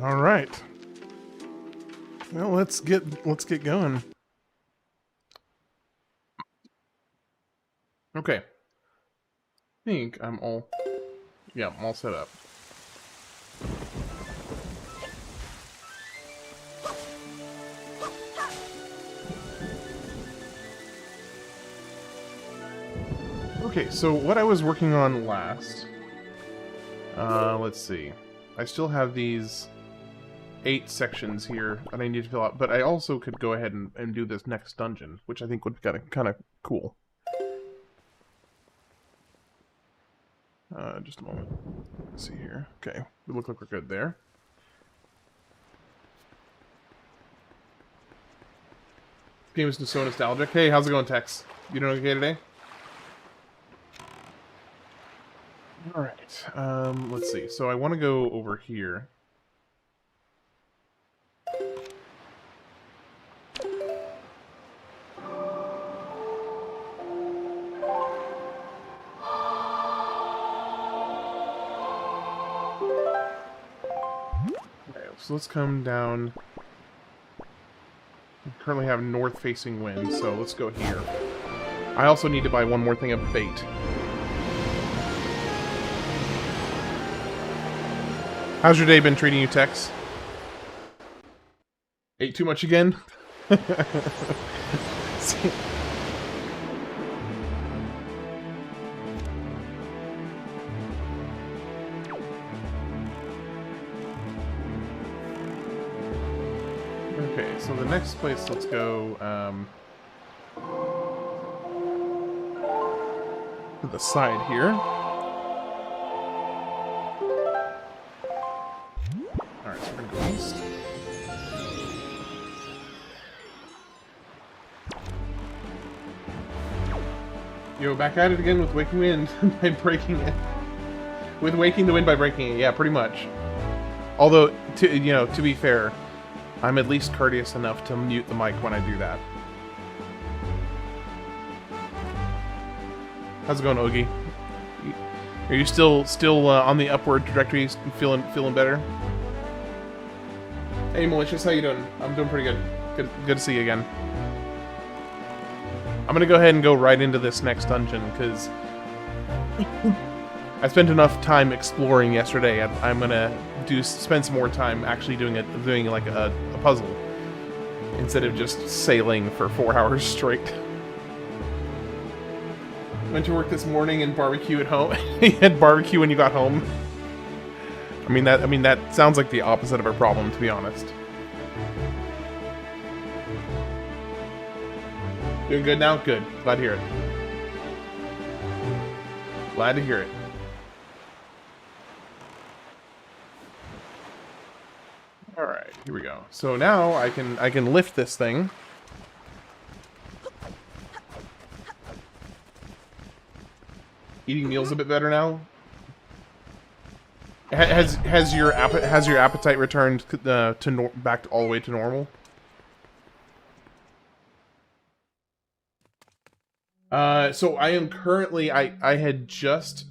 All right. Well, let's get going. Okay. I think I'm all set up. Okay, so what I was working on last, let's see. I still have these 8 sections here that I need to fill out, but I also could go ahead and do this next dungeon, which I think would be kind of cool. Just a moment. Let's see here. Okay, we look like we're good there. This game is so nostalgic. Hey, how's it going, Tex? You doing okay today? Alright, let's see. So I want to go over here. Okay, so let's come down. We currently have north-facing wind, so let's go here. I also need to buy one more thing of bait. How's your day been treating you, Tex? Ate too much again? Okay, so the next place, let's go, to the side here. Alright, so we're gonna go east. Yo, back at it again with Waking Wind by breaking it. With Waking the Wind by breaking it, yeah, pretty much. Although, to be fair, I'm at least courteous enough to mute the mic when I do that. How's it going, Ogie? Are you still on the upward trajectory, feeling better? Hey, Malicious, how you doing? I'm doing pretty good. Good to see you again. I'm gonna go ahead and go right into this next dungeon because I spent enough time exploring yesterday. I'm gonna spend some more time actually doing like a puzzle instead of just sailing for 4 hours straight. Went to work this morning and barbecue at home. You had barbecue when you got home. I mean that sounds like the opposite of a problem, to be honest. Doing good now? Good. Glad to hear it. Glad to hear it. Alright, here we go. So now I can lift this thing. Eating meals a bit better now. Has your appetite returned back all the way to normal? So I am currently I had just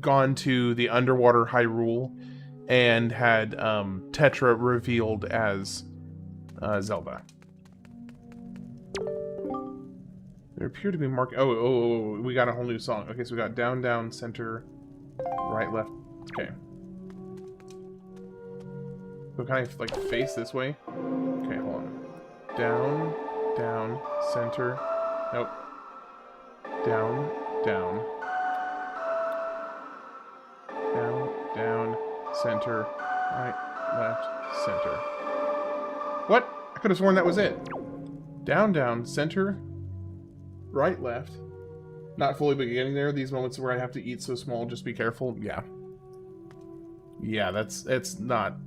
gone to the underwater Hyrule and had Tetra revealed as Zelda. There appear to be oh, we got a whole new song. Okay, so we got down, down, center, right, left. Okay. So can I, like, face this way? Okay, hold on. Down, down, center. Nope. Down, down. Down, down, center, right, left, center. What? I could have sworn that was it. Down, down, center, right, left. Not fully beginning there. These moments where I have to eat so small, just be careful. Yeah. Yeah, that's not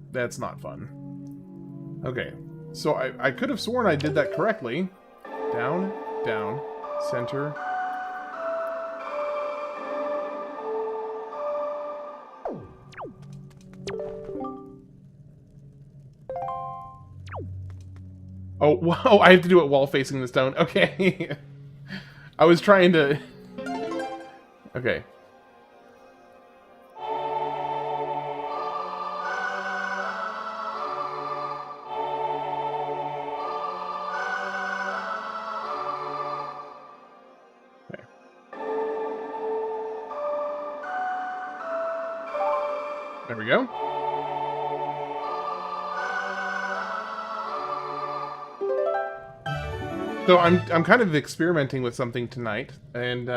fun. Okay. So I could have sworn I did that correctly. Down, down, center. Oh, whoa, I have to do it while facing the stone. Okay. I was trying to... Okay. There we go. So I'm kind of experimenting with something tonight, and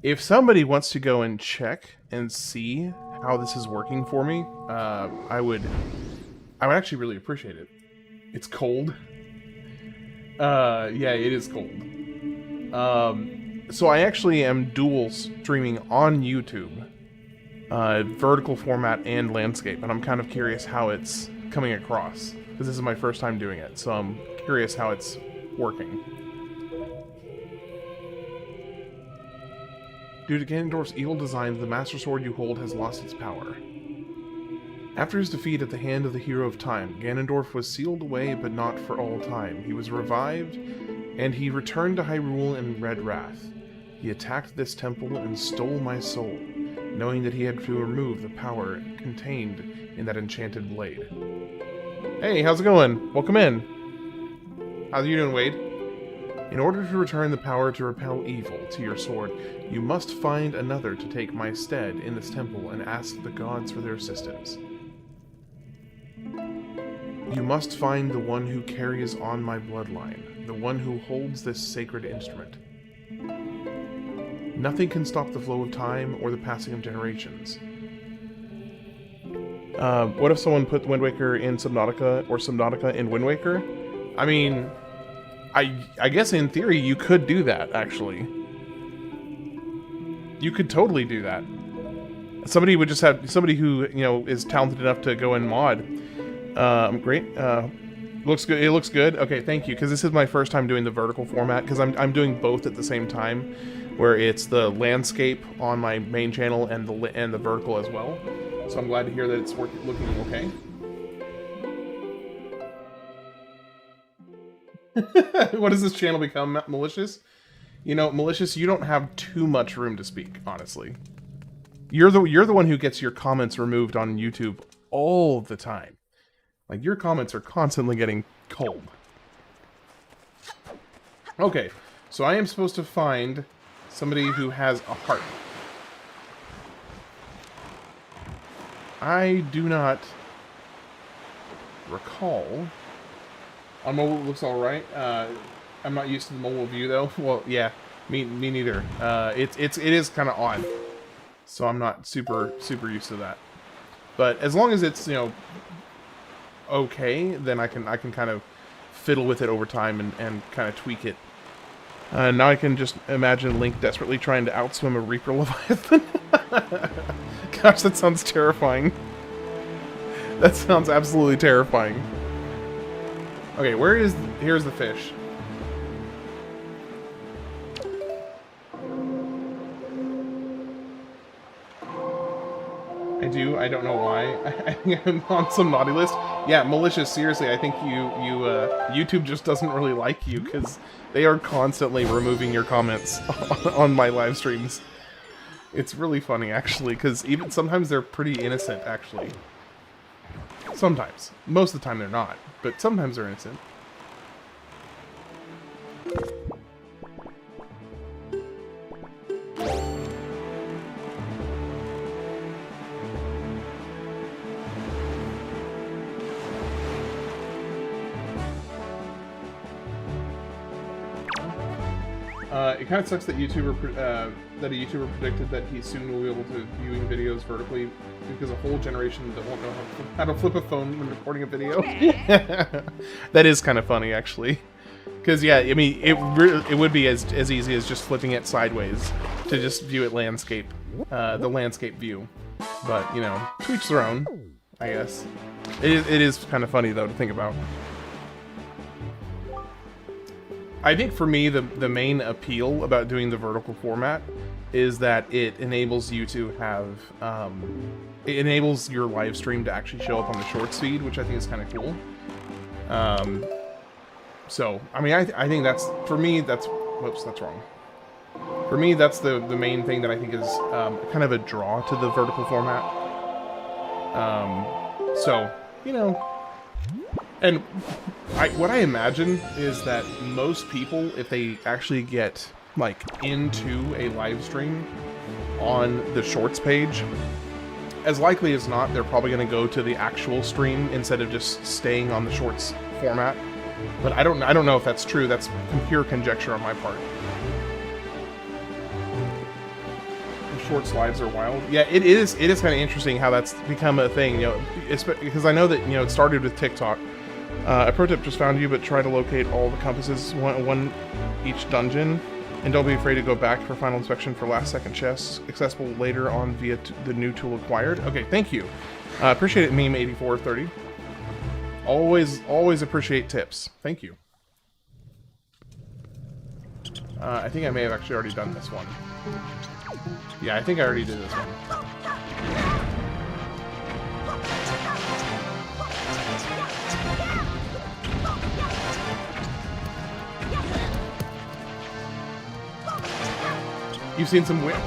if somebody wants to go and check and see how this is working for me, I would actually really appreciate it. It's cold. Yeah, it is cold. So I actually am dual streaming on YouTube, vertical format and landscape, and I'm kind of curious how it's coming across, because this is my first time doing it, so I'm curious how it's working. Due to Ganondorf's evil design, the Master Sword you hold has lost its power. After his defeat at the hand of the Hero of Time, Ganondorf was sealed away, but not for all time. He was revived, and he returned to Hyrule in Red Wrath. He attacked this temple and stole my soul, knowing that he had to remove the power contained in that enchanted blade. Hey, how's it going? Welcome in. How you doing, Wade? In order to return the power to repel evil to your sword, you must find another to take my stead in this temple and ask the gods for their assistance. You must find the one who carries on my bloodline, the one who holds this sacred instrument. Nothing can stop the flow of time or the passing of generations. What if someone put Wind Waker in Subnautica or Subnautica in Wind Waker? I mean, I guess in theory you could do that, actually. You could totally do that. Somebody would just have, somebody who, you know, is talented enough to go and mod. Great. Looks good. It looks good. Okay, thank you, because this is my first time doing the vertical format, because I'm doing both at the same time, where it's the landscape on my main channel and the vertical as well. So I'm glad to hear that it's looking okay. What does this channel become, malicious? You know, malicious, you don't have too much room to speak, honestly. You're the one who gets your comments removed on YouTube all the time. Like, your comments are constantly getting cold. Okay, so I am supposed to find somebody who has a heart. I do not recall. On mobile, it looks alright. I'm not used to the mobile view, though. Well, yeah, me neither. It is kind of odd. So I'm not super used to that. But as long as it's, you know, okay, then I can kind of fiddle with it over time and kind of tweak it. Now I can just imagine Link desperately trying to outswim a Reaper Leviathan. Gosh, that sounds terrifying. That sounds absolutely terrifying. Okay, here's the fish. I don't know why. I think I'm on some naughty list. Yeah, malicious, seriously, I think YouTube just doesn't really like you, because they are constantly removing your comments on my live streams. It's really funny, actually, because even sometimes they're pretty innocent, actually. Sometimes. Most of the time they're not, but sometimes they're innocent. It kind of sucks that a YouTuber predicted that he soon will be able to viewing videos vertically, because a whole generation that won't know how to flip a phone when recording a video. That is kind of funny, actually. Because, yeah, I mean, it would be as easy as just flipping it sideways to just view it landscape, the landscape view. But, you know, to each their own, I guess. It is kind of funny, though, to think about. I think for me, the main appeal about doing the vertical format is that it enables you to have, it enables your live stream to actually show up on the shorts feed, which I think is kind of cool. So, I mean, I think that's, for me, that's, whoops, that's wrong. For me, that's the main thing that I think is kind of a draw to the vertical format. So, you know, and what I imagine is that most people, if they actually get, like, into a live stream on the shorts page, as likely as not, they're probably going to go to the actual stream instead of just staying on the shorts format. But I don't know if that's true. That's pure conjecture on my part. The shorts lives are wild. Yeah, it is kind of interesting how that's become a thing. You know, because I know that, you know, it started with TikTok. A pro tip just found you, but try to locate all the compasses, one each dungeon. And don't be afraid to go back for final inspection for last-second chests, accessible later on via the new tool acquired. Okay, thank you. Appreciate it, Meme8430. Always appreciate tips. Thank you. I think I may have actually already done this one. Yeah, I think I already did this one. You've seen some weird...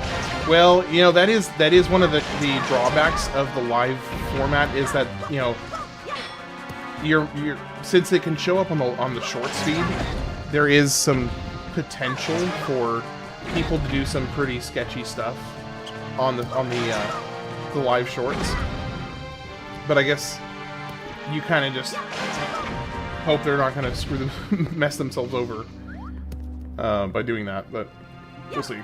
Well, you know, that is one of the drawbacks of the live format, is that, you know, you're since it can show up on the shorts feed, there is some potential for people to do some pretty sketchy stuff on the live shorts. But I guess you kind of just hope they're not going to mess themselves over by doing that, but we'll see.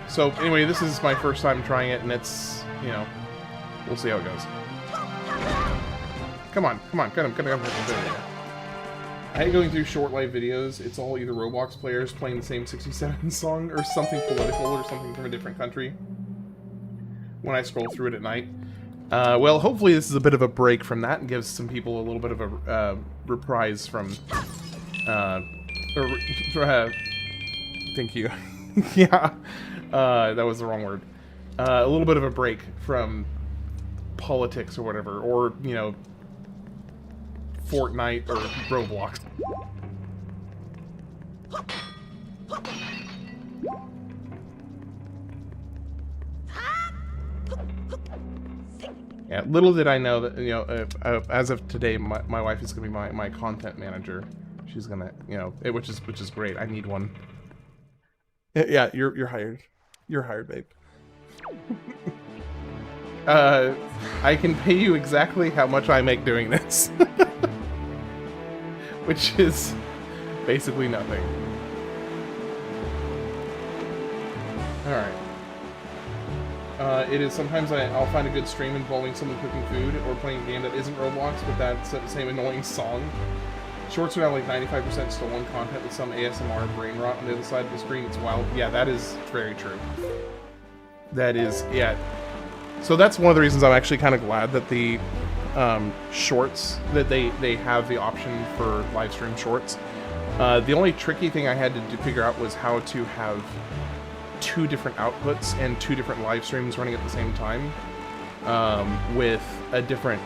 So, anyway, this is my first time trying it, and it's, you know, we'll see how it goes. Come on. I hate going through short live videos. It's all either Roblox players playing the same 67 song, or something political, or something from a different country. When I scroll through it at night. Well, hopefully this is a bit of a break from that, and gives some people a little bit of a reprise from, thank you. Yeah. That was the wrong word. A little bit of a break from politics or whatever, or, you know, Fortnite or Roblox. Yeah, little did I know that, you know, as of today, my wife is going to be my content manager. She's going to, you know, which is great. I need one. Yeah, you're hired. You're hired, babe. I can pay you exactly how much I make doing this. Which is basically nothing. Alright. It is sometimes I'll find a good stream involving someone cooking food or playing a game that isn't Roblox, but that's the same annoying song. Shorts are now like 95% stolen content with some ASMR brain rot on the other side of the screen. It's wild. Yeah, that is very true. That is, yeah. So that's one of the reasons I'm actually kind of glad that the shorts, that they have the option for live stream shorts. The only tricky thing I had to figure out was how to have two different outputs and two different live streams running at the same time, with a different,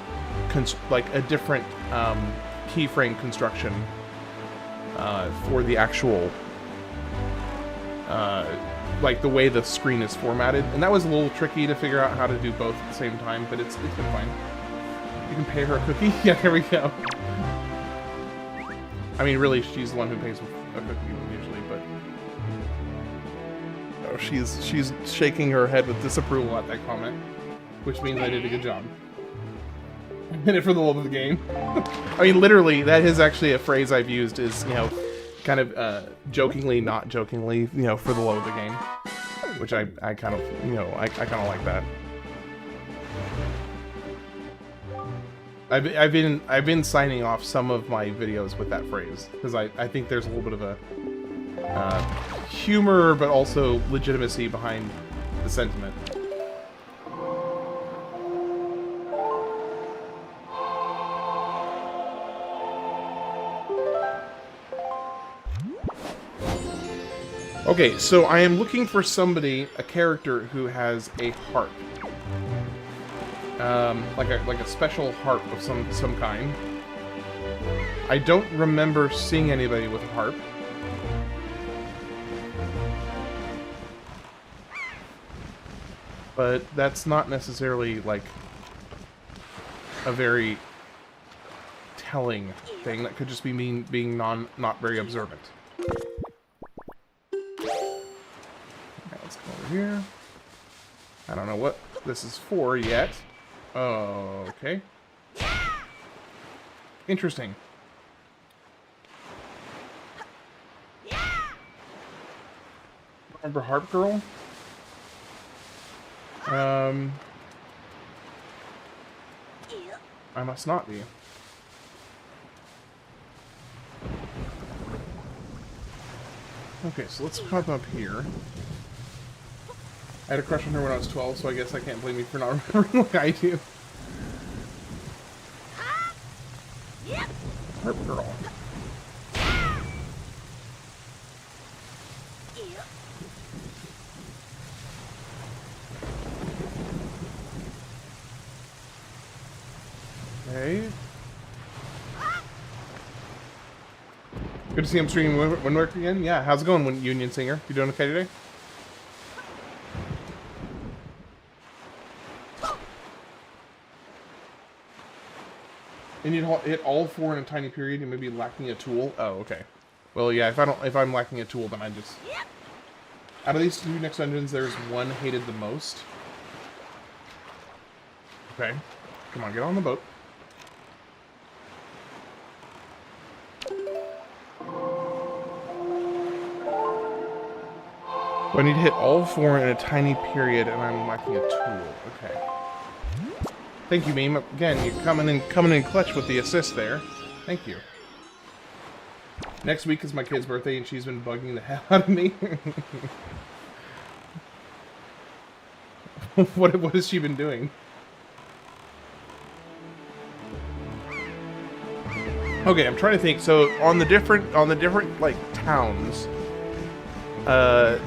keyframe construction for the actual, like the way the screen is formatted, and that was a little tricky to figure out how to do both at the same time, but it's been fine. You can pay her a cookie? Yeah, there we go. I mean, really, she's the one who pays a cookie usually, but... Oh, she's shaking her head with disapproval at that comment, which means I did a good job. I did it for the love of the game. I mean, literally, that is actually a phrase I've used, is, you know, kind of jokingly, not jokingly, you know, for the love of the game. Which I kind of, you know, I kind of like that. I've been signing off some of my videos with that phrase, because I think there's a little bit of a humor, but also legitimacy behind the sentiment. Okay, so I am looking for somebody, a character who has a harp. Like a special harp of some kind. I don't remember seeing anybody with a harp. But that's not necessarily, like, a very telling thing. That could just be me being not very observant. Let's go over here. I don't know what this is for yet. Oh, okay. Interesting. Remember Harp Girl? I must not be. Okay, so let's pop up here. I had a crush on her when I was 12, so I guess I can't blame you for not remembering like I do. Harp Girl. Okay. Good to see him streaming Wind Waker again. Yeah, how's it going, Union Singer? You doing okay today? And you'd hit all 4 in a tiny period. You may be lacking a tool. Oh, okay. Well, yeah. If I'm lacking a tool, then I just. Out of these 2 next dungeons, there's one hated the most. Okay, come on, get on the boat. Do I need to hit all 4 in a tiny period, and I'm lacking a tool? Okay. Thank you, Meme. Again, you're coming in clutch with the assist there. Thank you. Next week is my kid's birthday, and she's been bugging the hell out of me. What has she been doing? Okay, I'm trying to think. So on the different like towns,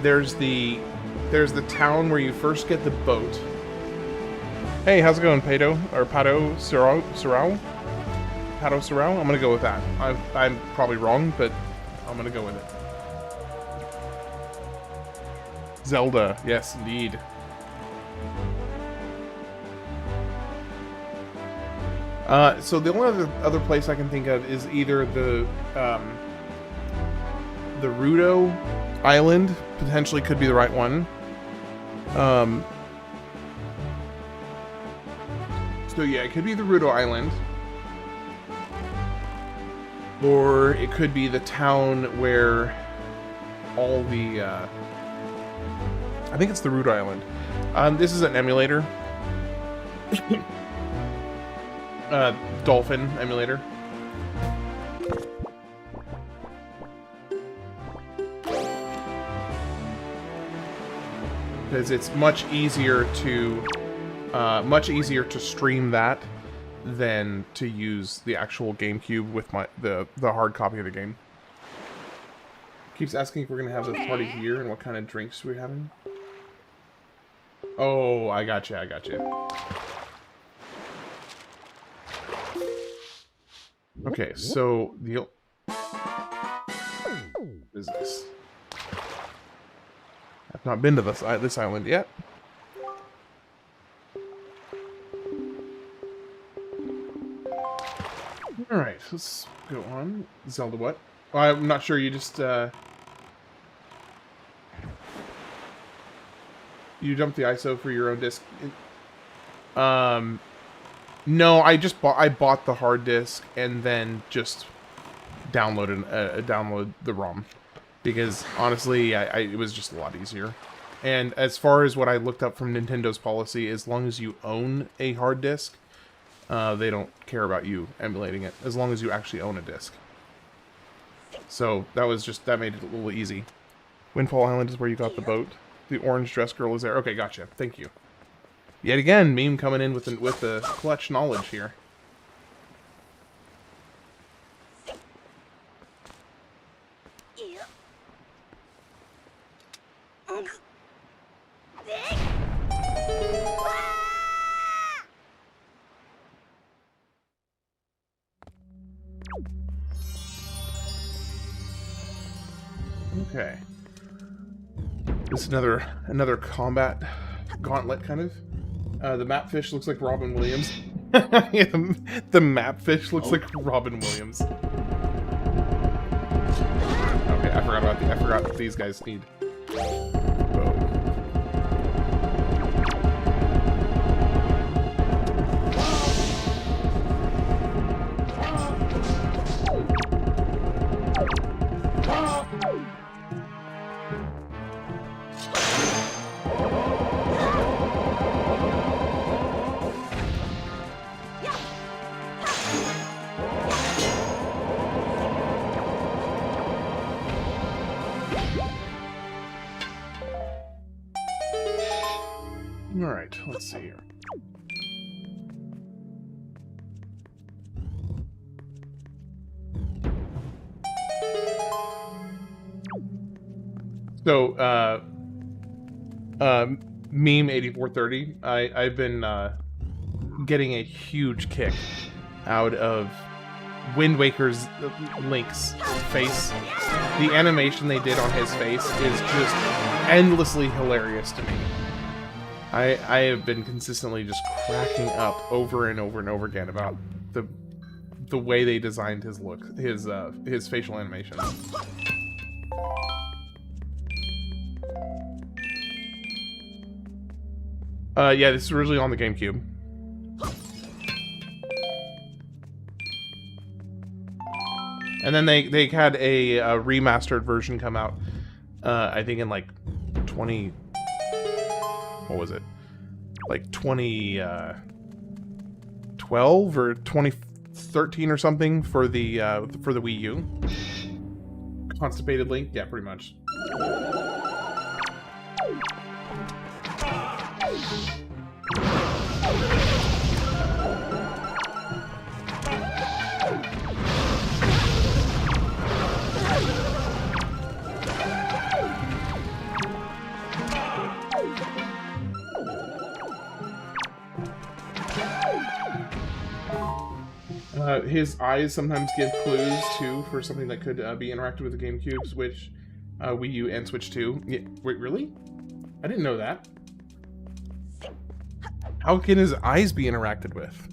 there's the town where you first get the boat. Hey, how's it going, Pato? Or Pato Sorrow? Pato Sorrow? I'm gonna go with that. I'm probably wrong, but I'm gonna go with it. Zelda, yes, indeed. So the only other place I can think of is either the Rudo Island, potentially could be the right one. So yeah, it could be the Rudo Island. Or it could be the town where all the... I think it's the Rudo Island. This is an emulator. Dolphin emulator. Because it's much easier to stream that than to use the actual GameCube with the hard copy of the game. Keeps asking if we're gonna have the party here and what kind of drinks we're having. Oh, I gotcha, I gotcha. Okay, so the... What is this? I've not been to this island yet. Alright, let's go on. Zelda what? Well, I'm not sure, you just, you dumped the ISO for your own disc? No, I bought the hard disk and then just download the ROM. Because, honestly, it was just a lot easier. And as far as what I looked up from Nintendo's policy, as long as you own a hard disk, they don't care about you emulating it, as long as you actually own a disc. So, that made it a little easy. Windfall Island is where you got the boat. The orange dress girl is there. Okay, gotcha. Thank you. Yet again, Meme coming in with the clutch knowledge here. Okay. This is another combat gauntlet, kind of. The map fish looks like Robin Williams. Yeah, the map fish looks like Robin Williams. Okay, I forgot what these guys need. Oh. let's see here. So, meme 8430. I've been getting a huge kick out of Wind Waker's Link's face. The animation they did on his face is just endlessly hilarious to me. I have been consistently just cracking up over and over and over again about the way they designed his look, his facial animation. Yeah, this is originally on the GameCube. And then they had a remastered version come out, I think in like 20... What was it? Like 2012 or 2013 or something for the Wii U. Constipated Link? Yeah, pretty much. His eyes sometimes give clues, too, for something that could be interacted with the GameCube, Switch, Wii U, and Switch 2. Yeah, wait, really? I didn't know that. How can his eyes be interacted with?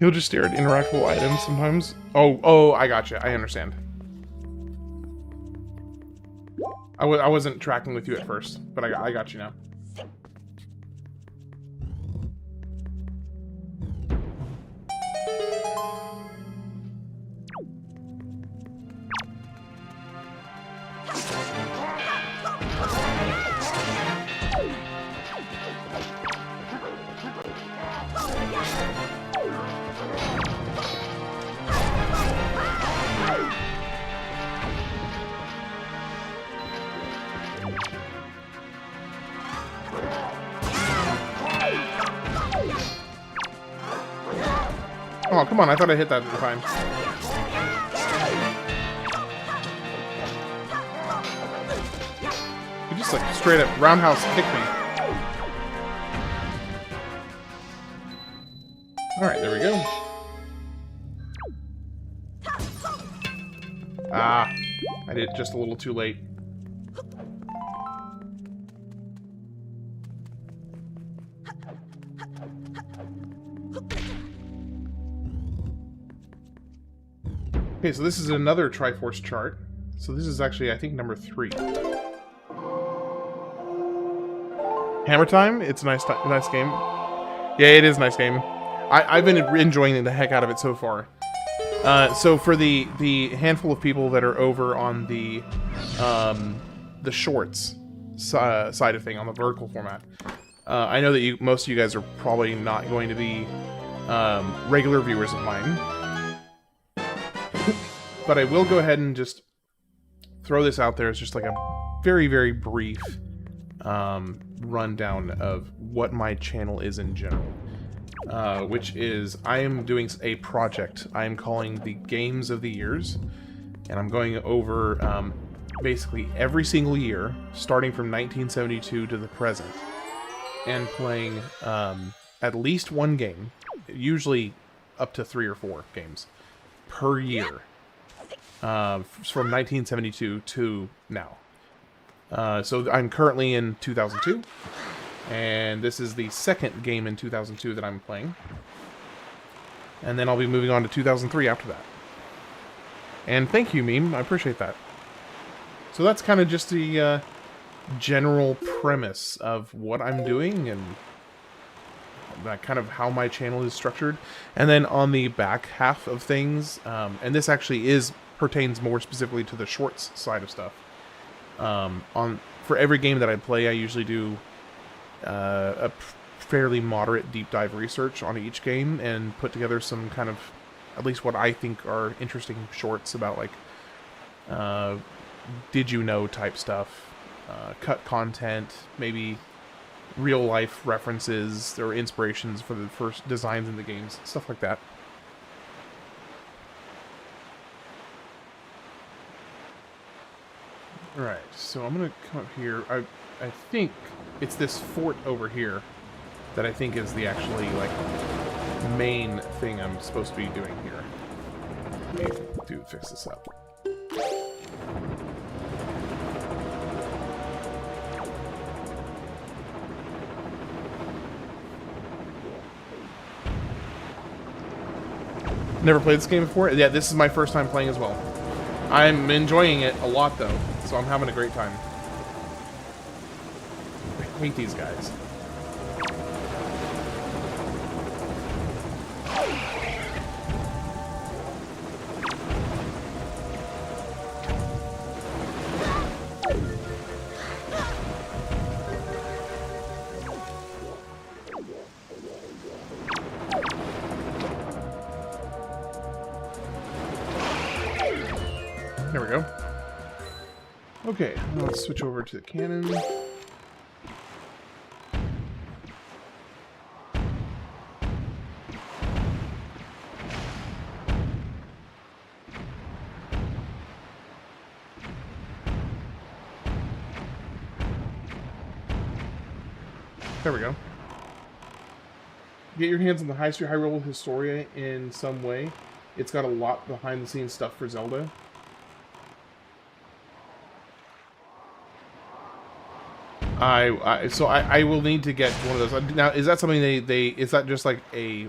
He'll just stare at interactable items sometimes. Oh, I gotcha. I understand. I wasn't tracking with you at first, but I got you now. Oh, come on, I thought I hit that fine. You just like straight up roundhouse kick me. Alright, there we go. Ah, I did it just a little too late. Okay, so this is another Triforce chart. So this is actually, I think, number 3. Hammer Time? It's a nice game. Yeah, it is a nice game. I've been enjoying the heck out of it so far. So for the handful of people that are over on the shorts side of thing, on the vertical format, I know that most of you guys are probably not going to be regular viewers of mine. But I will go ahead and just throw this out there as just like a very, very brief rundown of what my channel is in general. Which is, I am doing a project I am calling the Games of the Years. And I'm going over basically every single year, starting from 1972 to the present. And playing at least one game, usually up to 3 or 4 games, per year. From 1972 to now. So I'm currently in 2002. And this is the second game in 2002 that I'm playing. And then I'll be moving on to 2003 after that. And thank you, Meme. I appreciate that. So that's kind of just the general premise of what I'm doing and kind of how my channel is structured. And then on the back half of things, and this actually pertains more specifically to the shorts side of stuff. For every game that I play, I usually do a fairly moderate deep dive research on each game and put together some kind of, at least what I think are interesting shorts about, like, did you know type stuff, cut content, maybe real life references or inspirations for the first designs in the games, stuff like that. Alright, so I'm gonna come up here. I think it's this fort over here that I think is the actually, like, main thing I'm supposed to be doing here. Let me fix this up. Never played this game before? Yeah, this is my first time playing as well. I'm enjoying it a lot, though, so I'm having a great time. I hate these guys. There we go. Okay, let's switch over to the cannon. There we go. Get your hands on the Hyrule Historia in some way. It's got a lot behind-the-scenes stuff for Zelda. So I will need to get one of those. Now, is that something is that just like a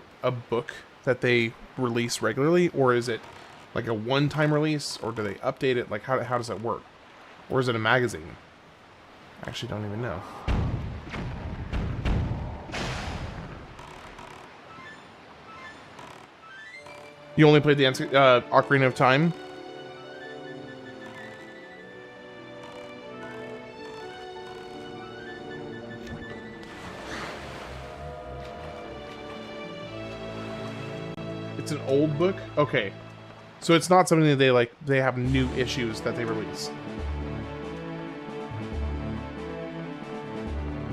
book that they release regularly, or is it like a one-time release, or do they update it? Like, how does that work? Or is it a magazine? I actually don't even know. You only played the Ocarina of Time? It's an old book? Okay. So it's not something that they have new issues that they release.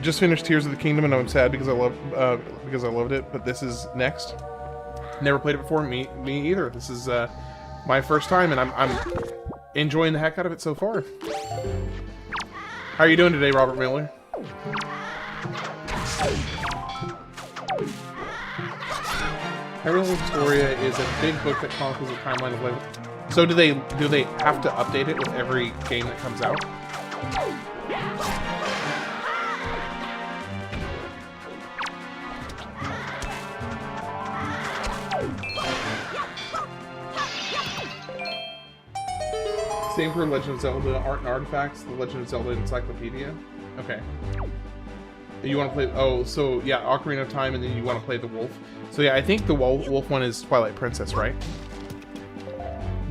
Just finished Tears of the Kingdom and I'm sad because I loved it, but this is next. Never played it before, me either. This is my first time and I'm enjoying the heck out of it so far. How are you doing today, Robert Miller? Hyrule Historia is a big book that chronicles the timeline of Legend. So do they have to update it with every game that comes out? Same for Legend of Zelda Art and Artifacts, the Legend of Zelda Encyclopedia. Okay. You want to play... Oh, so yeah, Ocarina of Time, and then you want to play the wolf. So yeah, I think the wolf one is Twilight Princess, right?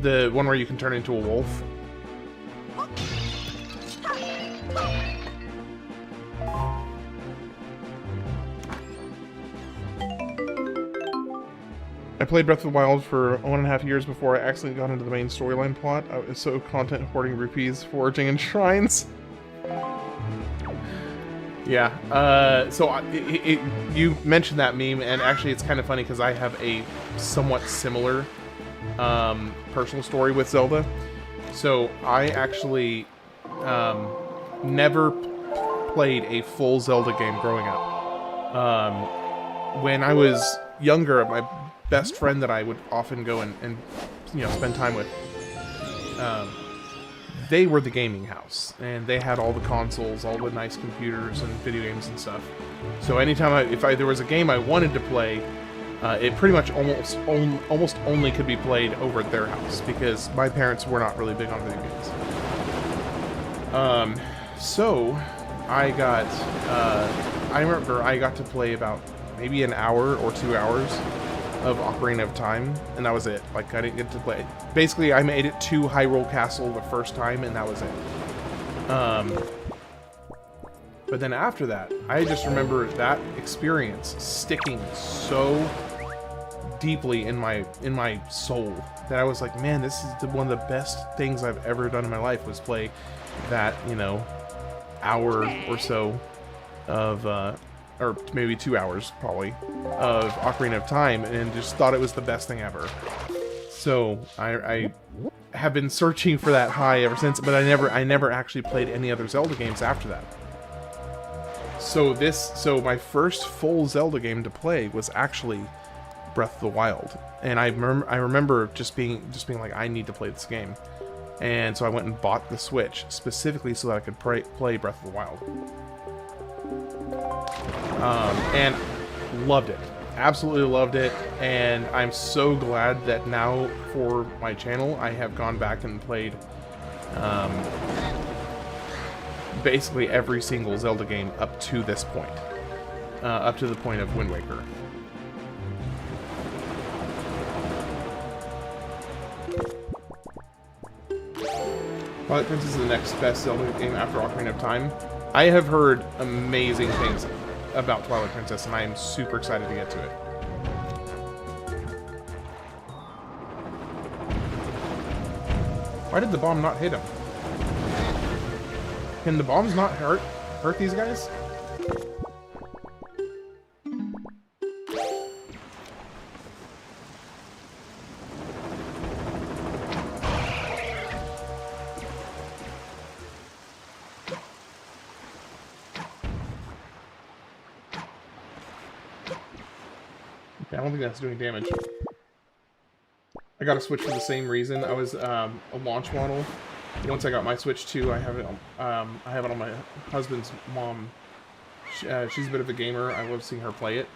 The one where you can turn into a wolf. I played Breath of the Wild for 1.5 years before I actually got into the main storyline plot. I was so content hoarding rupees, foraging in shrines. Yeah, so you mentioned that meme, and actually it's kind of funny because I have a somewhat similar personal story with Zelda. So I actually never played a full Zelda game growing up. When I was younger, my best friend that I would often go and you know, spend time with, they were the gaming house, and they had all the consoles, all the nice computers and video games and stuff. So anytime if there was a game I wanted to play, it pretty much almost only could be played over at their house, because my parents were not really big on video games. So I got, I remember I got to play about maybe an hour or 2 hours of Ocarina of Time, and that was it. Like, I didn't get to play. Basically, I made it to Hyrule Castle the first time, and that was it. But then after that, I just remember that experience sticking so deeply in my soul that I was like, man, this is one of the best things I've ever done in my life, was play that, you know, hour or so of, or maybe 2 hours probably, of Ocarina of Time, and just thought it was the best thing ever. So I have been searching for that high ever since, but I never actually played any other Zelda games after that. So my first full Zelda game to play was actually Breath of the Wild, and I remember just being like, I need to play this game, and so I went and bought the Switch specifically so that I could play Breath of the Wild. And loved it, absolutely loved it, and I'm so glad that now for my channel I have gone back and played basically every single Zelda game up to this point, up to the point of Wind Waker. Twilight Princess is the next best Zelda game after Ocarina of Time. I have heard amazing things about Twilight Princess, and I am super excited to get to it. Why did the bomb not hit him? Can the bombs not hurt these guys? I don't think that's doing damage. I got a Switch for the same reason. I was a launch model. Once I got my Switch 2, I have it on my husband's mom. She's a bit of a gamer. I love seeing her play it.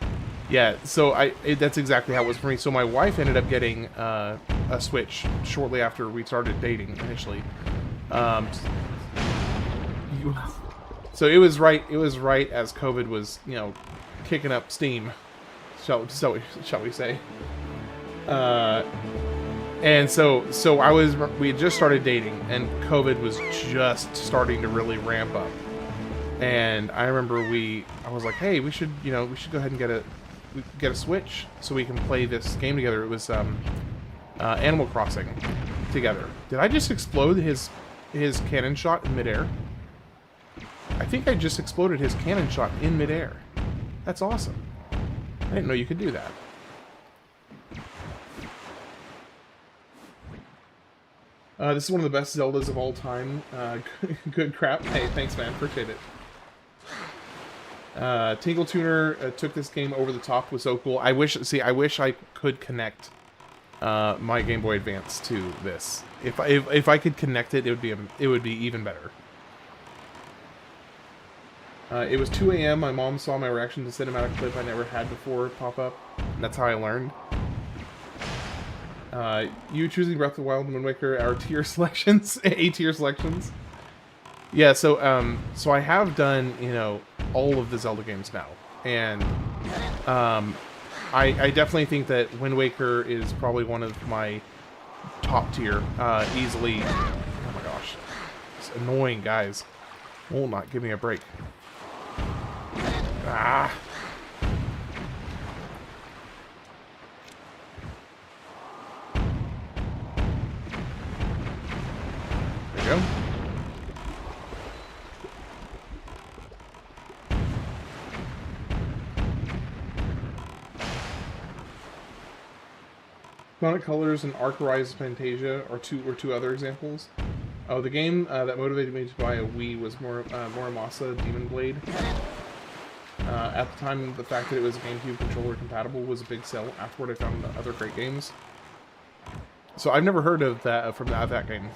Yeah, so that's exactly how it was for me. So my wife ended up getting a Switch shortly after we started dating initially. So it was right as COVID was, you know, kicking up steam. Shall we say? And so we had just started dating, and COVID was just starting to really ramp up. And I remember I was like, hey, we should go ahead and get a Switch so we can play this game together. It was Animal Crossing together. Did I just explode his cannon shot in midair? I think I just exploded his cannon shot in midair. That's awesome. I didn't know you could do that. This is one of the best Zeldas of all time. Good crap. Hey, thanks, man. Appreciate it. Tingle Tuner took this game over the top. Was so cool. I wish I could connect my Game Boy Advance to this. If I could connect it, it would be even better. It was 2 a.m. My mom saw my reaction to the cinematic clip I never had before pop up. And that's how I learned. You choosing Breath of the Wild and Wind Waker are tier selections, A-tier selections. Yeah, so I have done, you know, all of the Zelda games now, and I definitely think that Wind Waker is probably one of my top tier, easily. Oh my gosh, it's annoying, guys. Will not give me a break. Ah. There you go. Sonic Colors and Arc-Rise Fantasia are two other examples. Oh, the game that motivated me to buy a Wii was Muramasa Demon Blade. At the time, the fact that it was GameCube controller compatible was a big sell. Afterward, I found other great games. So I've never heard of that from that game.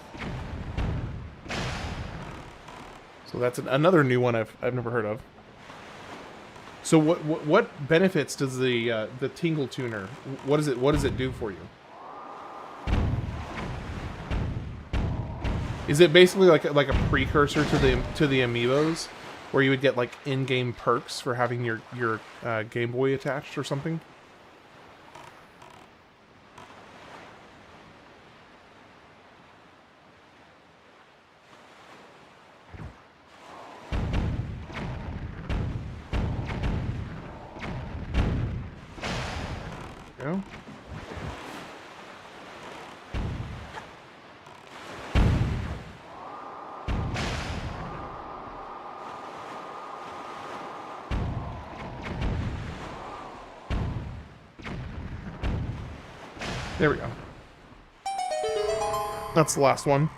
So that's another new one I've never heard of. So what benefits does the Tingle Tuner? What does it do for you? Is it basically like a precursor to the amiibos, where you would get like in-game perks for having your Game Boy attached or something? Go. There we go. That's the last one.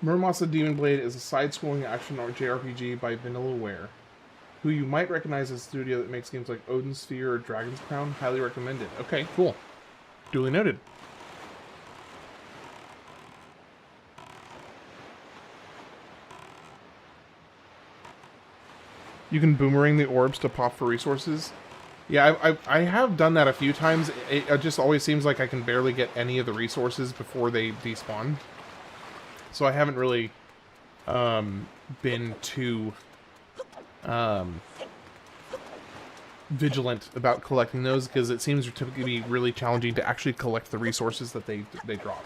Muramasa Demon Blade is a side-scrolling action JRPG by Vanillaware, who you might recognize as a studio that makes games like Odin Sphere or Dragon's Crown. Highly recommended. Okay, cool. Duly noted. You can boomerang the orbs to pop for resources. Yeah, I have done that a few times. It just always seems like I can barely get any of the resources before they despawn. So I haven't really been too vigilant about collecting those, because it seems to typically be really challenging to actually collect the resources that they drop.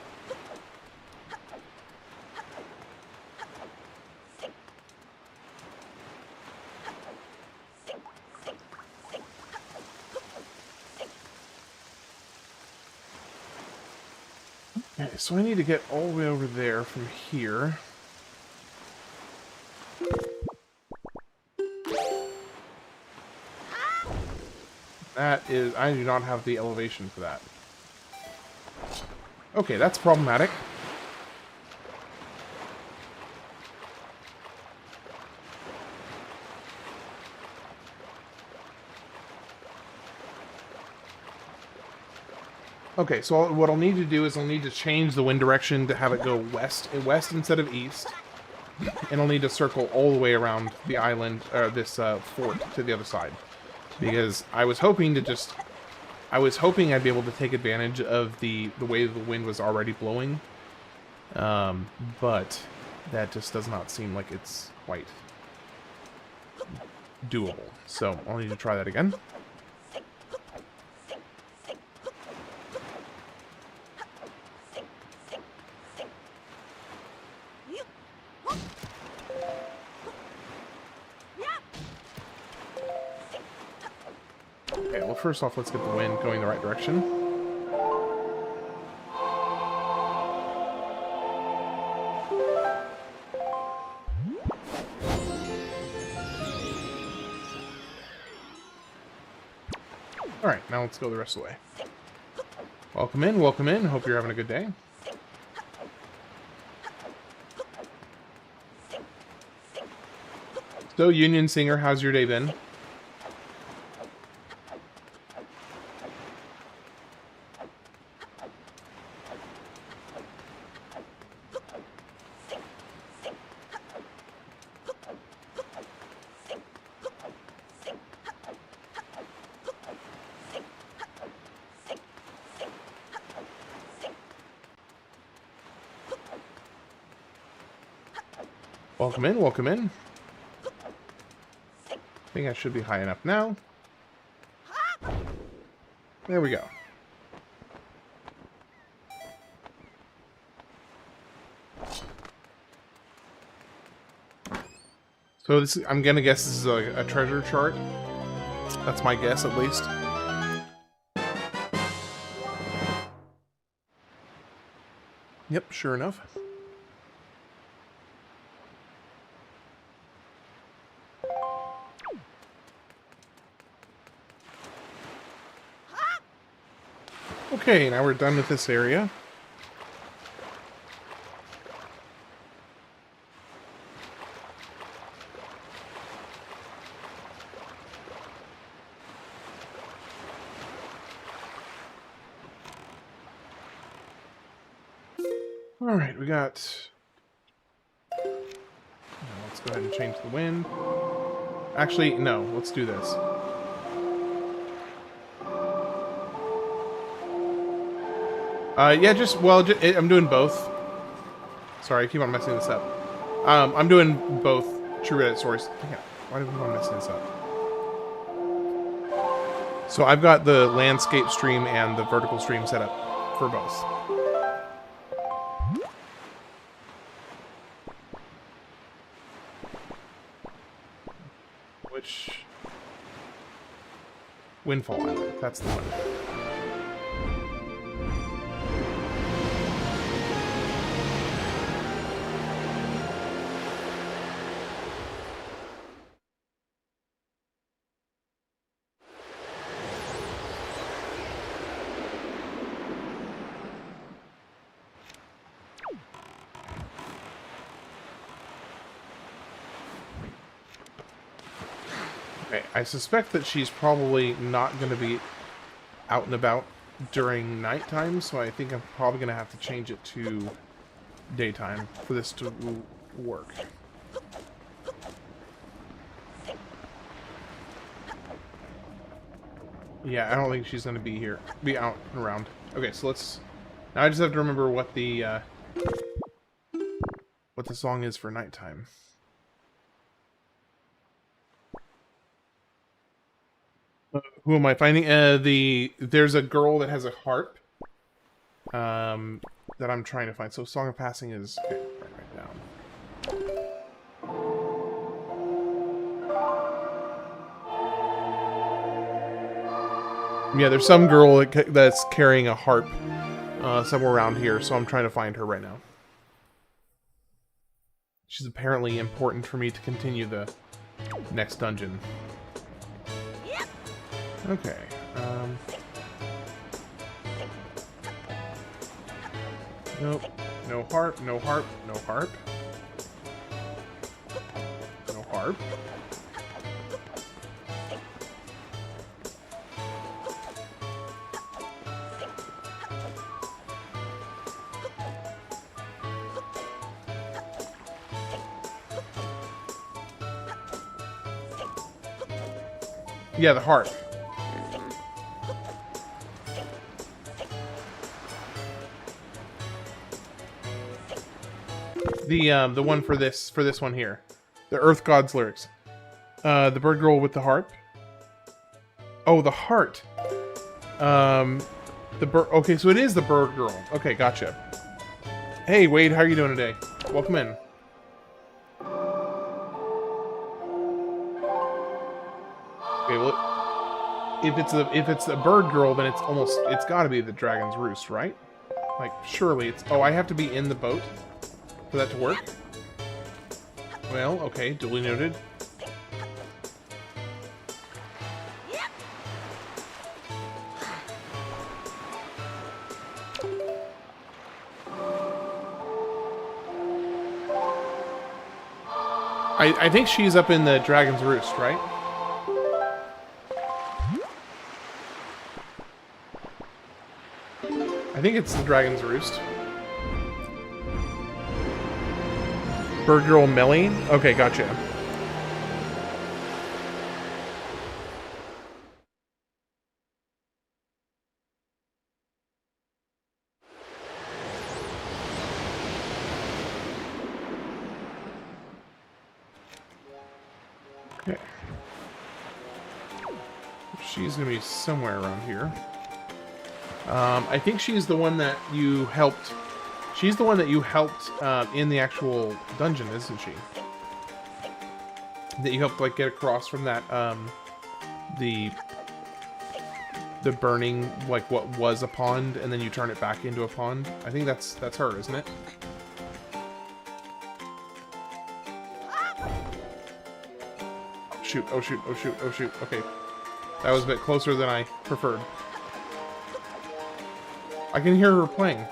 Okay, so I need to get all the way over there from here. That is... I do not have the elevation for that. Okay, that's problematic. Okay, so what I'll need to do is I'll need to change the wind direction to have it go west instead of east. And I'll need to circle all the way around the island, or this fort, to the other side. Because I was hoping I'd be able to take advantage of the way the wind was already blowing. But that just does not seem like it's quite doable. So I'll need to try that again. Okay, well, first off, let's get the wind going the right direction. Alright, now let's go the rest of the way. Welcome in, welcome in. Hope you're having a good day. So, Union Singer, how's your day been? Welcome in, welcome in. I think I should be high enough now. There we go. So this, I'm gonna guess this is a treasure chart. That's my guess, at least. Yep, sure enough. Okay, now we're done with this area. Alright, we got... Now let's go ahead and change the wind. Actually, no, let's do this. Yeah, I'm doing both. Sorry, I keep on messing this up. I'm doing both true Reddit stories. Why do we want to mess this up? So I've got the landscape stream and the vertical stream set up for both. Which... Windfall Island, that's the one. Okay, I suspect that she's probably not going to be out and about during nighttime, so I think I'm probably going to have to change it to daytime for this to work. Yeah, I don't think she's going to be out and around. Okay, so let's... Now I just have to remember what the song is for nighttime. Who am I finding? There's a girl that has a harp that I'm trying to find. So Song of Passing is... Okay, right down. Yeah, there's some girl that's carrying a harp somewhere around here, so I'm trying to find her right now. She's apparently important for me to continue the next dungeon. Okay, nope, no harp, no harp, no harp. No harp. Yeah, the harp. The one for this one here. The Earth God's lyrics. The bird girl with the harp. Oh, the heart. The bird. Okay, so it is the bird girl. Okay, gotcha. Hey, Wade, how are you doing today? Welcome in. Okay, well, if it's a bird girl, then it's got to be the dragon's roost, right? Like, surely it's... Oh, I have to be in the boat for that to work? Well, okay, duly noted. I think she's up in the dragon's roost, right? I think it's the dragon's roost. Bird girl Melly? Okay, gotcha. Okay. She's gonna be somewhere around here. I think she's the one that you helped. She's the one that you helped in the actual dungeon, isn't she? That you helped like get across from that the burning, like what was a pond, and then you turn it back into a pond. I think that's her, isn't it? Oh shoot! Oh shoot! Oh shoot! Oh shoot! Okay, that was a bit closer than I preferred. I can hear her playing.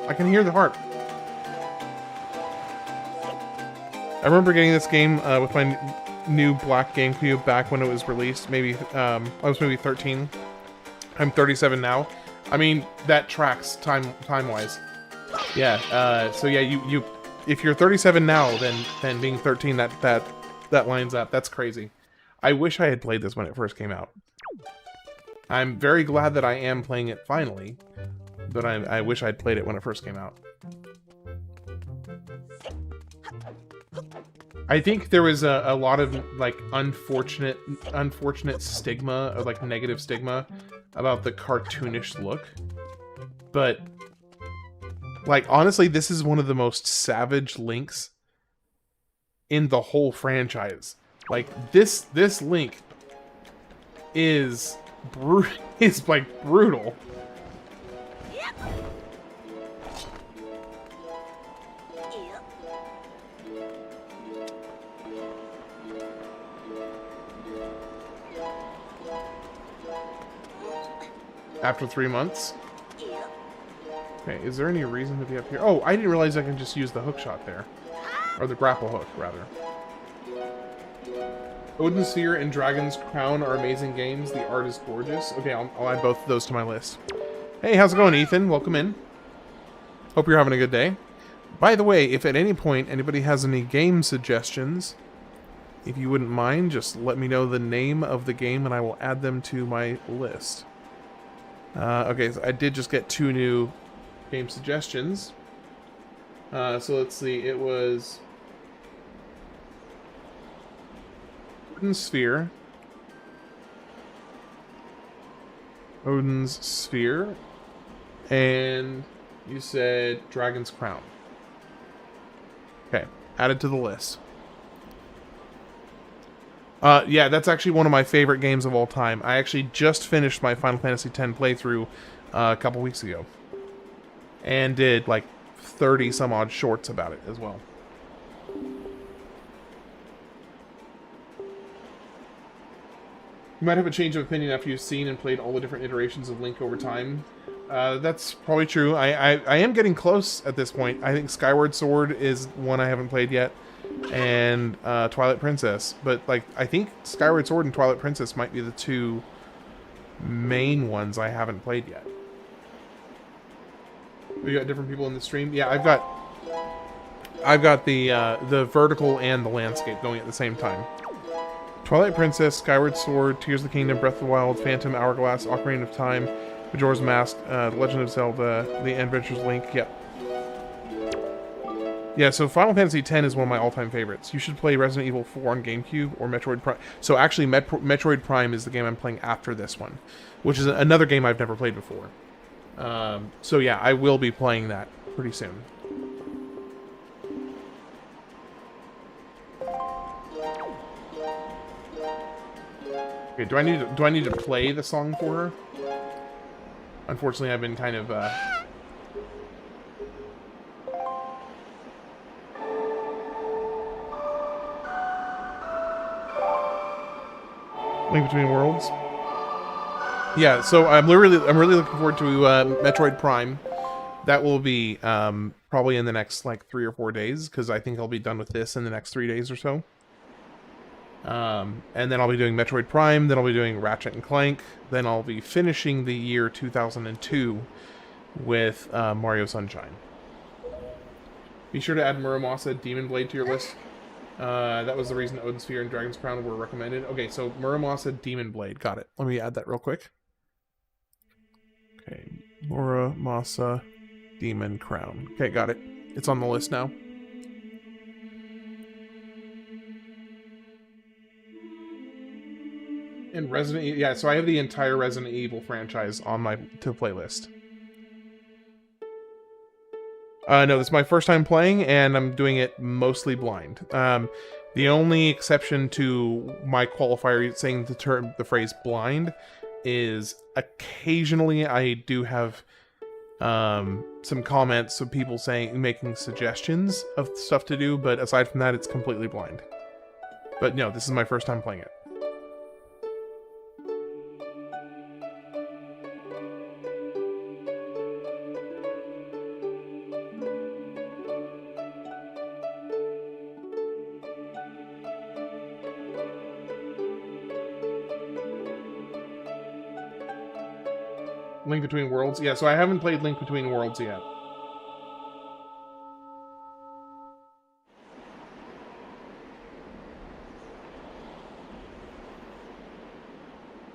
I can hear the harp. I remember getting this game with my new black GameCube back when it was released. Maybe I was maybe 13. I'm 37 now. I mean, that tracks time-wise. Yeah, so yeah, you if you're 37 now, then being 13, that lines up. That's crazy. I wish I had played this when it first came out. I'm very glad that I am playing it finally, but I wish I'd played it when it first came out. I think there was a lot of like unfortunate stigma, or like negative stigma about the cartoonish look. But like honestly, this is one of the most savage Links in the whole franchise. Like this Link is like brutal. After 3 months? Okay, is there any reason to be up here? Oh, I didn't realize I can just use the hook shot there. Or the grapple hook, rather. Odin's Sphere and Dragon's Crown are amazing games. The art is gorgeous. Okay, I'll add both of those to my list. Hey, how's it going, Ethan? Welcome in. Hope you're having a good day. By the way, if at any point anybody has any game suggestions, if you wouldn't mind, just let me know the name of the game and I will add them to my list. Okay, so I did just get 2 new game suggestions. So let's see, it was Odin's Sphere. Odin's Sphere. And you said Dragon's Crown. Okay, added to the list. Yeah, that's actually one of my favorite games of all time. I actually just finished my Final Fantasy X playthrough a couple weeks ago. And did like 30 some odd shorts about it as well. You might have a change of opinion after you've seen and played all the different iterations of Link over time. That's probably true. I am getting close at this point. I think Skyward Sword is one I haven't played yet. And Twilight Princess. But like I think Skyward Sword and Twilight Princess might be the 2 main ones I haven't played yet. We got different people in the stream. Yeah, I've got the vertical and the landscape going at the same time. Twilight Princess, Skyward Sword, Tears of the Kingdom, Breath of the Wild, Phantom Hourglass, Ocarina of Time, Majora's Mask, Legend of Zelda, The Adventures of Link. Yep. Yeah, so Final Fantasy X is one of my all-time favorites. You should play Resident Evil 4 on GameCube or Metroid Prime. So actually, Metroid Prime is the game I'm playing after this one, which is another game I've never played before. So yeah, I will be playing that pretty soon. Okay, do I need to play the song for her? Unfortunately, I've been kind of Link Between Worlds. Yeah, so I'm really looking forward to Metroid Prime. That will be probably in the next like 3 or 4 days, because I think I'll be done with this in the next 3 days or so. And then I'll be doing Metroid Prime, then I'll be doing Ratchet and Clank, then I'll be finishing the year 2002 with Mario Sunshine. Be sure to add Muramasa Demon Blade to your list. That was the reason Odin's Sphere and Dragon's Crown were recommended. Okay, so Muramasa Demon Blade. Got it. Let me add that real quick. Okay, Muramasa Demon Crown. Okay, got it. It's on the list now. And Resident Evil, yeah, so I have the entire Resident Evil franchise on my to-play list. No, this is my first time playing, and I'm doing it mostly blind. The only exception to my qualifier saying the phrase blind is occasionally I do have some comments of people making suggestions of stuff to do, but aside from that, it's completely blind. But no, this is my first time playing it. Link Between Worlds? Yeah, so I haven't played Link Between Worlds yet.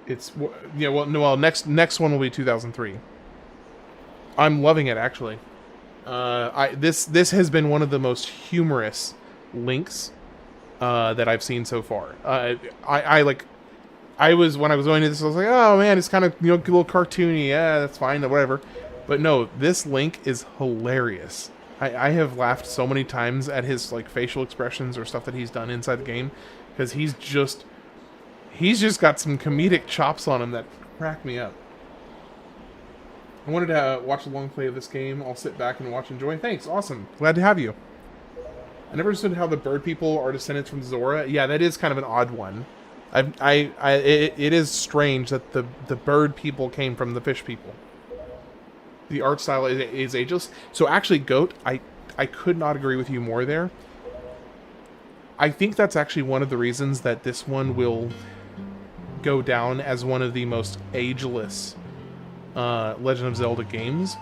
It's, yeah, well, next one will be 2003. I'm loving it, actually. This has been one of the most humorous Links that I've seen so far. When I was going to this, I was like, oh man, it's kind of, you know, a little cartoony. Yeah, that's fine, whatever. But no, this Link is hilarious. I have laughed so many times at his like facial expressions or stuff that he's done inside the game, because he's just got some comedic chops on him that crack me up. I wanted to watch a long play of this game. I'll sit back and watch and enjoy. Thanks, awesome. Glad to have you. I never understood how the bird people are descendants from Zora. Yeah, that is kind of an odd one. It is strange that the bird people came from the fish people. The art style is ageless. So actually, Goat, I could not agree with you more there. I think that's actually one of the reasons that this one will go down as one of the most ageless Legend of Zelda games,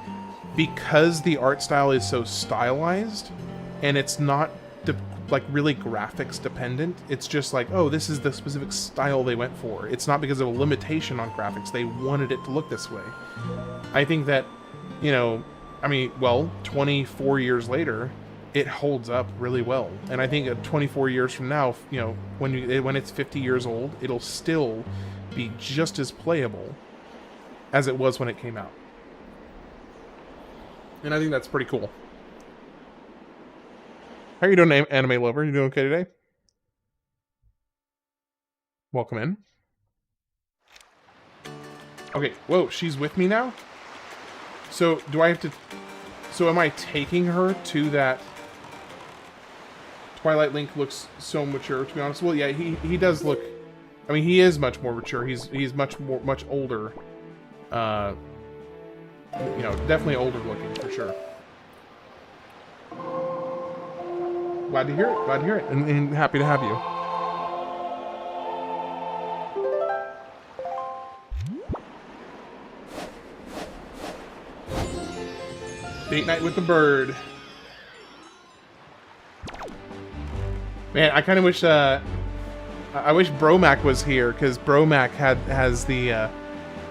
because the art style is so stylized, and it's not like really graphics dependent. It's just like, oh, this is the specific style they went for. It's not because of a limitation on graphics. They wanted it to look this way. I think that, you know, I mean, well, 24 years later, it holds up really well. And I think 24 years from now, you know, when it's 50 years old, it'll still be just as playable as it was when it came out. And I think that's pretty cool. How are you doing, Anime Lover? You doing okay today? Welcome in. Okay, whoa, she's with me now? So, do I have to... So am I taking her to that... Twilight Link looks so mature, to be honest. Well, yeah, he does look... I mean, he is much more mature. He's much older. You know, definitely older looking, for sure. Glad to hear it. Glad to hear it. And happy to have you. Date night with the bird. Man, I kind of wish, I wish Bromac was here, because Bromac has the,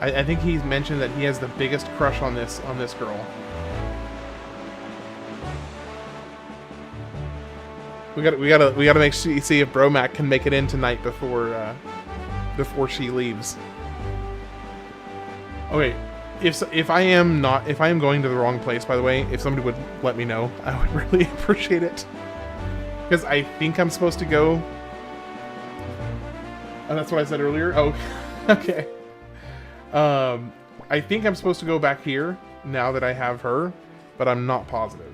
I think he's mentioned that he has the biggest crush on this girl. We gotta see if Bromac can make it in tonight before she leaves. Okay, if I am going to the wrong place, by the way, if somebody would let me know, I would really appreciate it. Because I think I'm supposed to go. Oh, that's what I said earlier. Oh, okay. I think I'm supposed to go back here now that I have her, but I'm not positive.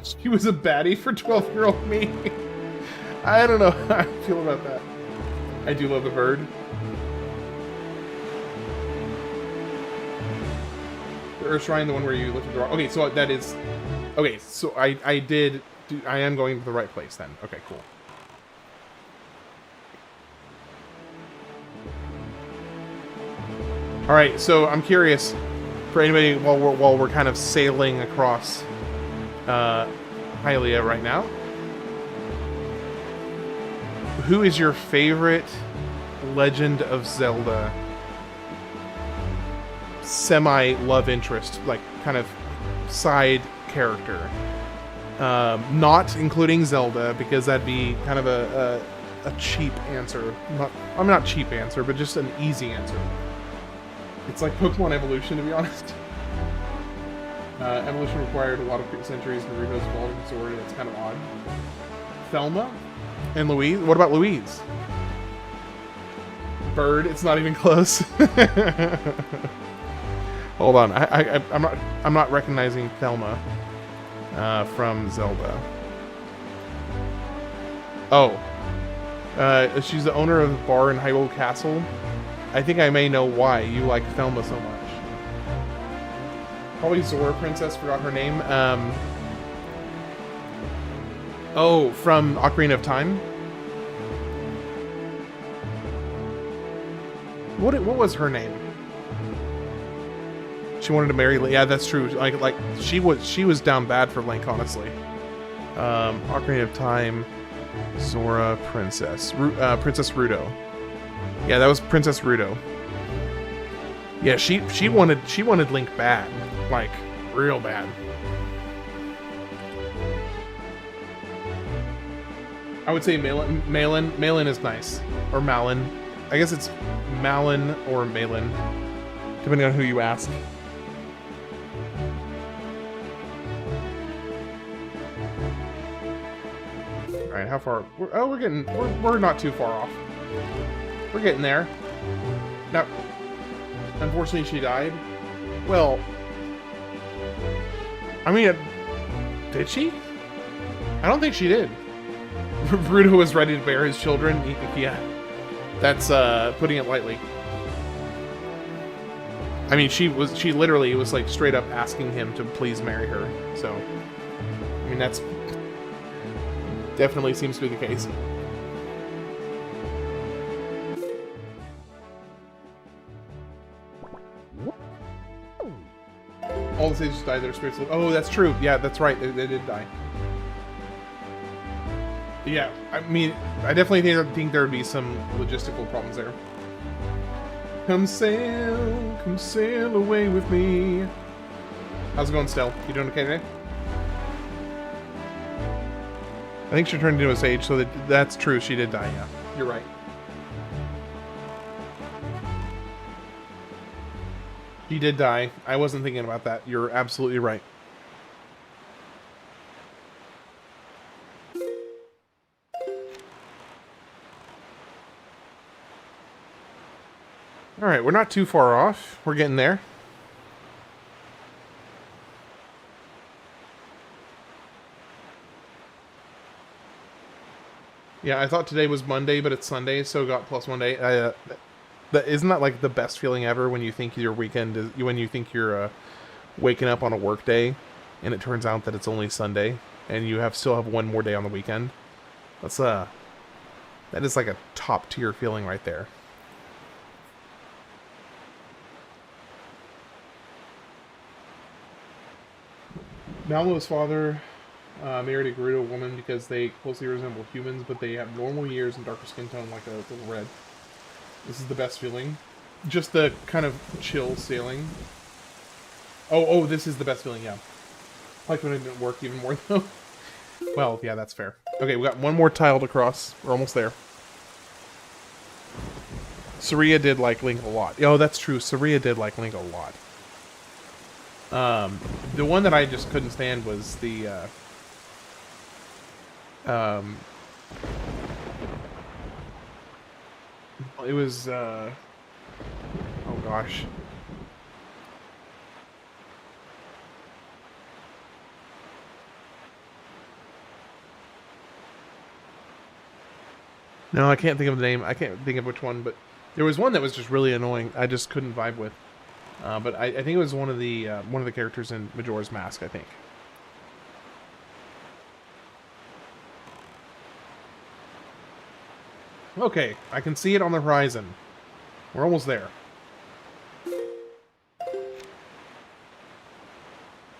She was a baddie for 12-year-old me. I don't know how I feel about that. I do love the bird. The Earth Shrine, the one where you look at the rock. Okay, so that is... Okay, so I am going to the right place then. Okay, cool. Alright, so I'm curious, for anybody, while we're kind of sailing across Hylia right now, who is your favorite Legend of Zelda semi-love interest, like kind of side character? Not including Zelda, because that'd be kind of a cheap answer. Not cheap answer, but just an easy answer. It's like Pokemon Evolution, to be honest. Evolution required a lot of centuries, and Naruto's evolving sword, and it's kind of odd. Thelma? And Louise? What about Louise? Bird? It's not even close. Hold on, I'm not recognizing Thelma from Zelda. Oh. She's the owner of the bar in Hyrule Castle. I think I may know why you like Thelma so much. Probably Zora Princess, forgot her name. Oh, from Ocarina of Time? What was her name? She wanted to marry Link. Yeah, that's true. Like she was down bad for Link, honestly. Ocarina of Time, Zora, Princess Ruto. Yeah, that was Princess Ruto. Yeah, she wanted Link bad, like real bad. I would say Malin is nice, or Malin. I guess it's Malin or Malin, depending on who you ask. All right, how far? We're not too far off. We're getting there. Now, unfortunately, she died. Well, I mean, did she? I don't think she did. Ruto was ready to bear his children. Yeah, that's putting it lightly. I mean, she literally was like straight up asking him to please marry her. So, I mean, that's definitely seems to be the case. All the sages died, their spirits live. Oh, that's true. Yeah, that's right. They did die. Yeah, I mean, I definitely think there would be some logistical problems there. Come sail away with me. How's it going, Stell? You doing okay today? I think she turned into a sage, so that's true. She did die, yeah. You're right. She did die. I wasn't thinking about that. You're absolutely right. Alright, we're not too far off. We're getting there. Yeah, I thought today was Monday, but it's Sunday, so got plus 1 day. Isn't that like the best feeling ever when you think your weekend is, when you think you're waking up on a work day, and it turns out that it's only Sunday, and you still have one more day on the weekend? That is like a top tier feeling right there. Malmo's father married a Gerudo woman because they closely resemble humans, but they have normal years and darker skin tone like a little red. This is the best feeling. Just the kind of chill sailing. Oh, this is the best feeling, yeah. I like when it didn't work even more, though. Well, yeah, that's fair. Okay, we got one more tile to cross. We're almost there. Saria did like Link a lot. Oh, that's true. Saria did like Link a lot. The one that I just couldn't stand was the, it was, oh gosh. No, I can't think of the name. I can't think of which one, but there was one that was just really annoying. I just couldn't vibe with. But I think it was one of the characters in Majora's Mask, I think. Okay, I can see it on the horizon. We're almost there.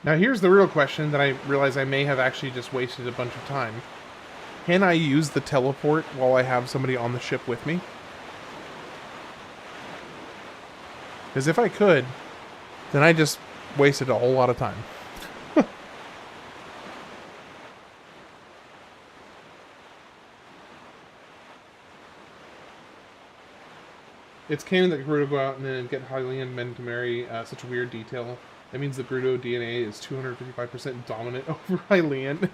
Now here's the real question that I realize I may have actually just wasted a bunch of time. Can I use the teleport while I have somebody on the ship with me? Because if I could, then I just wasted a whole lot of time. It's canon that Gerudo go out and then get Hylian men to marry. Such a weird detail. That means the Gerudo DNA is 255% dominant over Hylian.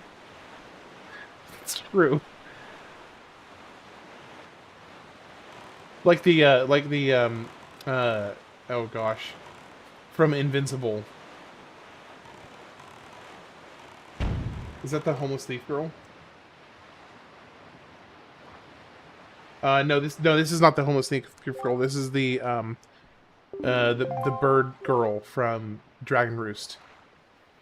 It's true. Oh gosh. From Invincible. Is that the homeless thief girl? No, this is not the homeless thief girl. This is the bird girl from Dragon Roost.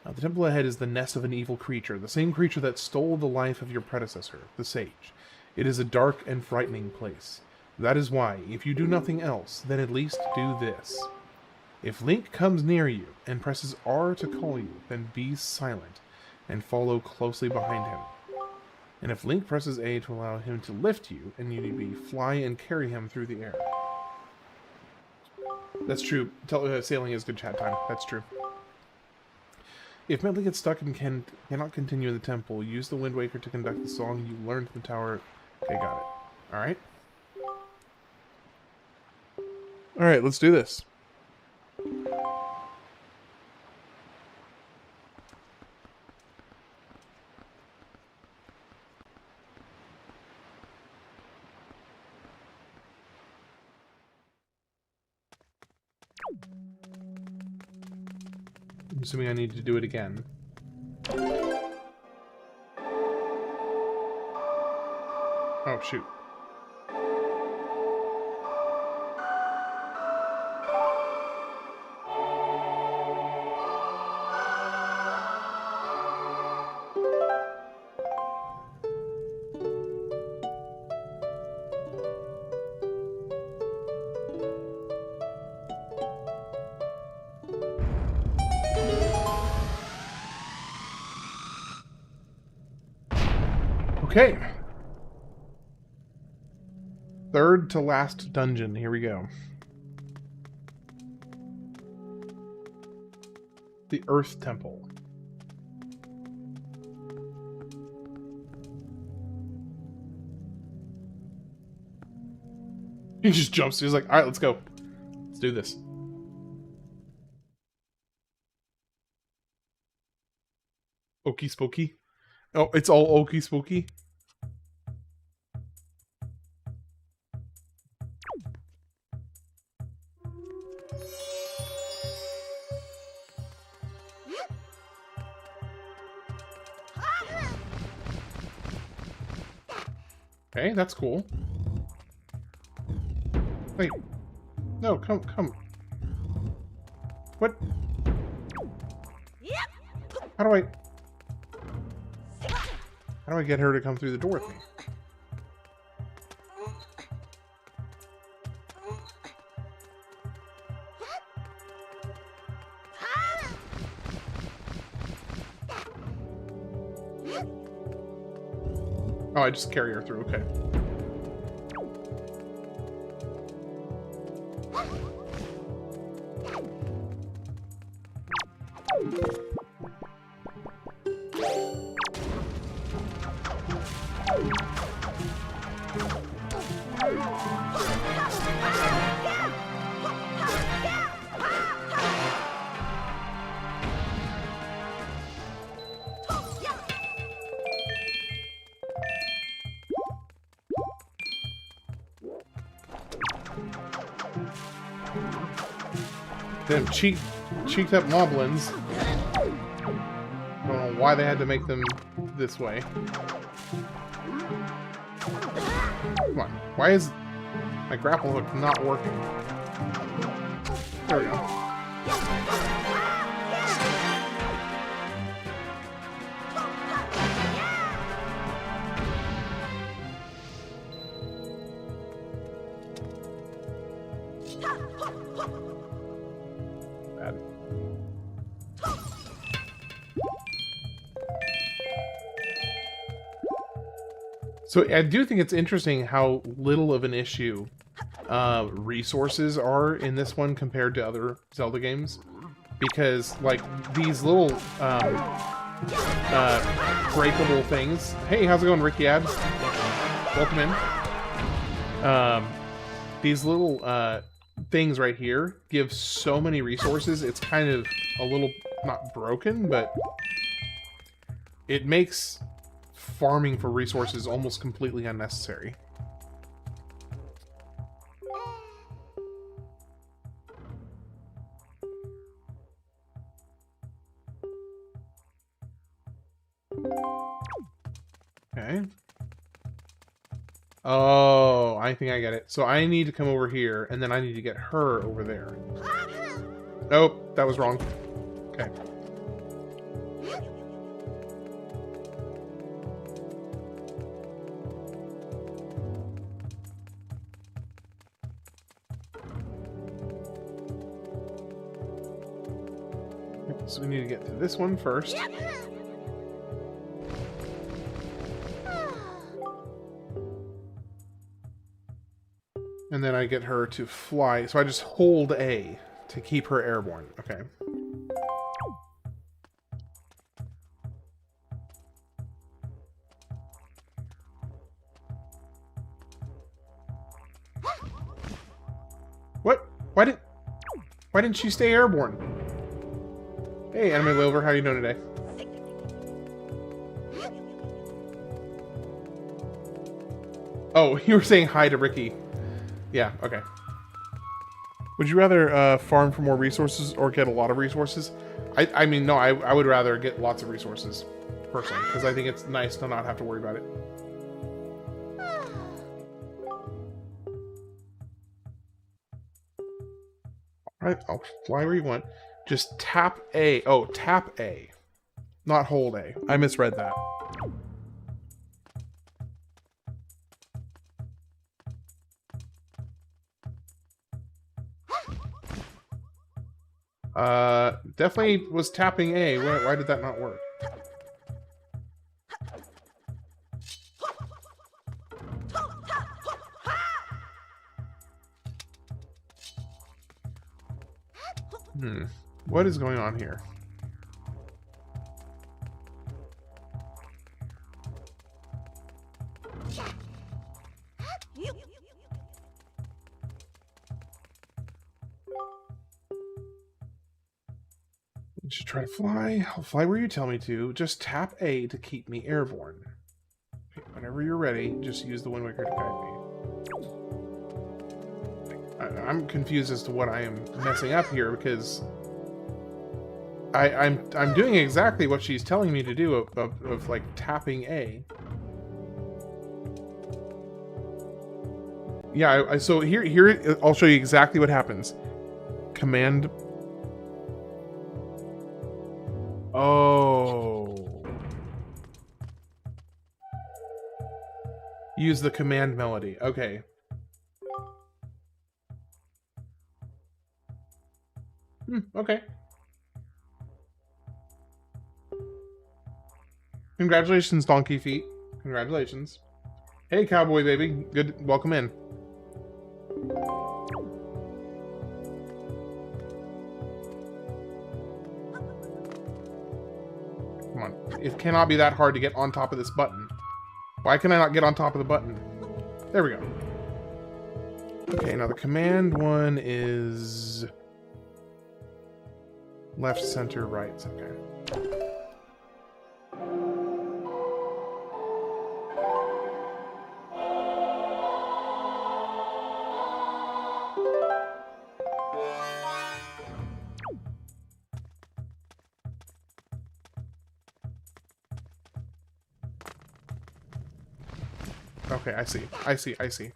The temple ahead is the nest of an evil creature, the same creature that stole the life of your predecessor, the sage. It is a dark and frightening place. That is why, if you do nothing else, then at least do this. If Link comes near you and presses R to call you, then be silent and follow closely behind him. And if Link presses A to allow him to lift you, and you need to be fly and carry him through the air. That's true. Sailing is good chat time. That's true. If Medley gets stuck and cannot continue in the temple, use the Wind Waker to conduct the song you learned in the tower. Okay, got it. Alright. Alright, let's do this. I'm assuming I need to do it again. Oh, shoot. Okay. Third to last dungeon. Here we go. The Earth Temple. He just jumps. He's like, alright, let's go. Let's do this. Okey spooky. Oh, it's all okey spooky. Okay, that's cool. Wait. No, come. What? How do I get her to come through the door with me? Oh, I just carry her through, okay. Them cheeked up moblins. Don't know why they had to make them this way. Come on. Why is my grapple hook not working? There we go. Bad. So I do think it's interesting how little of an issue resources are in this one compared to other Zelda games. Because, like, these little breakable things... Hey, how's it going, Ricky Ad? Welcome in. These little things right here give so many resources, it's kind of a little, not broken, but it makes farming for resources almost completely unnecessary. Okay. Oh, I think I get it. So I need to come over here, and then I need to get her over there. Nope, that was wrong. Okay. So we need to get to this one first. And then I get her to fly. So I just hold A to keep her airborne. Okay. What? Why didn't she stay airborne? Hey, Anime Liver, how you doing today? Oh, you were saying hi to Ricky. Yeah, okay. Would you rather farm for more resources or get a lot of resources? I mean, no, I would rather get lots of resources, personally, because I think it's nice to not have to worry about it. Alright, I'll fly where you want. Just tap A. Oh, tap A. Not hold A. I misread that. Definitely was tapping A. Why did that not work? What is going on here? You should try to fly. I'll fly where you tell me to. Just tap A to keep me airborne. Okay, whenever you're ready, just use the Wind Waker to guide me. I'm confused as to what I am messing up here because I'm doing exactly what she's telling me to do of like tapping A. Yeah, so here I'll show you exactly what happens. Command. Oh. Use the command melody. Okay. Okay. Congratulations, Donkey Feet. Congratulations. Hey, Cowboy Baby. Good. Welcome in. Come on. It cannot be that hard to get on top of this button. Why can I not get on top of the button? There we go. Okay, now the command one is... left, center, right. Okay. Okay, I see. I see. I see.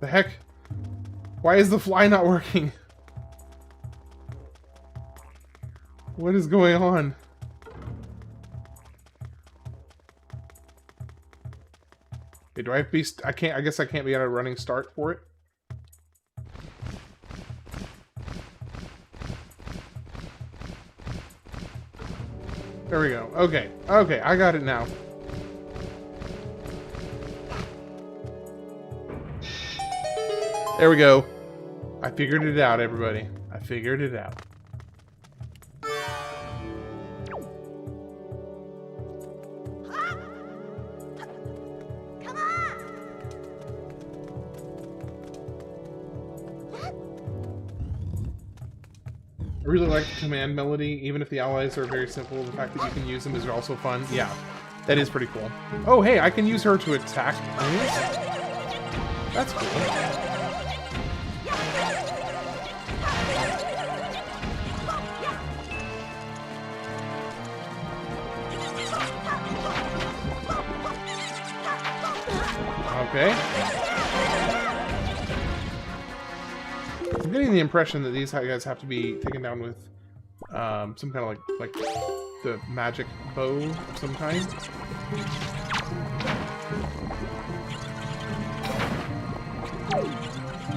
The heck? Why is the fly not working? What is going on? Okay, do I have to be... I guess I can't be at a running start for it. There we go. Okay. Okay, I got it now. There we go. I figured it out, everybody. I figured it out. I really like the command melody, even if the allies are very simple. The fact that you can use them is also fun. Yeah, that is pretty cool. Oh, hey, I can use her to attack enemies? That's cool. Okay. I'm getting the impression that these guys have to be taken down with some kind of like the magic bow of some kind.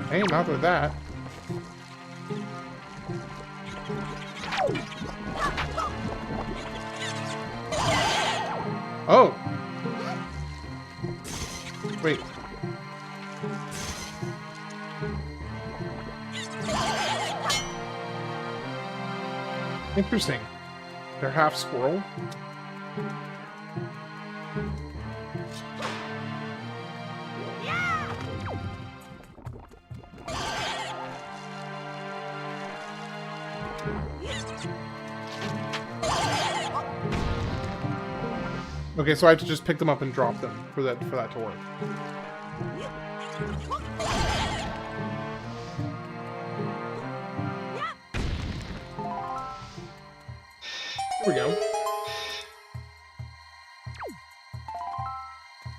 Hey, not with that. Oh! Wait. Interesting. They're half squirrel. Okay, so I have to just pick them up and drop them for that to work. There we go.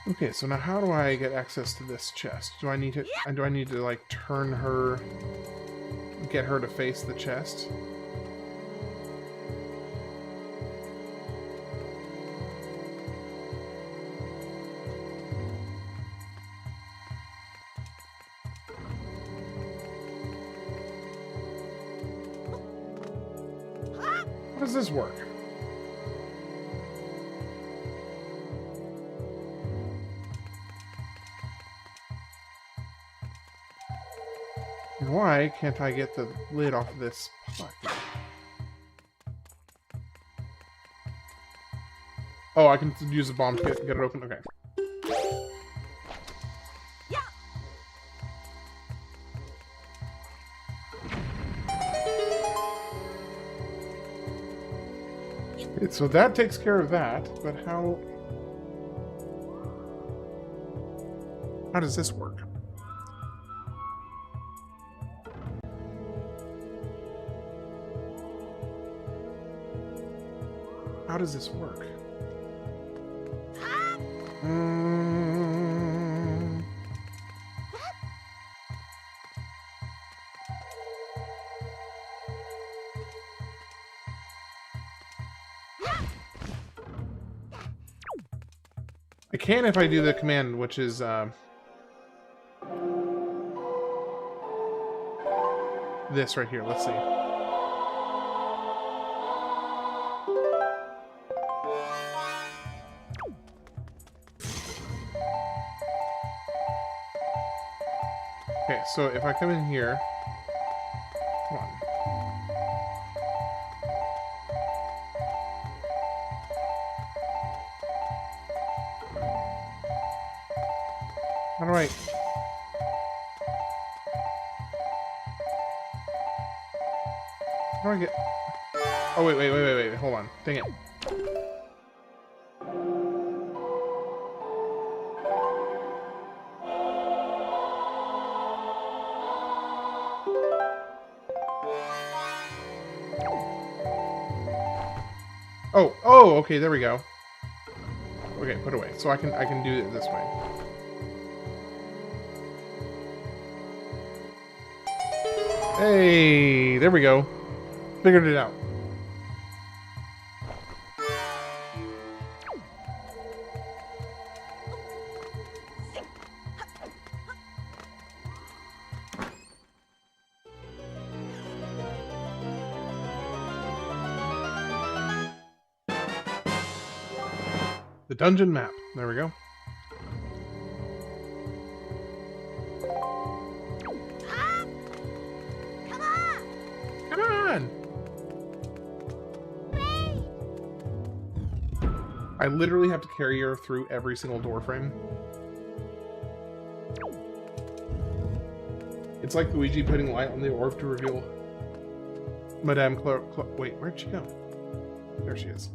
Okay, so now how do I get access to this chest? Do I need to like turn her, get her to face the chest? How does this work? And why can't I get the lid off of this pot? Oh, I can use a bomb to get it open? Okay. So that takes care of that, but how does this work? How does this work? I can if I do the command, which is this right here. Let's see. Okay, so if I come in here, come on. How do I... How do I get... Oh, wait, hold on. Dang it. Oh, okay, there we go. Okay, put away. So I can do it this way. Hey, there we go. Figured it out. The dungeon map. There we go. Come on! I literally have to carry her through every single door frame. It's like Luigi putting light on the orb to reveal Madame Wait, where'd she go? There she is.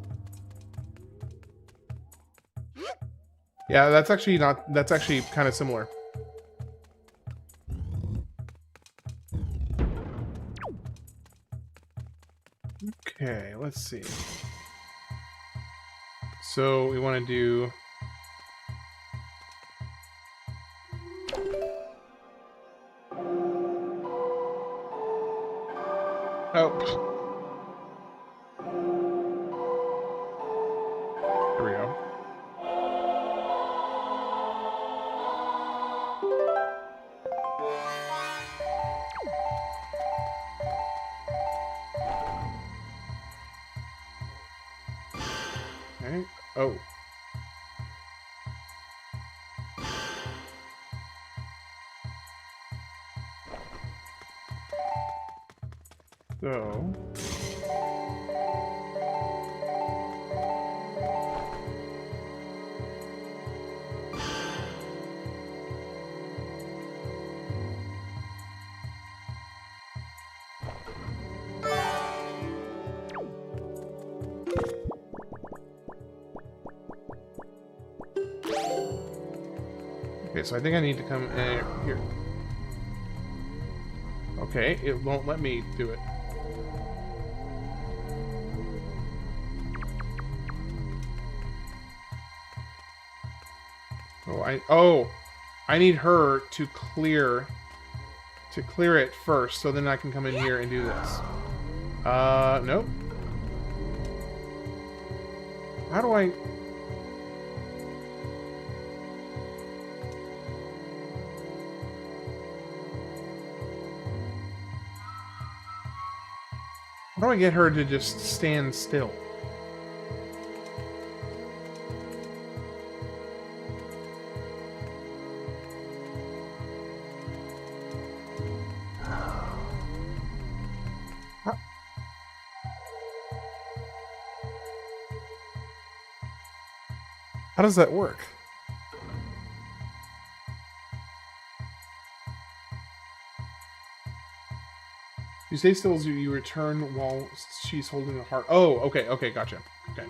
Yeah, that's actually kind of similar. Okay, let's see. So we want to do... Oh. Okay. Oh. So. Okay, so I think I need to come here. Okay, it won't let me do it. I need her to clear it first, so then I can come in here and do this. Nope. How do I? How do I get her to just stand still? How does that work? You stay still as you return while she's holding the heart. Oh, okay, okay, gotcha. Okay.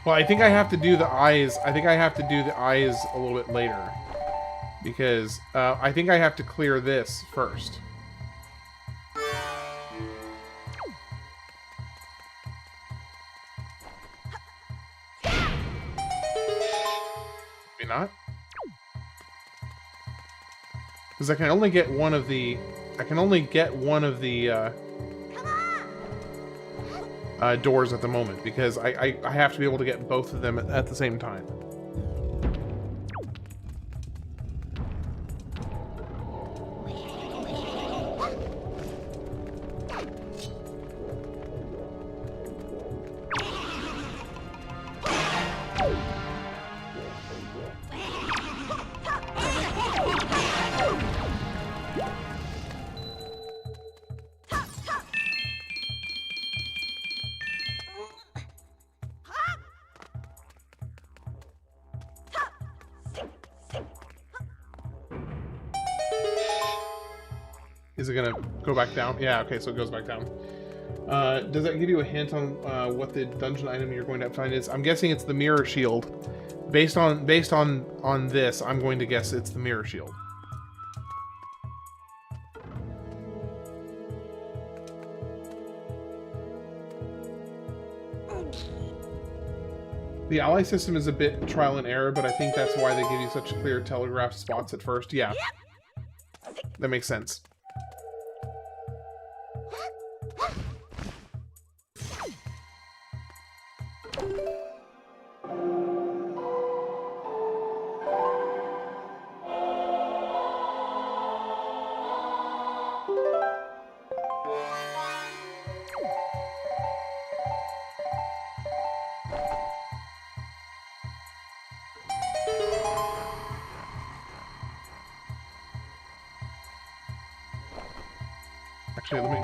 Well, I think I have to do the eyes. I think I have to do the eyes a little bit later. Because I think I have to clear this first. Maybe not? Because I can only get one of the... doors at the moment, because I have to be able to get both of them at the same time. Is it gonna go back down? Yeah, okay, so it goes back down. Does that give you a hint on what the dungeon item you're going to find is? I'm guessing it's the mirror shield. Based on this, I'm going to guess it's the mirror shield. The ally system is a bit trial and error, but I think that's why they give you such clear telegraphed spots at first. Yeah, that makes sense. Actually,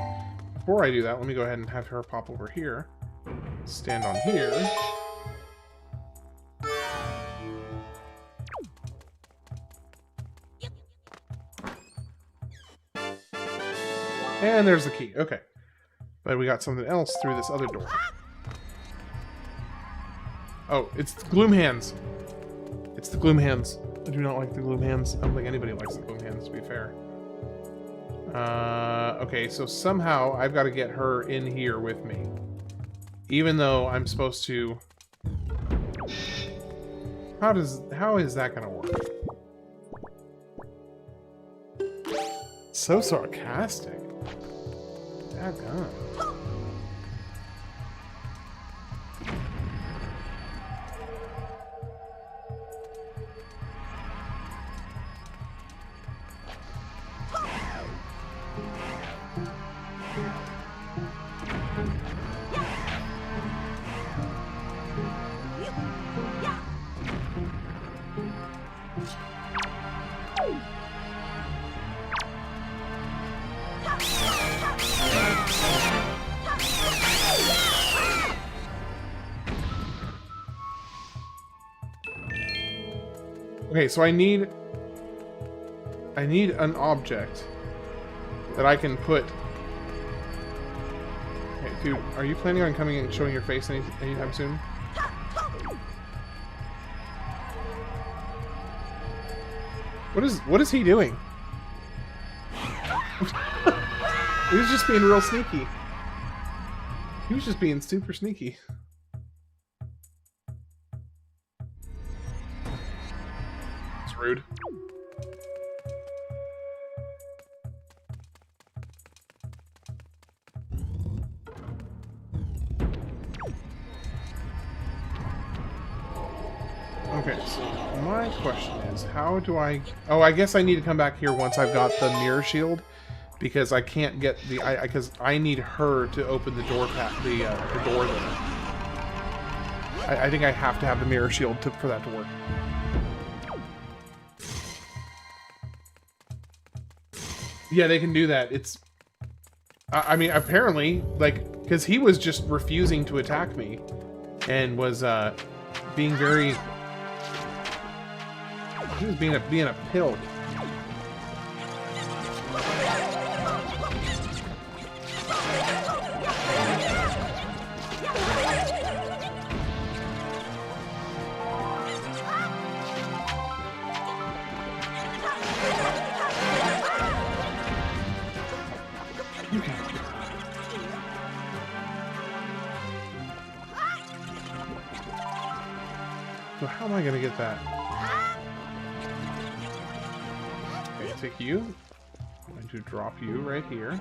before I do that, let me go ahead and have her pop over here. Stand on here. And there's the key. Okay. But we got something else through this other door. Oh, it's the gloom hands. It's the gloom hands. I do not like the gloom hands. I don't think anybody likes the gloom hands, to be fair. Okay, so somehow I've got to get her in here with me. Even though I'm supposed to... How is that gonna work? So sarcastic. Daggone. Okay, so I need an object that I can put. Okay, dude, are you planning on coming and showing your face anytime soon? What is he doing? He was just being real sneaky. He was just being super sneaky. It's rude. Okay, so my question is, how do I... Oh, I guess I need to come back here once I've got the mirror shield, because I can't get the... Because I need her to open the door the door there. I think I have to have the mirror shield for that to work. Yeah, they can do that. It's... I mean, apparently, like, because he was just refusing to attack me, and was being very... He was being a pill. So how am I gonna get that? Okay, take you. I'm going to drop you right here.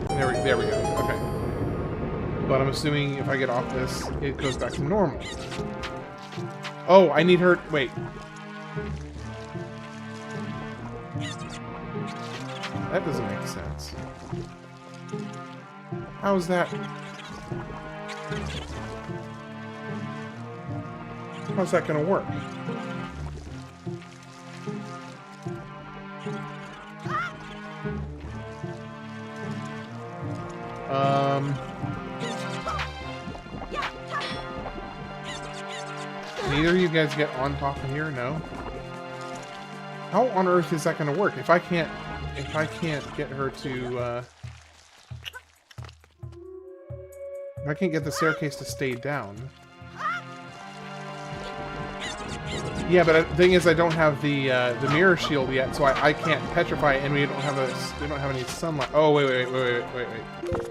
There we go. Okay. But I'm assuming if I get off this, it goes back to normal. Oh, I need her... Wait. That doesn't make sense. How's that? How's that gonna work? Neither of you guys get on top of here? No? How on earth is that gonna work? If I can't get her to, if I can't get the staircase to stay down. Yeah, but the thing is, I don't have the mirror shield yet, so I can't petrify it, and we don't have any sunlight. Oh wait.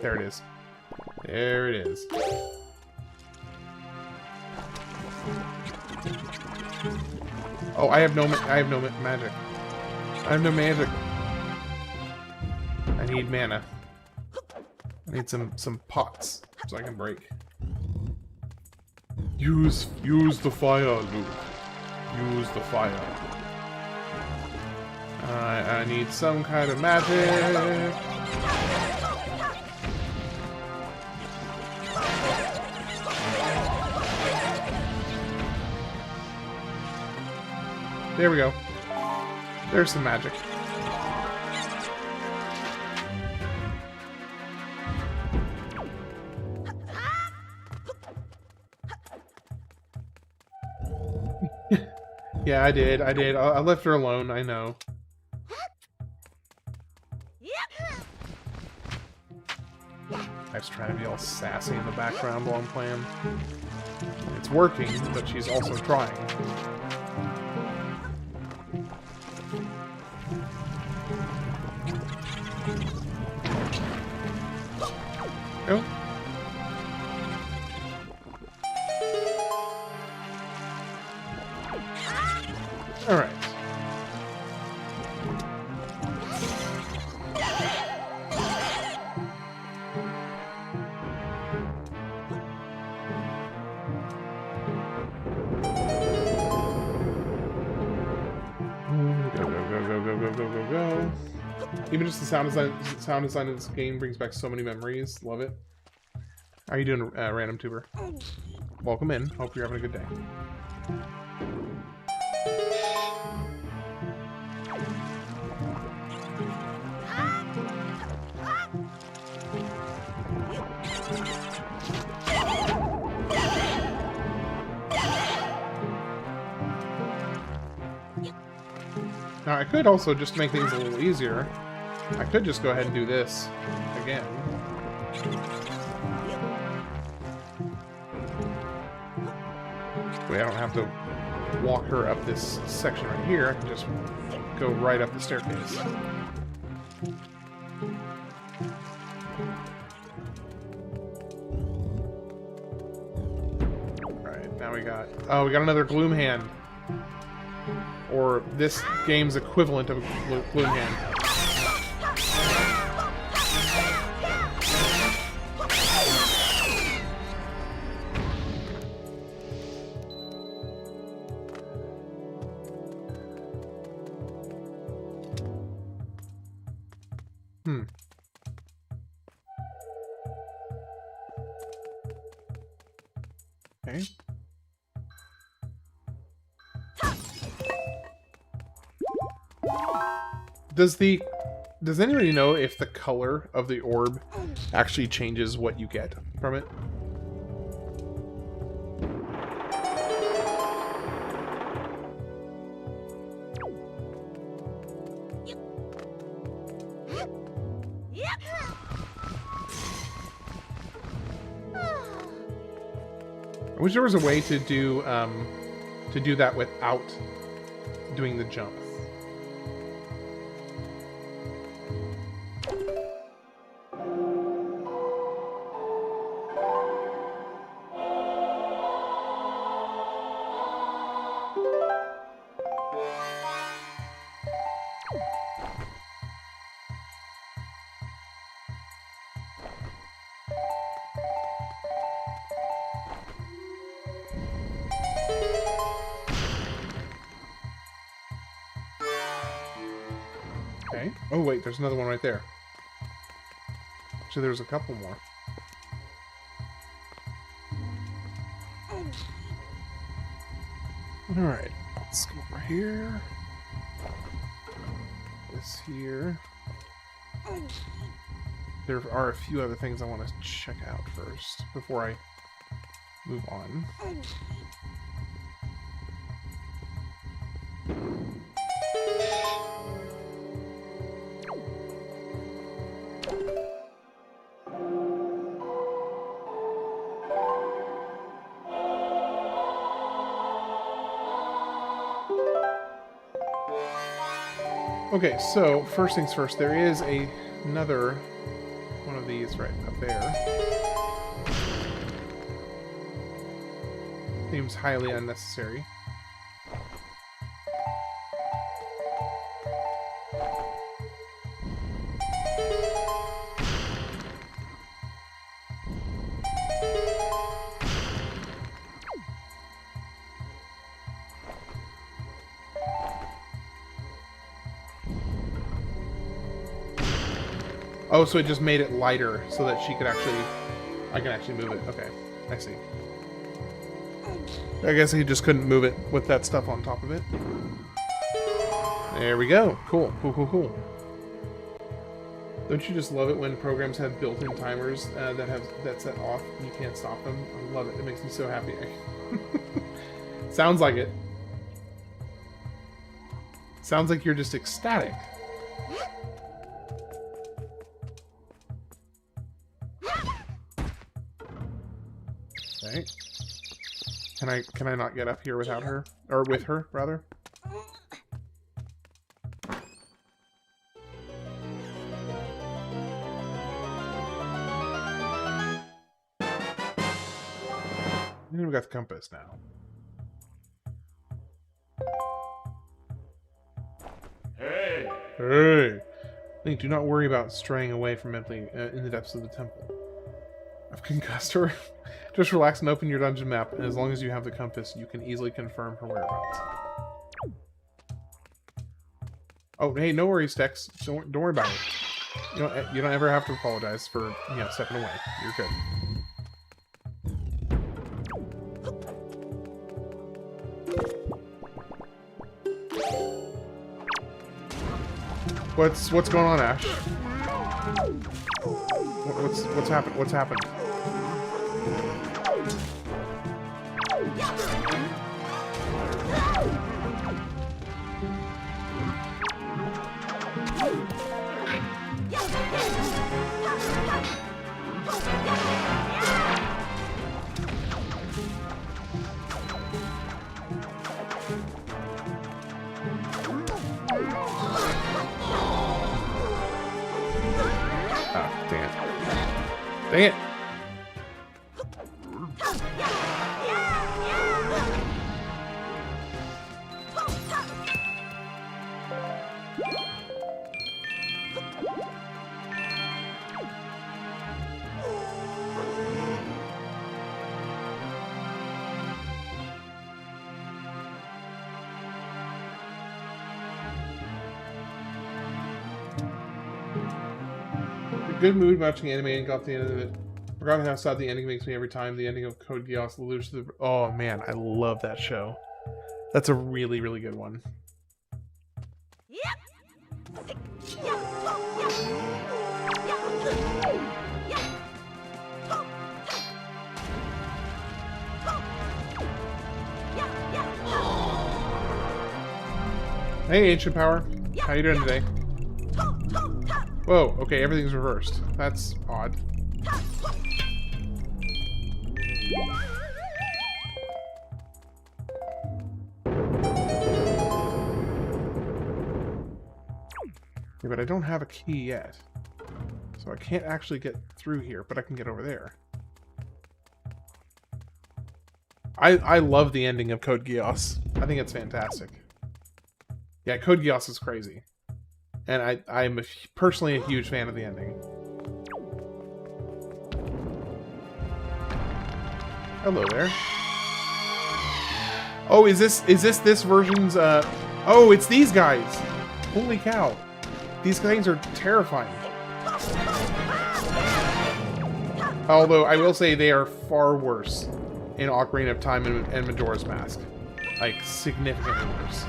There it is. There it is. Oh, I have no magic. I have no magic. I need mana. I need some pots so I can break. Use the fire, Luke. Use the fire. I need some kind of magic. There we go. There's some magic. Yeah, I did. I left her alone, I know. I was trying to be all sassy in the background while I'm playing. It's working, but she's also trying. Oh. All right. Go. Even just the sound design of this game brings back so many memories. Love it. How are you doing, Random Tuber? Welcome in. Hope you're having a good day. Now, I could also, just to make things a little easier, I could just go ahead and do this again. Wait, I don't have to walk her up this section right here. I can just go right up the staircase. Alright, now we got... Oh, we got another Gloom Hand. Or this game's equivalent of a Gloom Hand. Okay. Does anybody know if the color of the orb actually changes what you get from it? I wish there was a way to do that without doing the jump. Okay. Oh wait, there's another one right there. Actually, there's a couple more. Alright, let's go over here. This here. There are a few other things I want to check out first before I move on. Okay, so first things first, there is another one of these right up there. Seems highly unnecessary. Oh, so it just made it lighter so that she could actually... I can actually move it. Okay, I see. I guess he just couldn't move it with that stuff on top of it. There we go. Cool, cool, cool, cool. Don't you just love it when programs have built-in timers that set off and you can't stop them? I love it. It makes me so happy. Sounds like it. Sounds like you're just ecstatic. Okay. Can I not get up here without her? Or with her, rather? And we got the compass now. Hey! Hey! Link, do not worry about straying away from mentally in the depths of the temple. I've concussed her. Just relax and open your dungeon map, and as long as you have the compass, you can easily confirm her whereabouts. Oh, hey, no worries, Tex. Don't worry about it. You don't ever have to apologize for, stepping away. You're good. What's going on, Ash? What's happened? What's happened? good mood watching anime and got the end of it. Forgot how sad the ending makes me every time. The ending of Code Geass, the lose to the... Oh man, I love that show. That's a really, really good one. Hey, Ancient Power. How you doing today? Whoa, okay, everything's reversed. That's odd. Yeah, but I don't have a key yet. So I can't actually get through here, but I can get over there. I love the ending of Code Geass. I think it's fantastic. Yeah, Code Geass is crazy. And I'm personally a huge fan of the ending. Hello there. Oh, is this version's oh, it's these guys. Holy cow. These things are terrifying. Although I will say they are far worse in Ocarina of Time and Majora's Mask. Like significantly worse.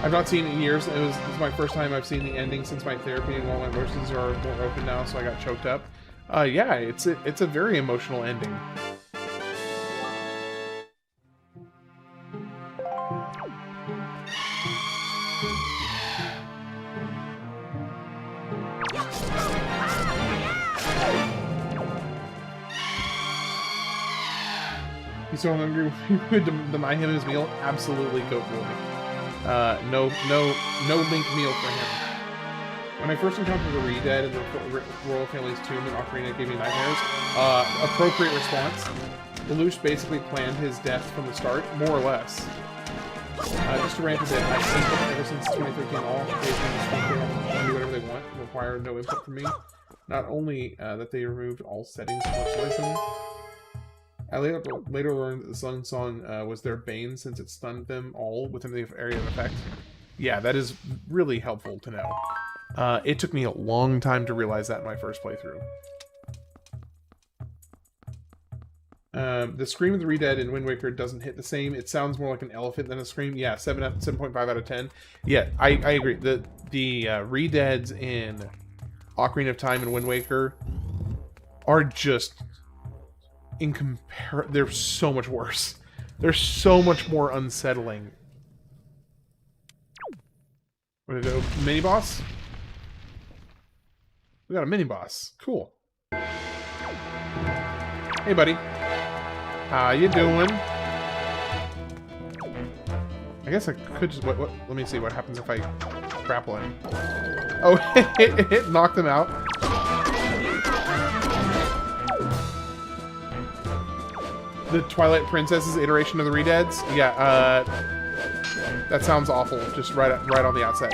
I've not seen it in years. This is my first time I've seen the ending since my therapy, and all my emotions are more open now, so I got choked up. Yeah, it's a very emotional ending. He's so hungry. We would deny him his meal. Absolutely, go for it. No link meal for him. When I first encountered the Redead in the Royal Family's tomb in Ocarina, it gave me nightmares. Appropriate response. Lelouch basically planned his death from the start, more or less. Just to rant a bit, I've seen it ever since 2013. All applications think they can do whatever they want, require no input from me. Not only that they removed all settings for slicing. I later learned that the Sun Song was their bane since it stunned them all within the area of effect. Yeah, that is really helpful to know. It took me a long time to realize that in my first playthrough. The scream of the Redead in Wind Waker doesn't hit the same. It sounds more like an elephant than a scream. Yeah, 7.5 out of 10. Yeah, I agree. The Redeads in Ocarina of Time and Wind Waker are just... they're so much worse. They're so much more unsettling. What did it do? Mini boss? We got a mini boss. Cool. Hey, buddy. How you doing? I guess I could just... What, let me see what happens if I grapple him. Oh, it knocked him out. The Twilight Princess's iteration of the Redeads? Yeah, that sounds awful, just right on the outset.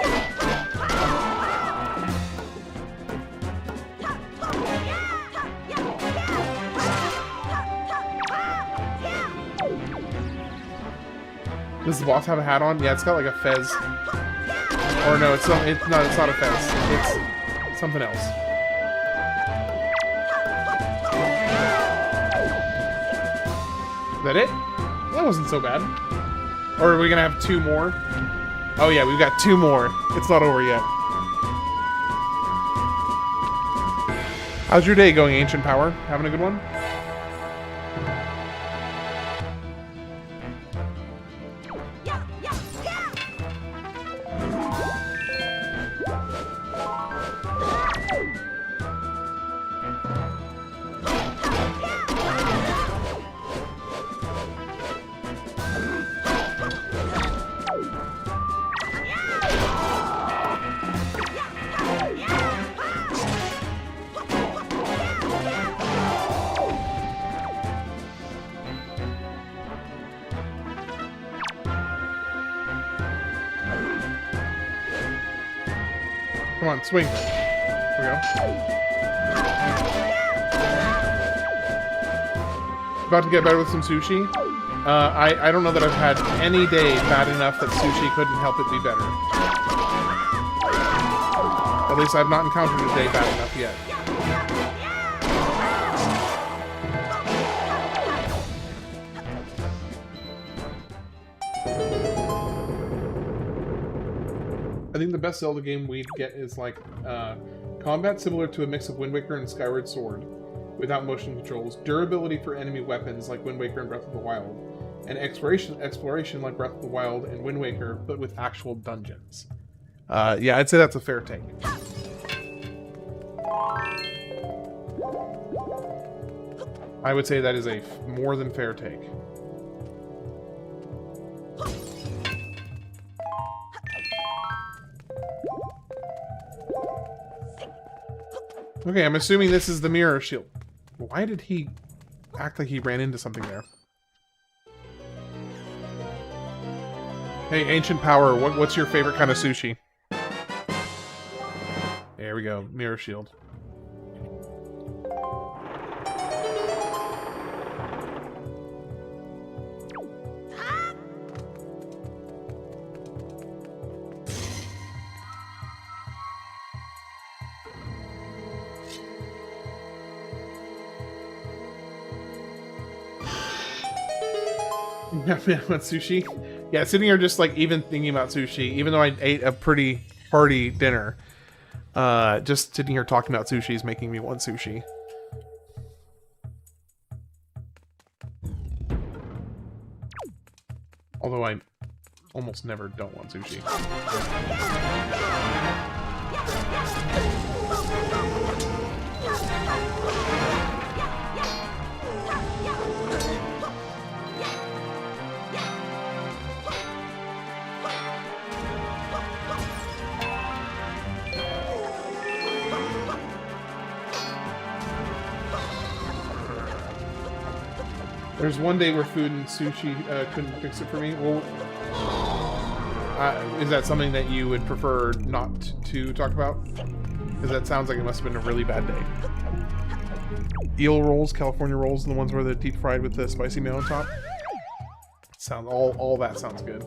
Does the boss have a hat on? Yeah, it's got like a fez. Or no, it's not a fez. It's something else. Is that it? That wasn't so bad. Or are we gonna have two more? Oh yeah, we've got two more. It's not over yet. How's your day going, Ancient Power? Having a good one? Come on, swing. There we go. About to get better with some sushi. I don't know that I've had any day bad enough that sushi couldn't help it be better. At least I've not encountered a day bad enough yet. I think the best Zelda game we'd get is like combat similar to a mix of Wind Waker and Skyward Sword, without motion controls, durability for enemy weapons like Wind Waker and Breath of the Wild, and exploration like Breath of the Wild and Wind Waker, but with actual dungeons. Yeah, I'd say that's a fair take. I would say that is a more than fair take. Okay, I'm assuming this is the mirror shield. Why did he act like he ran into something there? Hey, Ancient Power, what's your favorite kind of sushi? There we go, mirror shield. About sushi? Yeah, sitting here just like even thinking about sushi, even though I ate a pretty hearty dinner, just sitting here talking about sushi is making me want sushi. Although I almost never don't want sushi. There's one day where food and sushi couldn't fix it for me. Well, is that something that you would prefer not to talk about? Because that sounds like it must have been a really bad day. Eel rolls, California rolls, and the ones where they're deep fried with the spicy mayo on top. All that sounds good.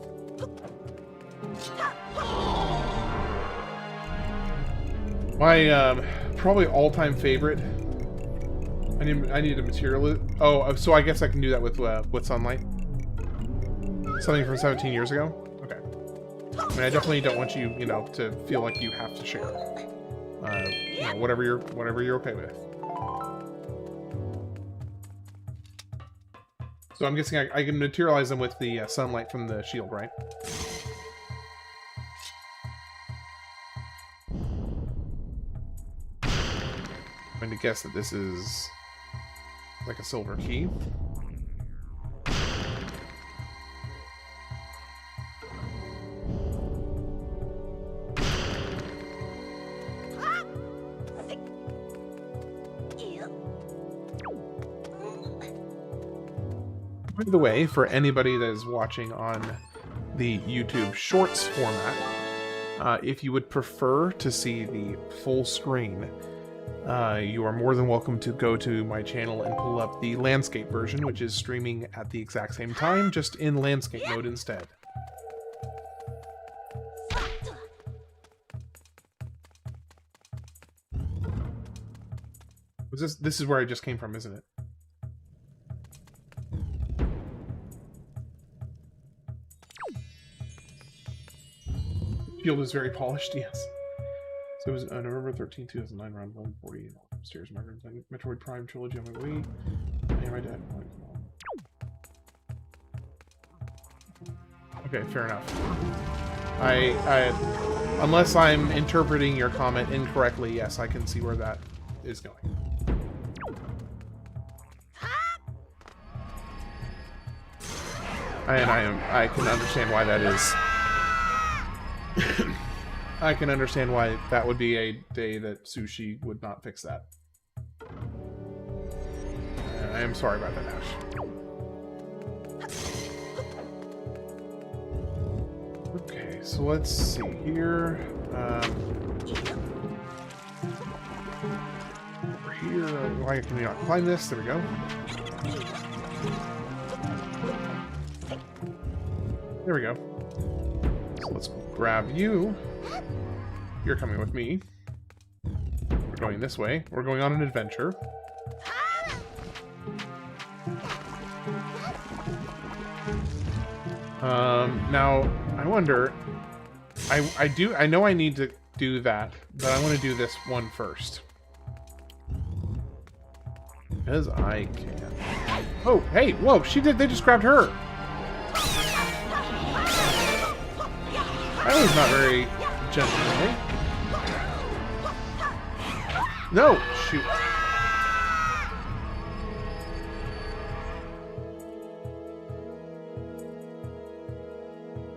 My probably all-time favorite. I need a material. Oh, so I guess I can do that with sunlight. Something from 17 years ago. Okay. I mean, I definitely don't want you, to feel like you have to share. Whatever you're okay with. So I'm guessing I can materialize them with the sunlight from the shield, right? I'm going to guess that this is like a silver key. By the way, for anybody that is watching on the YouTube Shorts format, if you would prefer to see the full screen, you are more than welcome to go to my channel and pull up the landscape version, which is streaming at the exact same time, just in landscape mode instead. This is where I just came from, isn't it? Shield is very polished, yes. So it was November 13, 2009, around 140. Upstairs, Margaret's Metroid Prime trilogy on my Wii. And my dad. Okay, fair enough. Unless I'm interpreting your comment incorrectly, yes, I can see where that is going. And I can understand why that is. I can understand why that would be a day that sushi would not fix that. I am sorry about that, Ash. Okay, so let's see here. Over here, why can we not climb this? There we go. There we go. So let's grab you. You're coming with me. going this way. We're going on an adventure. Now, I wonder... I know I need to do that, but I want to do this one first. Because I can. Oh, hey, whoa, they just grabbed her. That was not very gentlemanly. No, shoot.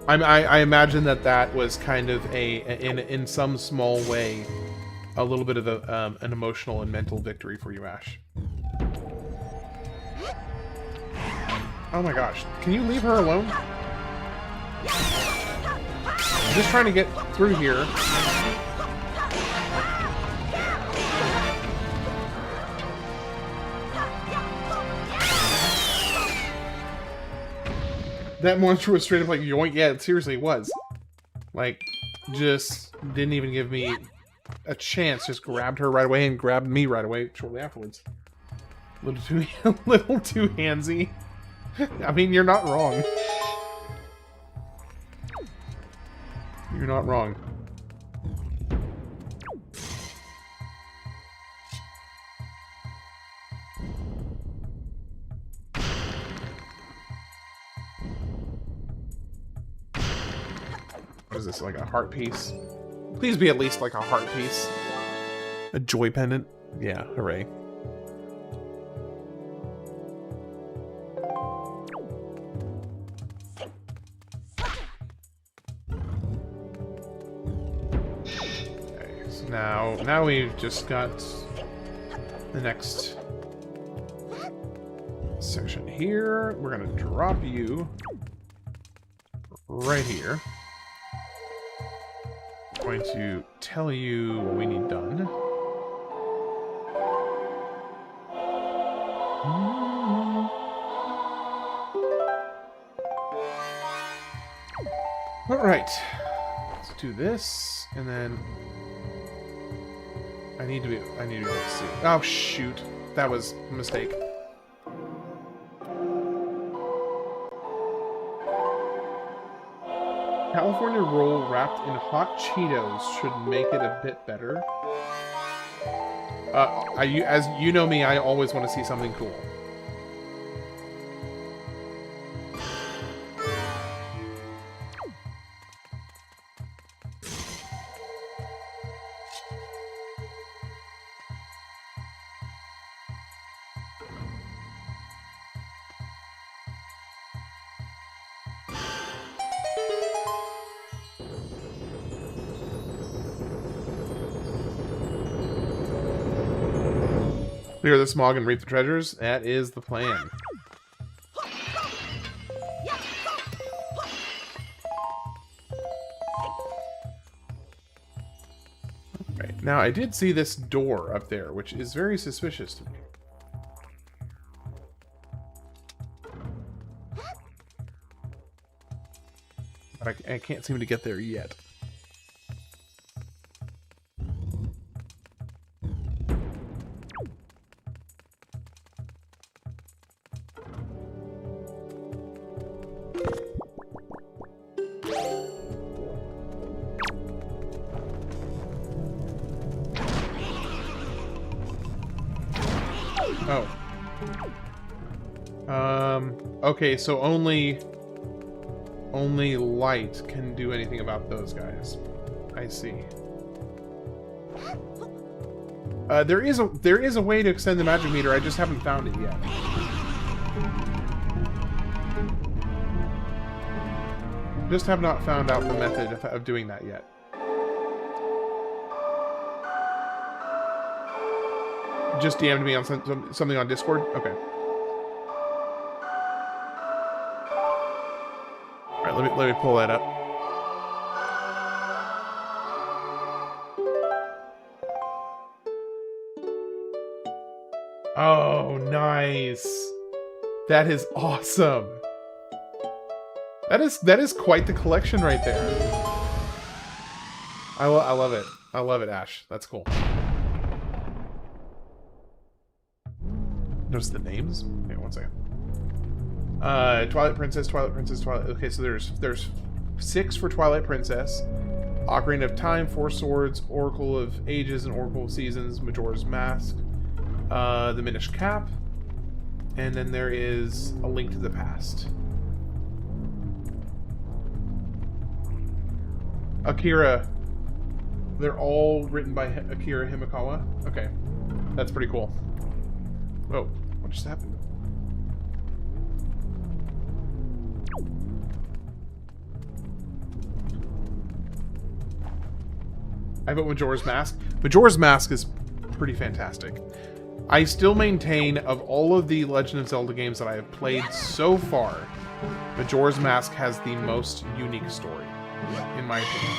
I imagine that was kind of in some small way, a little bit of an emotional and mental victory for you, Ash. Oh my gosh. Can you leave her alone? I'm just trying to get through here. That monster was straight up like yoink. Yeah, it seriously was. Like, just didn't even give me a chance. Just grabbed her right away and grabbed me right away shortly afterwards. A little too handsy. I mean, you're not wrong. You're not wrong. What is this, like a heart piece? Please be at least like a heart piece. A joy pendant? Yeah, hooray. Okay, so now we've just got the next section here. We're gonna drop you right here. Going to tell you what we need done. All right, let's do this, and then I need to be able to see. Oh shoot, that was a mistake. California roll wrapped in hot Cheetos should make it a bit better. As you know me, I always want to see something cool. Clear the smog and reap the treasures. That is the plan. Right. Now, I did see this door up there, which is very suspicious to me. But I can't seem to get there yet. Oh. Okay, so only light can do anything about those guys. I see. There is a way to extend the magic meter, I just haven't found it yet. Just have not found out the method of doing that yet. Just DM'd me on something on Discord? Okay. Alright, let me pull that up. Oh, nice. That is awesome. That is quite the collection right there. I love it. I love it, Ash. That's cool. Notice the names? Wait, one second. Twilight Princess, Twilight Princess, Twilight... Okay, so there's 6 for Twilight Princess. Ocarina of Time, Four Swords, Oracle of Ages and Oracle of Seasons, Majora's Mask, the Minish Cap, and then there is A Link to the Past. Akira. They're all written by Akira Himekawa. Okay, that's pretty cool. Whoa, what just happened? I vote Majora's Mask. Majora's Mask is pretty fantastic. I still maintain, of all of the Legend of Zelda games that I have played so far, Majora's Mask has the most unique story, in my opinion.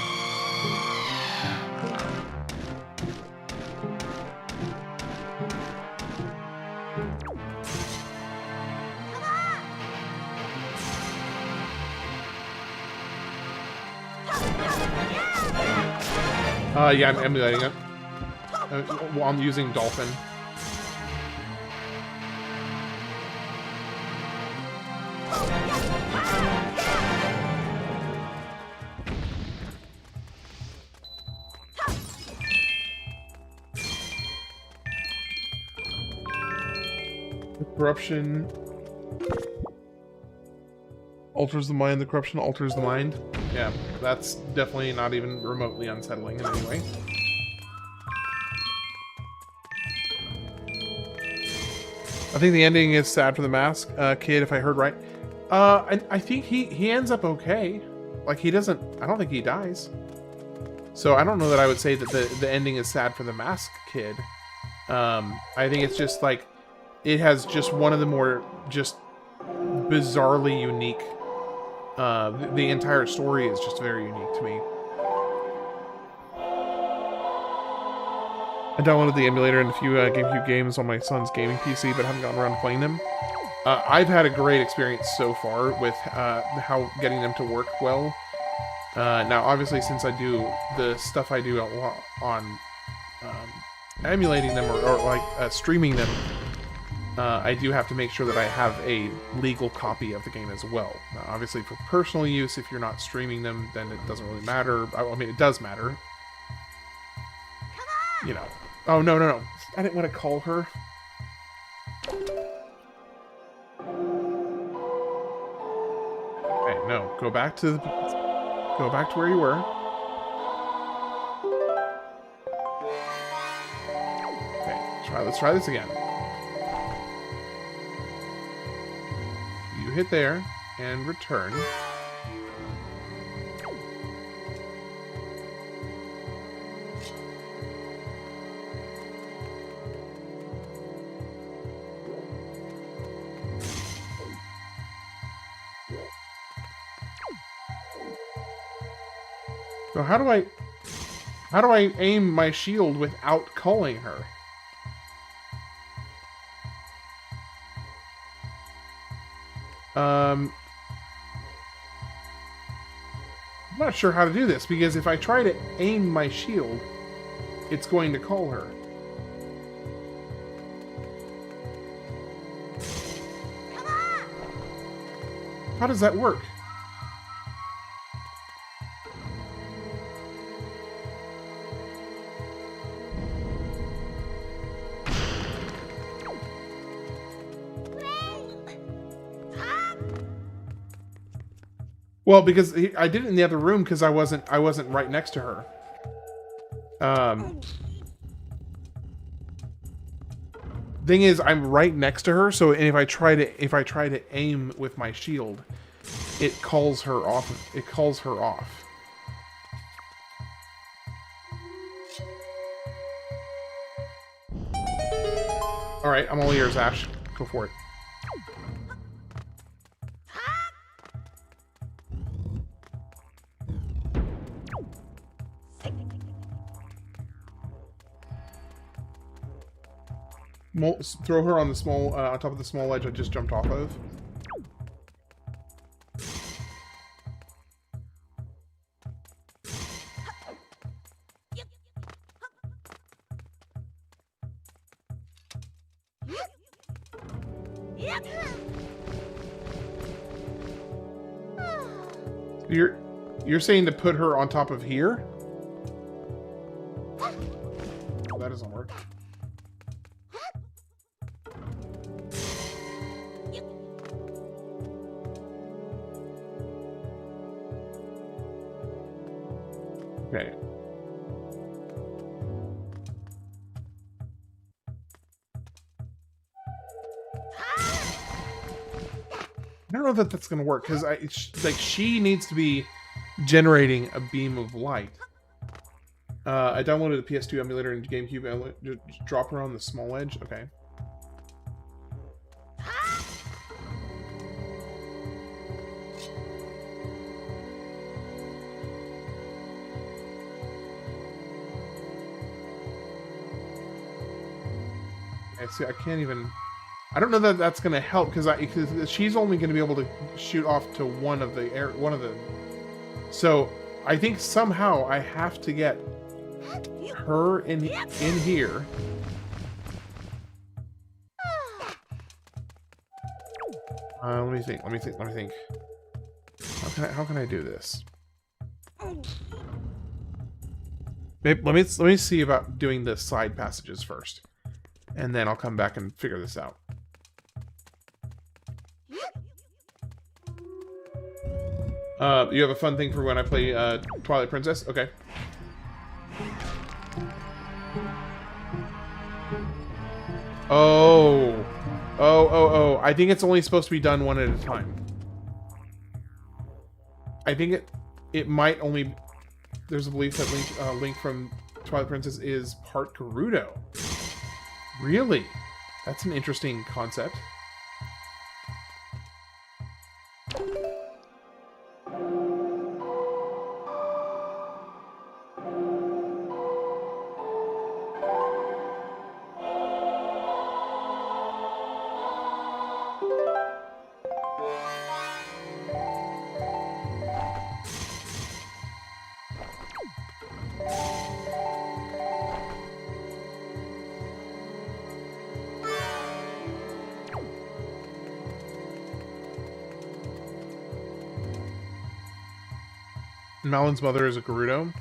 Yeah, I'm emulating it. Well, I'm using Dolphin. The corruption alters the mind, the corruption alters the mind. Yeah, that's definitely not even remotely unsettling in any way. I think the ending is sad for the mask kid, if I heard right. I think he ends up okay. Like, he doesn't... I don't think he dies. So I don't know that I would say that the ending is sad for the mask kid. I think it's just, like... It has just one of the more just bizarrely unique... the entire story is just very unique to me. I downloaded the emulator and a few GameCube games on my son's gaming PC, but haven't gotten around to playing them. I've had a great experience so far with how getting them to work well. Now, obviously, since I do the stuff I do on emulating them or like streaming them, I do have to make sure that I have a legal copy of the game as well. Now, obviously, for personal use, if you're not streaming them, then it doesn't really matter. I mean, it does matter. You know. Oh, no, no, no. I didn't want to call her. Okay, no. Go back to where you were. Okay, let's try this again. You hit there and return. So how do I aim my shield without calling her? I'm not sure how to do this, because if I try to aim my shield, it's going to call her. How does that work? Well, because I did it in the other room because I wasn't right next to her. Thing is, I'm right next to her, so if I try to aim with my shield, it calls her off. It calls her off. All right, I'm all ears, Ash. Go for it. Throw her on the small, on top of the small ledge I just jumped off of. You're saying to put her on top of here? That doesn't work. Okay. I don't know that that's gonna work because she needs to be generating a beam of light. I downloaded the PS2 emulator and GameCube. Just drop her on the small edge. Okay. See, I can't even. I don't know that that's going to help because she's only going to be able to shoot off to one of the. So I think somehow I have to get her in here. Let me think. How can I do this? Maybe, let me see about doing the side passages first. And then I'll come back and figure this out. You have a fun thing for when I play Twilight Princess? Okay. Oh. Oh. I think it's only supposed to be done one at a time. I think it might only... There's a belief that Link from Twilight Princess is part Gerudo. Really? That's an interesting concept. Malon's mother is a Gerudo.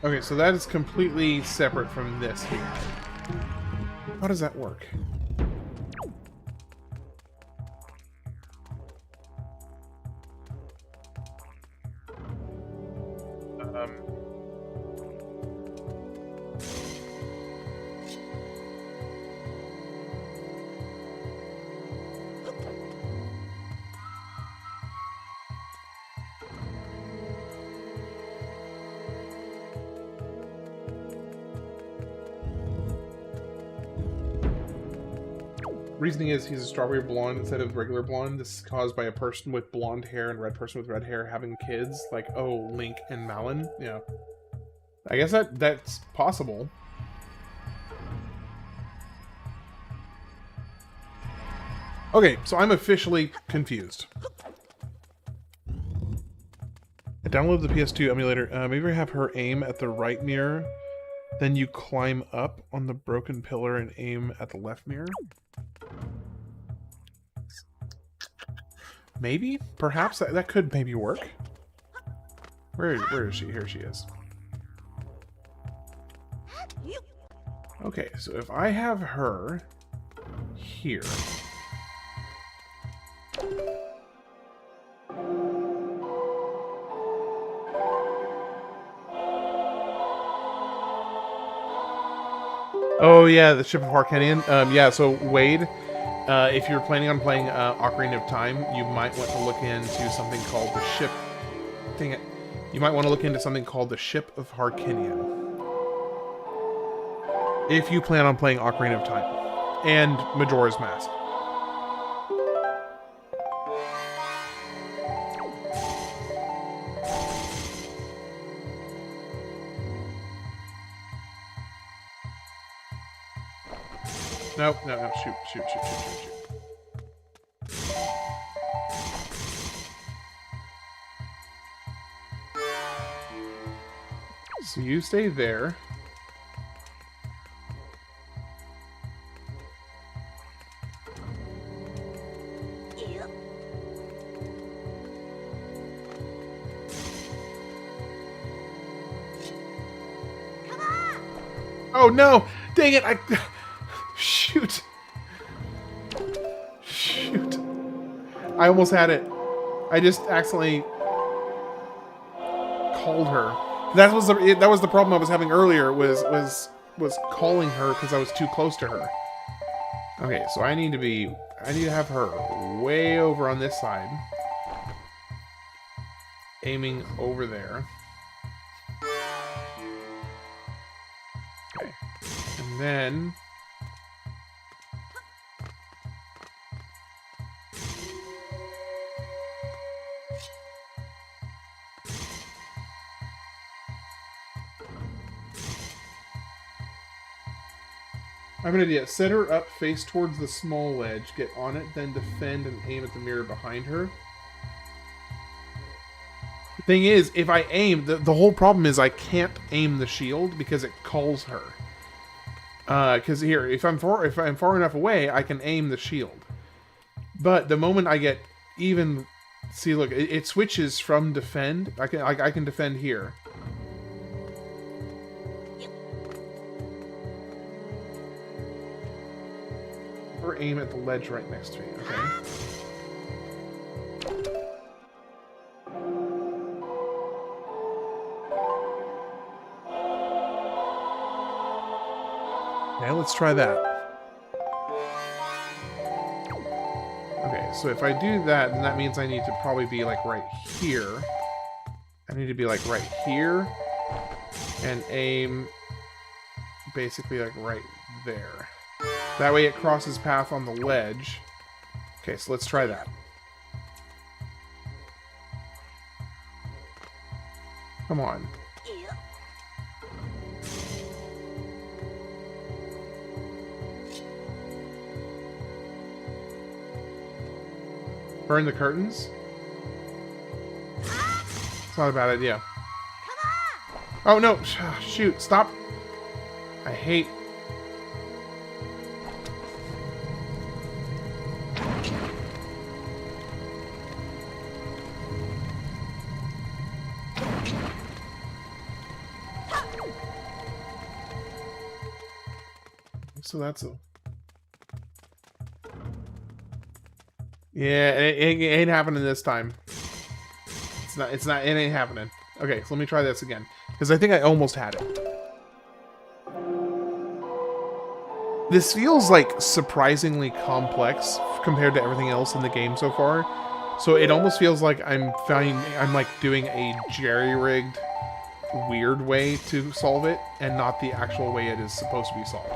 Okay, so that is completely separate from this here. How does that work? Reasoning is he's a strawberry blonde instead of regular blonde. This is caused by a person with blonde hair and red person with red hair having kids. Like, oh, Link and Malon. Yeah. I guess that's possible. Okay, so I'm officially confused. I downloaded the PS2 emulator. Maybe I have her aim at the right mirror. Then you climb up on the broken pillar and aim at the left mirror. Maybe? Perhaps? That could maybe work. Where is she? Here she is. Okay, so if I have her here... Oh yeah, the Ship of Harkinian. Yeah, so Wade... if you're planning on playing Ocarina of Time, you might want to look into something called the Ship... Dang it. You might want to look into something called the Ship of Harkinian. If you plan on playing Ocarina of Time. And Majora's Mask. No, shoot. So you stay there. Oh no! Dang it! Shoot! Shoot! I almost had it. I just accidentally called her. That was the problem I was having earlier. Was calling her because I was too close to her. Okay, so I need to have her way over on this side, aiming over there. Okay, and then I have an idea. Set her up, face towards the small ledge, get on it, then defend and aim at the mirror behind her. The thing is, if I aim, the whole problem is I can't aim the shield because it calls her. Because here, if I'm far enough away, I can aim the shield. But the moment I get even, see, look, it switches from defend. I can defend here. Or aim at the ledge right next to me. Okay. Okay, let's try that. Okay, so if I do that, then that means I need to probably be like right here. I need to be like right here and aim basically like right there. That way it crosses path on the ledge. Okay, so let's try that. Come on. Burn the curtains? It's not a bad idea. Oh no! Shoot, stop! I hate... So that's a... Yeah, it ain't happening this time. It ain't happening. Okay, so let me try this again. Because I think I almost had it. This feels like surprisingly complex compared to everything else in the game so far. So it almost feels like I'm like doing a jerry-rigged weird way to solve it and not the actual way it is supposed to be solved.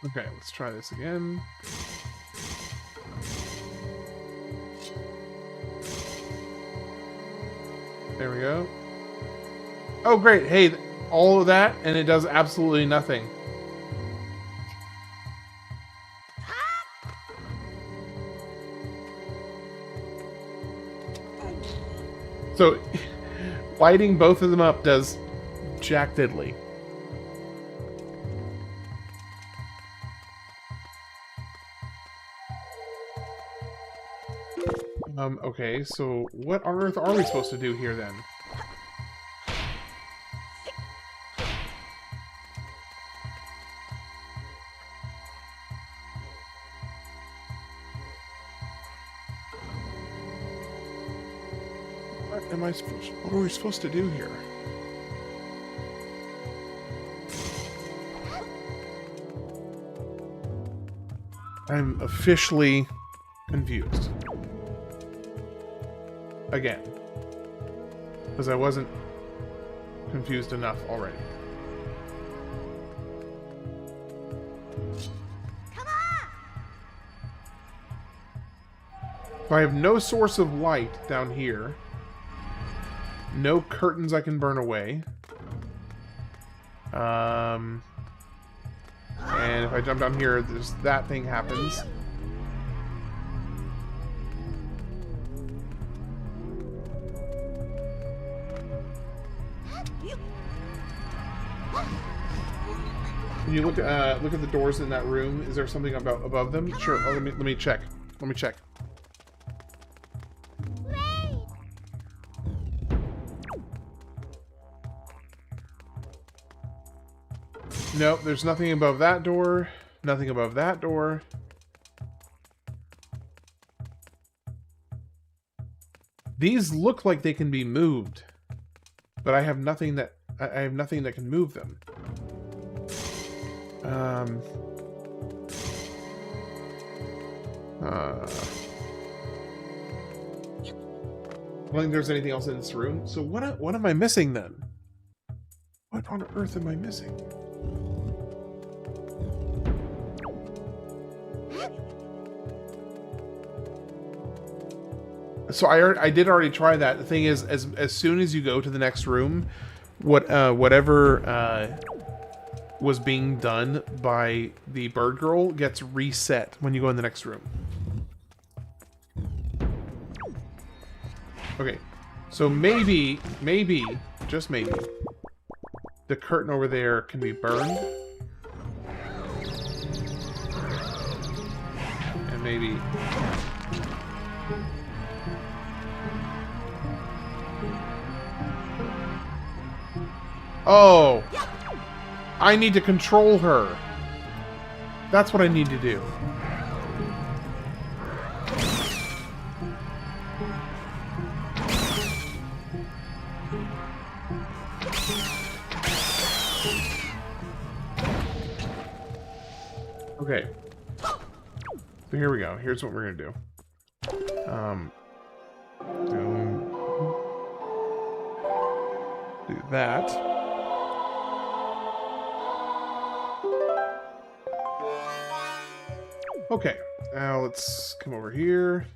Okay, let's try this again. There we go. Oh, great. Hey, all of that, and it does absolutely nothing. So, lighting both of them up does jack diddly. Okay, so what on earth are we supposed to do here then? What are we supposed to do here? I'm officially confused. Again. Because I wasn't confused enough already. Come on! So I have no source of light down here. No curtains I can burn away. And if I jump down here, that thing happens. Can you look at the doors in that room? Is there something above them? Sure. Oh, let me check. Let me check. Nope, there's nothing above that door. Nothing above that door. These look like they can be moved, but I have nothing that can move them. I don't think there's anything else in this room. So what am I missing then? What on earth am I missing? So I did already try that. The thing is, as soon as you go to the next room, whatever was being done by the bird girl gets reset when you go in the next room. Okay, so maybe, just maybe, the curtain over there can be burned. And maybe... Oh! I need to control her. That's what I need to do. Okay. So here we go. Here's what we're gonna do. Do that. Okay, now let's come over here.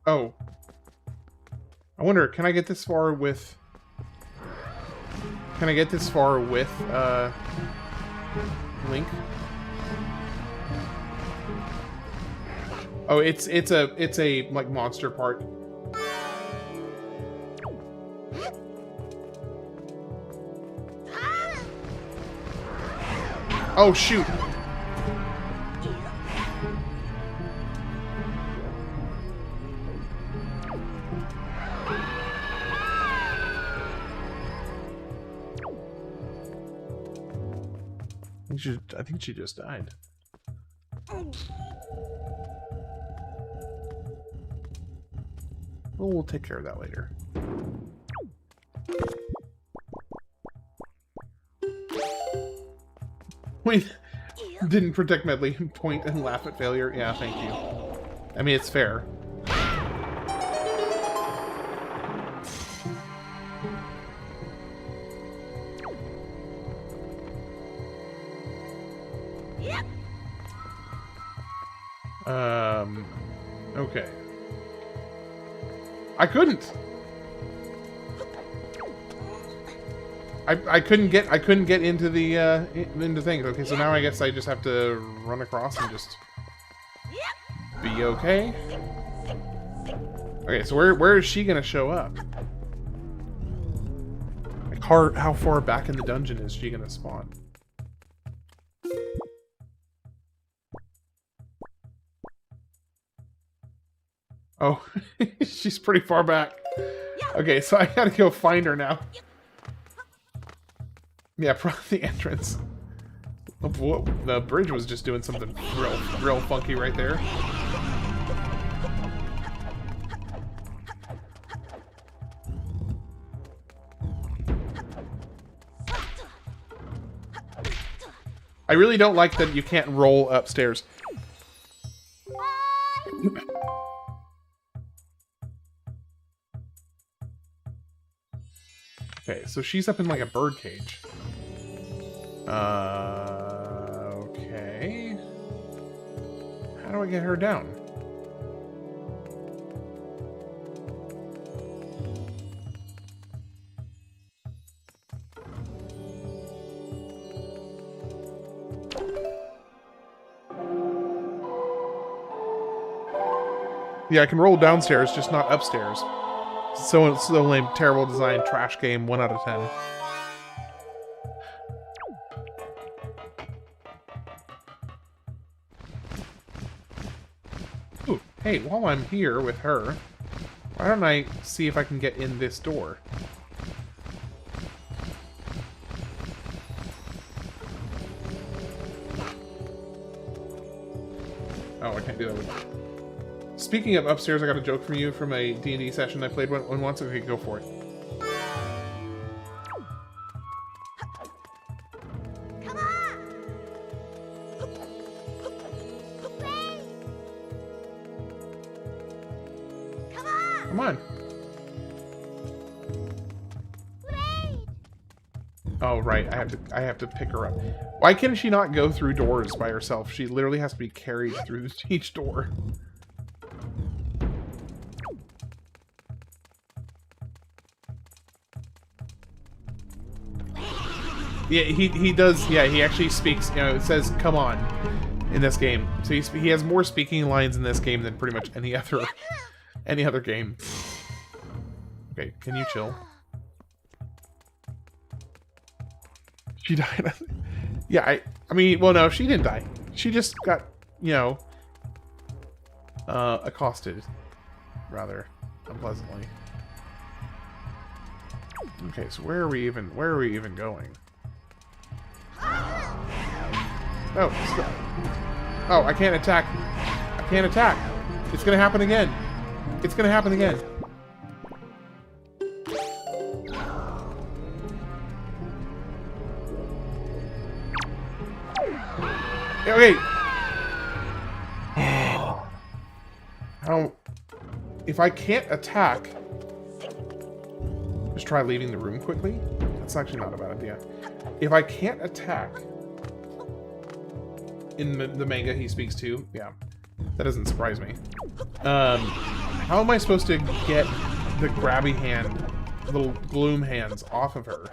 Oh. I wonder, can I get this far with... Can I get this far with, Link? Oh, it's a like monster part. Oh shoot. I think she just died. Well, we'll take care of that later. Wait, didn't protect medley, point and laugh at failure. Yeah, thank you. I mean, it's fair. Okay. I couldn't. I couldn't get into the into things. Okay, so now I guess I just have to run across and just be okay. Okay, so where is she gonna show up? Like how far back in the dungeon is she gonna spawn? Oh, she's pretty far back. Okay, so I gotta go find her now. Yeah, probably the entrance. Whoa, the bridge was just doing something real funky right there. I really don't like that you can't roll upstairs. Okay, so she's up in like a bird cage. Okay. How do I get her down? Yeah, I can roll downstairs, just not upstairs. So it's the only terrible design trash game, 1 out of 10. Ooh, hey, while I'm here with her, why don't I see if I can get in this door? Oh, I can't do that with... Speaking of upstairs, I got a joke from you from a D&D session I played one once. Okay, go for it. Come on! Come on! Come on. Oh, right. I have to pick her up. Why can she not go through doors by herself? She literally has to be carried through each door. Yeah, he does. Yeah, he actually speaks. You know, it says "come on" in this game. So he has more speaking lines in this game than pretty much any other game. Okay, can you chill? She died. Yeah, I mean, well, no, she didn't die. She just got, you know, accosted, rather unpleasantly. Okay, so where are we even going? Oh, I can't attack. I can't attack. It's gonna happen again. It's gonna happen again. Okay. If I can't attack, just try leaving the room quickly. That's actually not a bad idea. If I can't attack in the manga he speaks to, yeah, that doesn't surprise me. How am I supposed to get the grabby hand, little gloom hands off of her?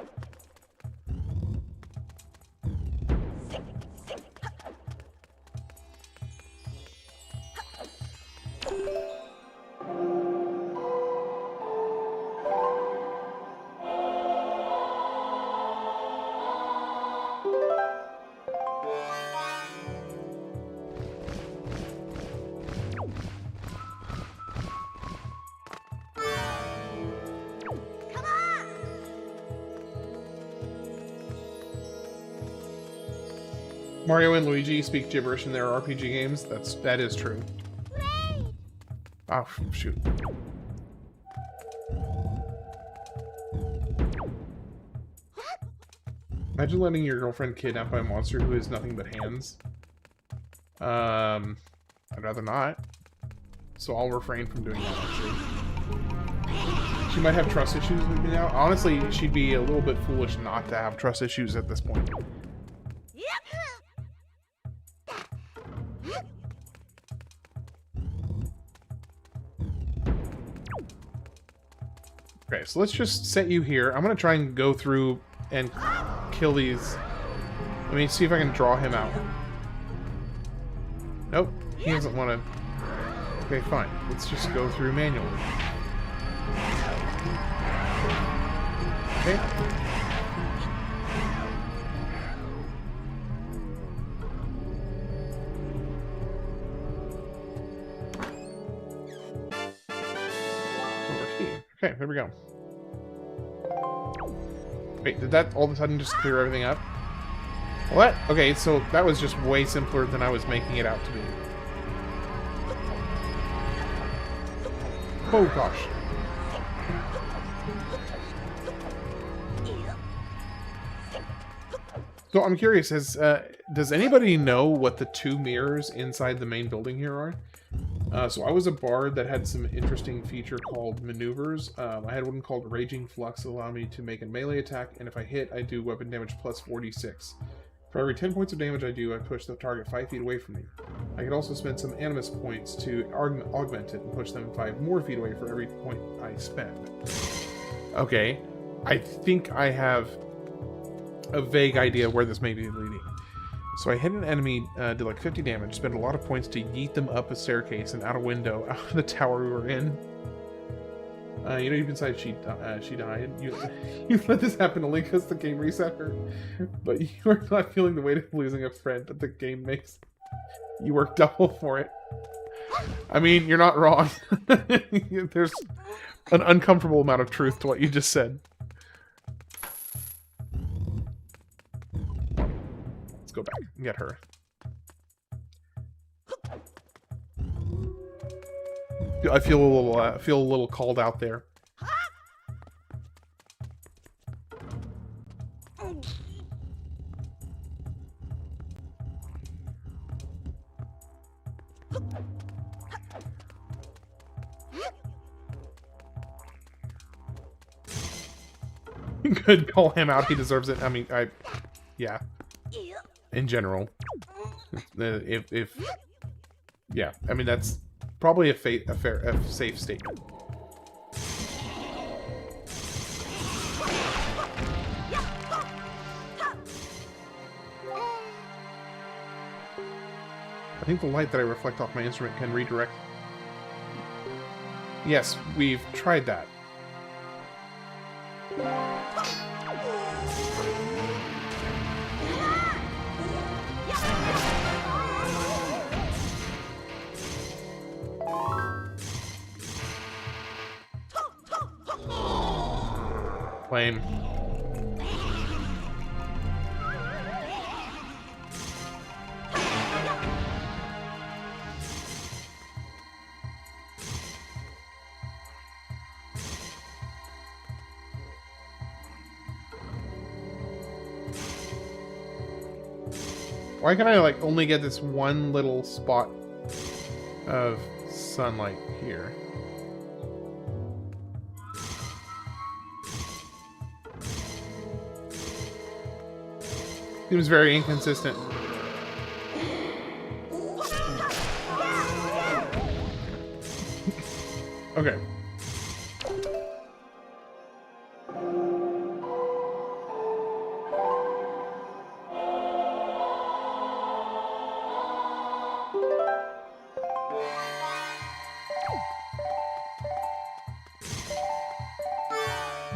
Mario and Luigi speak gibberish in their RPG games. That is true. Oh, shoot. Imagine letting your girlfriend kidnap by a monster who has nothing but hands. I'd rather not. So I'll refrain from doing that, actually. She might have trust issues with me now. Honestly, she'd be a little bit foolish not to have trust issues at this point. Okay, so let's just set you here. I'm gonna try and go through and kill these. Let me see if I can draw him out. Nope, he doesn't want to. Okay, fine. Let's just go through manually. Okay. Okay, there we go. Wait, did that all of a sudden just clear everything up? What? Okay, so that was just way simpler than I was making it out to be. Oh gosh. So I'm curious, does anybody know what the 2 mirrors inside the main building here are? So I was a bard that had some interesting feature called maneuvers. I had one called Raging Flux that allowed me to make a melee attack, and if I hit, I do weapon damage plus 46. For every 10 points of damage I do, I push the target 5 feet away from me. I could also spend some animus points to augment it and push them 5 more feet away for every point I spend. Okay, I think I have a vague idea where this may be leading. So I hit an enemy, did like 50 damage, spent a lot of points to yeet them up a staircase and out a window out of the tower we were in. You know, even besides she died. You let this happen only because the game reset her. But you are not feeling the weight of losing a friend that the game makes. You work double for it. I mean, you're not wrong. There's an uncomfortable amount of truth to what you just said. Let's go back and get her. I feel a little called out there. Good, call him out. He deserves it. I mean, yeah. In general, yeah. I mean, that's probably a safe statement. I think the light that I reflect off my instrument can redirect. Yes, we've tried that. Lame. Why can I, like, only get this one little spot of sunlight here? Seems very inconsistent. Okay.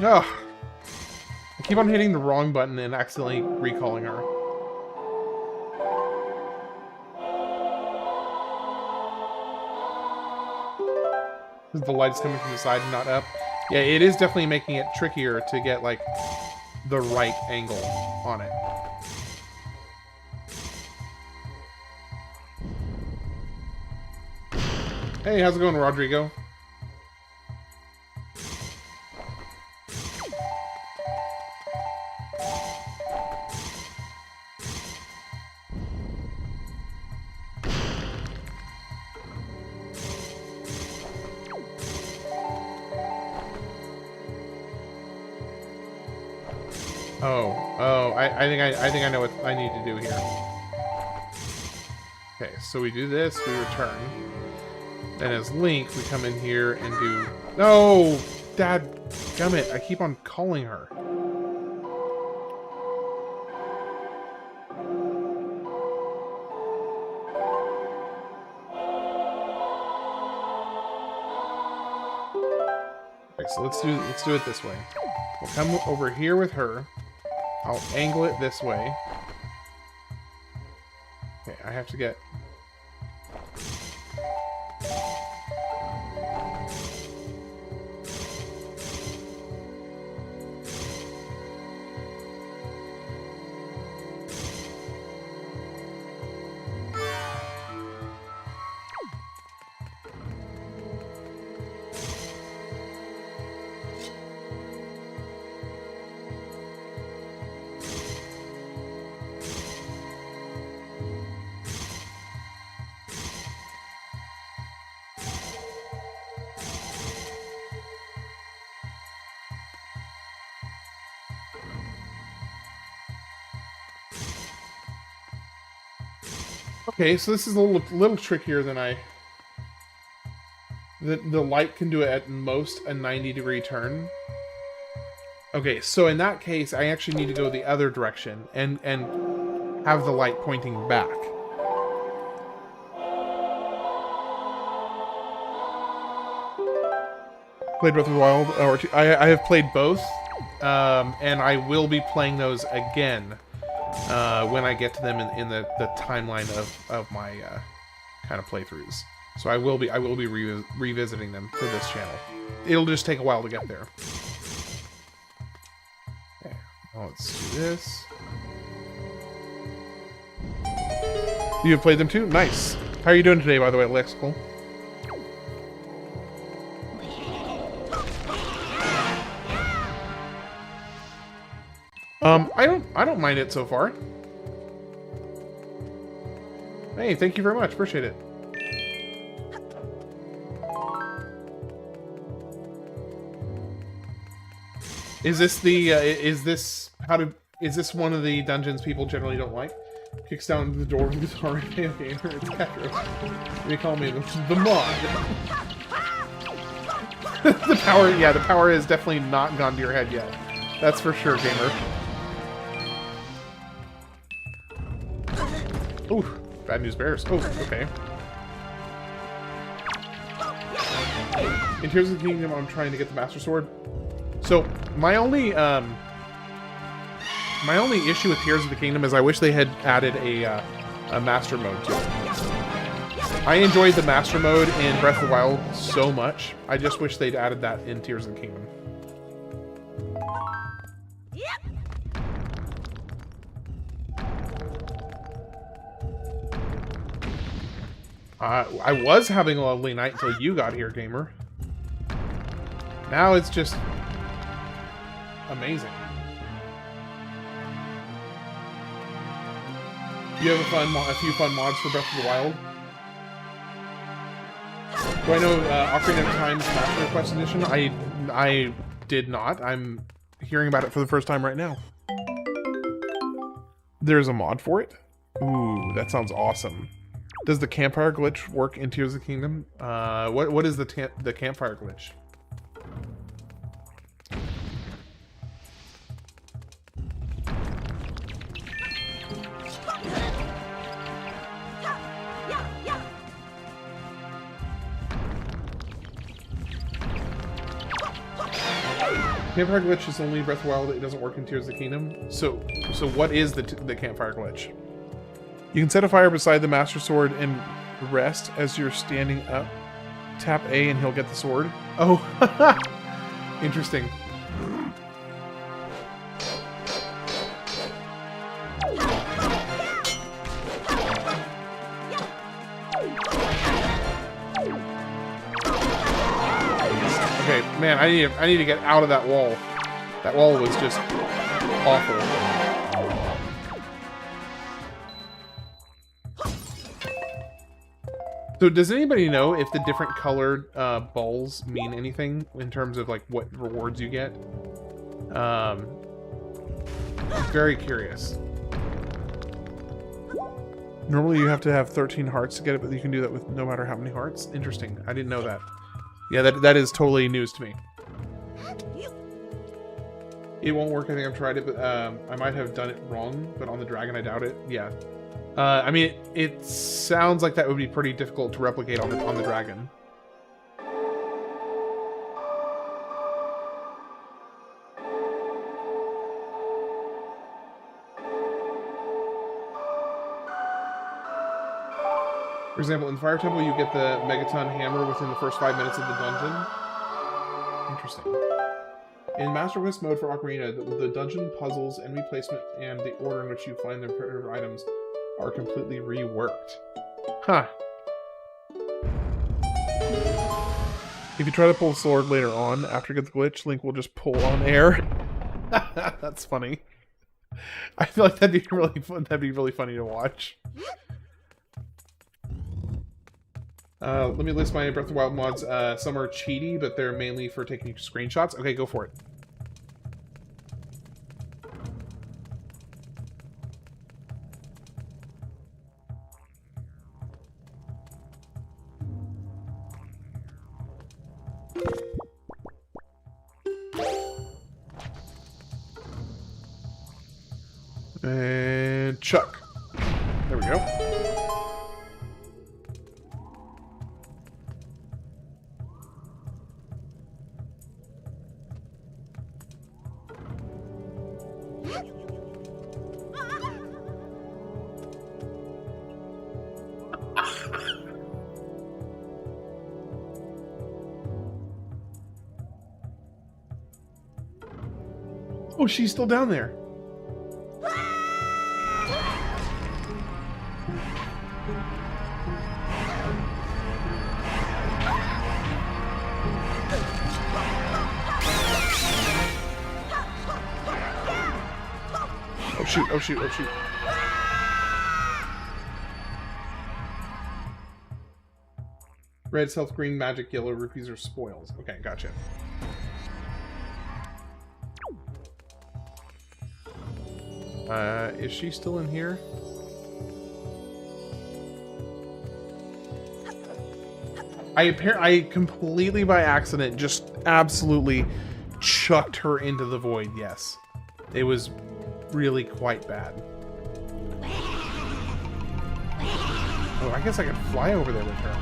Ugh. I keep on hitting the wrong button and accidentally recalling her. Because the light's coming from the side and not up. Yeah, it is definitely making it trickier to get, like, the right angle on it. Hey, how's it going, Rodrigo? I think I know what I need to do here. Okay, so we do this, we return. Then as Link, we come in here and do... No! Dadgummit, I keep on calling her. Okay, so let's do it this way. We'll come over here with her. I'll angle it this way. Okay, I have to get... Okay, so this is a little trickier than the light can do it at most a 90-degree turn. Okay, so in that case, I actually need to go the other direction and have the light pointing back. Played Breath of the Wild, I have played both, and I will be playing those again when I get to them in the timeline of my kind of playthroughs. So I will be revisiting them for this channel. It'll just take a while to get there. Okay, now let's do this. You have played them too? Nice. How are you doing today, by the way, Lexical? I don't mind it so far. Hey, thank you very much. Appreciate it. Is this the is this one of the dungeons people generally don't like? Kicks down the door with guitar and okay, it's Petro. They call me the mod. The power has definitely not gone to your head yet. That's for sure, gamer. Ooh, bad news bears. Oh, okay. In Tears of the Kingdom, I'm trying to get the Master Sword. So, my only issue with Tears of the Kingdom is I wish they had added a Master Mode to it. I enjoyed the Master Mode in Breath of the Wild so much. I just wish they'd added that in Tears of the Kingdom. I was having a lovely night until you got here, gamer. Now it's just amazing. You have a few fun mods for Breath of the Wild? Do I know Ocarina of Time's Master Quest Edition? I did not. I'm hearing about it for the first time right now. There's a mod for it? Ooh, that sounds awesome. Does the campfire glitch work in Tears of the Kingdom? What is the campfire glitch? Campfire glitch is only Breath of the Wild. It doesn't work in Tears of the Kingdom. So what is the campfire glitch? You can set a fire beside the Master Sword and rest as you're standing up. Tap A and he'll get the sword. Oh, interesting. Okay, man, I need to get out of that wall. That wall was just awful. So does anybody know if the different colored balls mean anything in terms of like what rewards you get? I'm very curious. Normally you have to have 13 hearts to get it, but you can do that with no matter how many hearts. Interesting. I didn't know that. Yeah, that is totally news to me. It won't work. I think I've tried it, but I might have done it wrong. But on the dragon, I doubt it. Yeah. I mean, it sounds like that would be pretty difficult to replicate on the dragon. For example, in Fire Temple, you get the Megaton Hammer within the first 5 minutes of the dungeon. Interesting. In Master Quest mode for Ocarina, the dungeon puzzles, enemy placement, and the order in which you find their items are completely reworked. Huh. If you try to pull the sword later on, after you get the glitch, Link will just pull on air. That's funny. I feel like that'd be really fun. That'd be really funny to watch. Let me list my Breath of the Wild mods. Some are cheaty, but they're mainly for taking screenshots. Okay, go for it. And Chuck. go. Oh, she's still down there. Oh shoot, oh shoot, oh shoot. Red, self, green, magic, yellow, rupees, or spoils. Okay, gotcha. Is she still in here? I completely by accident just absolutely chucked her into the void, yes. It was really quite bad. Oh, I guess I could fly over there with her.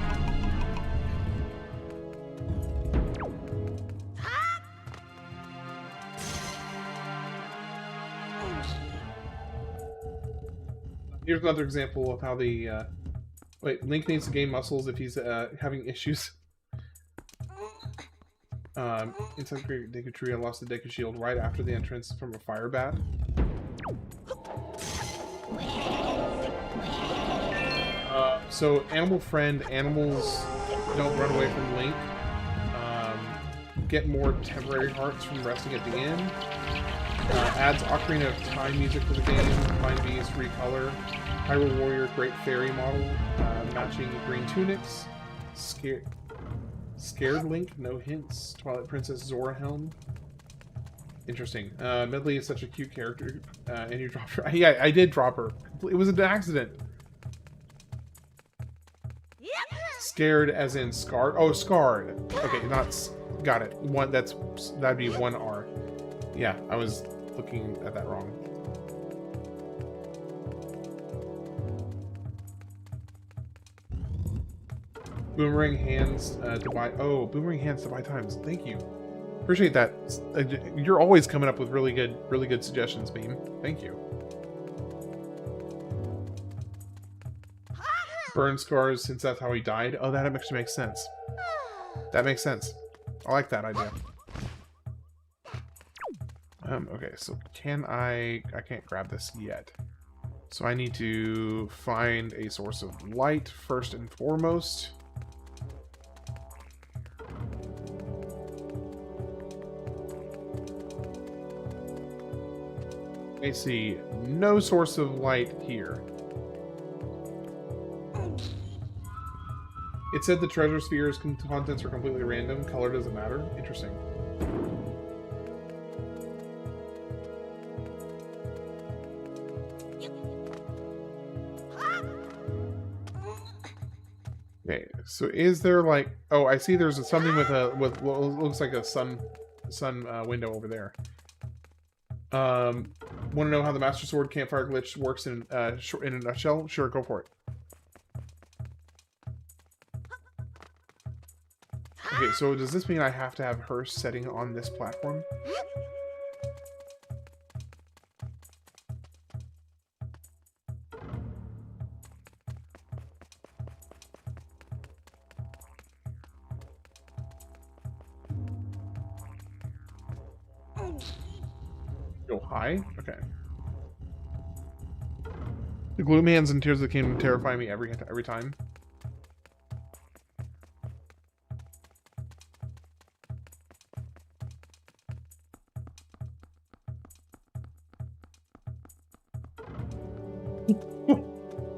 Here's another example of how the, wait, Link needs to gain muscles if he's having issues. Inside Great Deku Tree, I lost the Deku Shield right after the entrance from a fire bat. So, animal friend, animals don't run away from Link. Get more temporary hearts from resting at the inn. Adds Ocarina of Time music to the game. Find Bees, recolor. Hyrule Warrior, Great Fairy model. Matching green tunics. Scared Link, no hints. Twilight Princess Zora helm. Interesting. Medley is such a cute character, and you dropped her. Yeah, I did drop her. It was an accident. Scared as in scarred. Oh, scarred. Okay, not. Got it. That'd be 1R. Yeah, I was looking at that wrong. Boomerang hands to buy. Oh, boomerang hands to buy times. Thank you. Appreciate that. You're always coming up with really good suggestions, Beam. Thank you. Burn scars since that's how he died. Oh, that actually makes sense. That makes sense. I like that idea. Okay, so I can't grab this yet. So I need to find a source of light first and foremost. I see no source of light here. It said the treasure sphere's contents are completely random. Color doesn't matter. Interesting. Okay, so is there like... Oh, I see there's something with what looks like a sun window over there. Want to know how the Master Sword campfire glitch works in a nutshell? Sure, go for it. Okay, so does this mean I have to have her setting on this platform? Go high? Okay. The Gloom Hands and Tears of the Kingdom terrify me every time.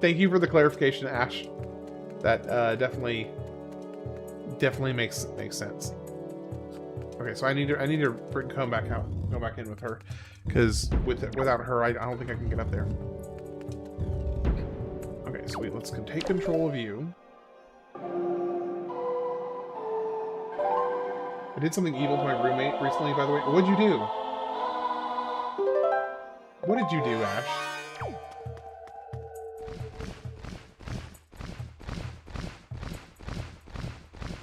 Thank you for the clarification, Ash. That definitely makes sense. Okay, so I need to come back in with her, because without her, I don't think I can get up there. Okay, sweet. Let's take control of you. I did something evil to my roommate recently, by the way. What'd you do? What did you do, Ash?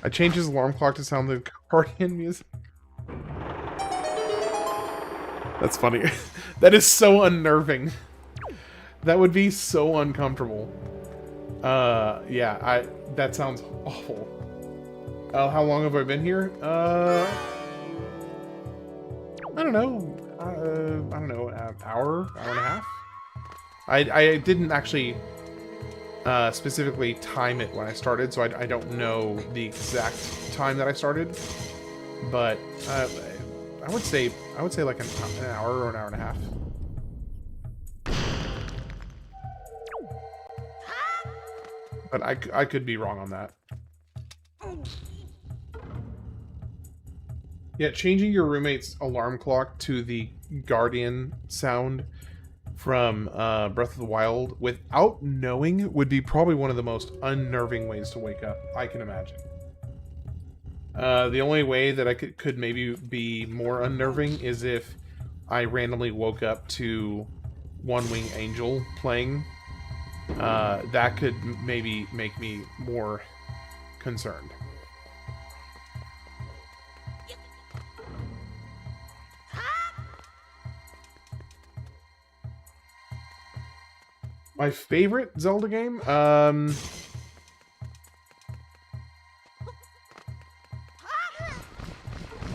I changed his alarm clock to sound the Guardian music. That's funny. That is so unnerving. That would be so uncomfortable. Yeah, that sounds awful. How long have I been here? I don't know. I don't know, an hour and a half? I didn't actually specifically time it when I started, so I don't know the exact time that I started. But I would say like an hour or an hour and a half. But I could be wrong on that. Yeah, changing your roommate's alarm clock to the Guardian sound from Breath of the Wild without knowing would be probably one of the most unnerving ways to wake up, I can imagine. The only way that I could maybe be more unnerving is if I randomly woke up to One Wing Angel playing. That could maybe make me more concerned. My favorite Zelda game?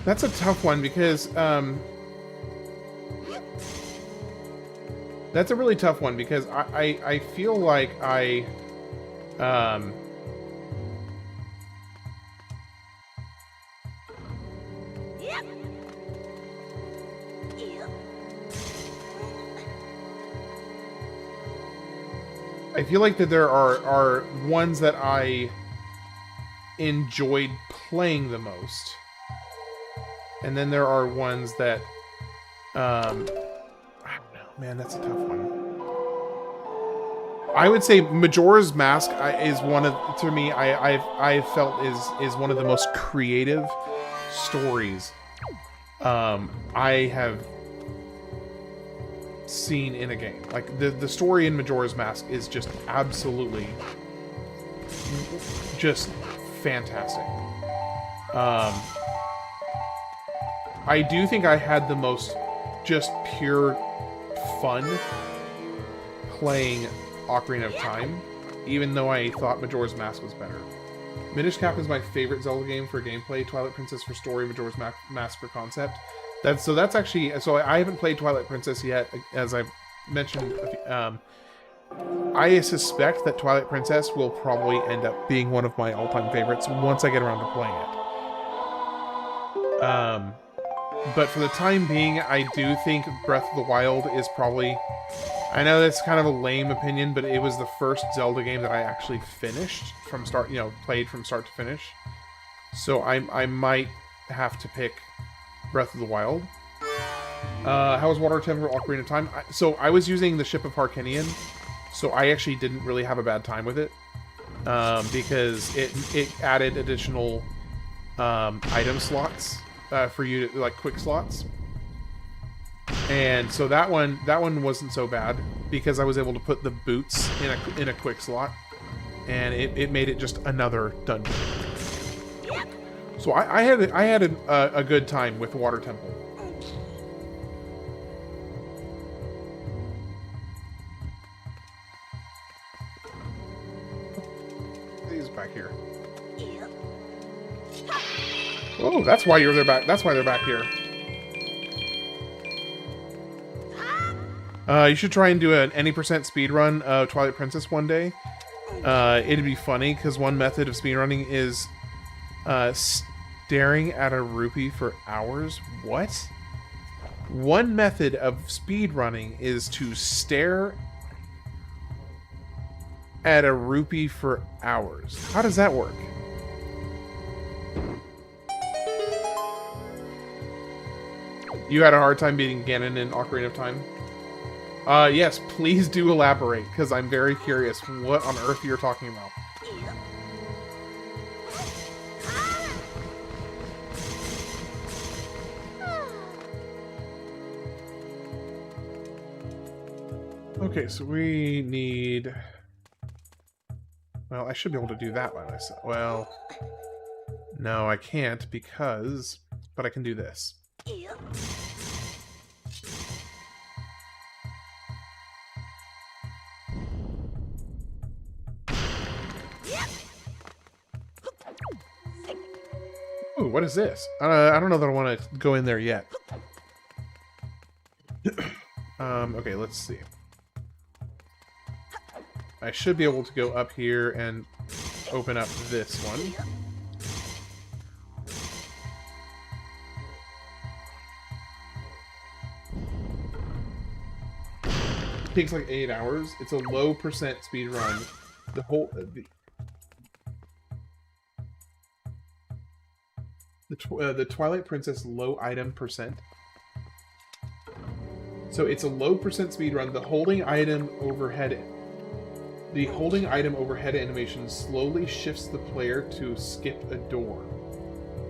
That's a tough one because, that's a really tough one because I feel like I feel like that there are ones that I enjoyed playing the most. And then there are ones that, I don't know, man, that's a tough one. I would say Majora's Mask is one of, to me, I felt is one of the most creative stories I have seen in a game. Like the story in Majora's Mask is just absolutely just fantastic. I do think I had the most just pure fun playing Ocarina of Time, even though I thought Majora's Mask was better. Minish Cap is my favorite Zelda game for gameplay, Twilight Princess for story, Majora's Mask for concept. That's actually, so I haven't played Twilight Princess yet, as I've mentioned. I suspect that Twilight Princess will probably end up being one of my all-time favorites once I get around to playing it. But for the time being, I do think Breath of the Wild is probably... I know that's kind of a lame opinion, but it was the first Zelda game that I actually finished from start, played from start to finish. So I might have to pick Breath of the Wild. How was Water Temple Ocarina of Time? So I was using the Ship of Harkinian, so I actually didn't really have a bad time with it. Because it added additional item slots for you to, like, quick slots. And so that one wasn't so bad because I was able to put the boots in a quick slot, and it made it just another dungeon. So I had a good time with Water Temple. He's back here. Oh, that's why they're back. That's why they're back here. You should try and do an any % speed run of Twilight Princess one day. It'd be funny because one method of speedrunning is staring at a rupee for hours. What? One method of speedrunning is to stare at a rupee for hours. How does that work? You had a hard time beating Ganon in Ocarina of Time? Yes, please do elaborate, because I'm very curious what on earth you're talking about. Okay, so we need... Well, I should be able to do that by myself. Well... No, I can't because... But I can do this. Ooh, what is this? I don't know that I want to go in there yet. Okay, let's see. I should be able to go up here and open up this one. It takes like 8 hours. It's a low percent speed run. The whole... The Twilight Princess low item percent. So it's a low percent speed run. The holding item overhead animation slowly shifts the player to skip a door.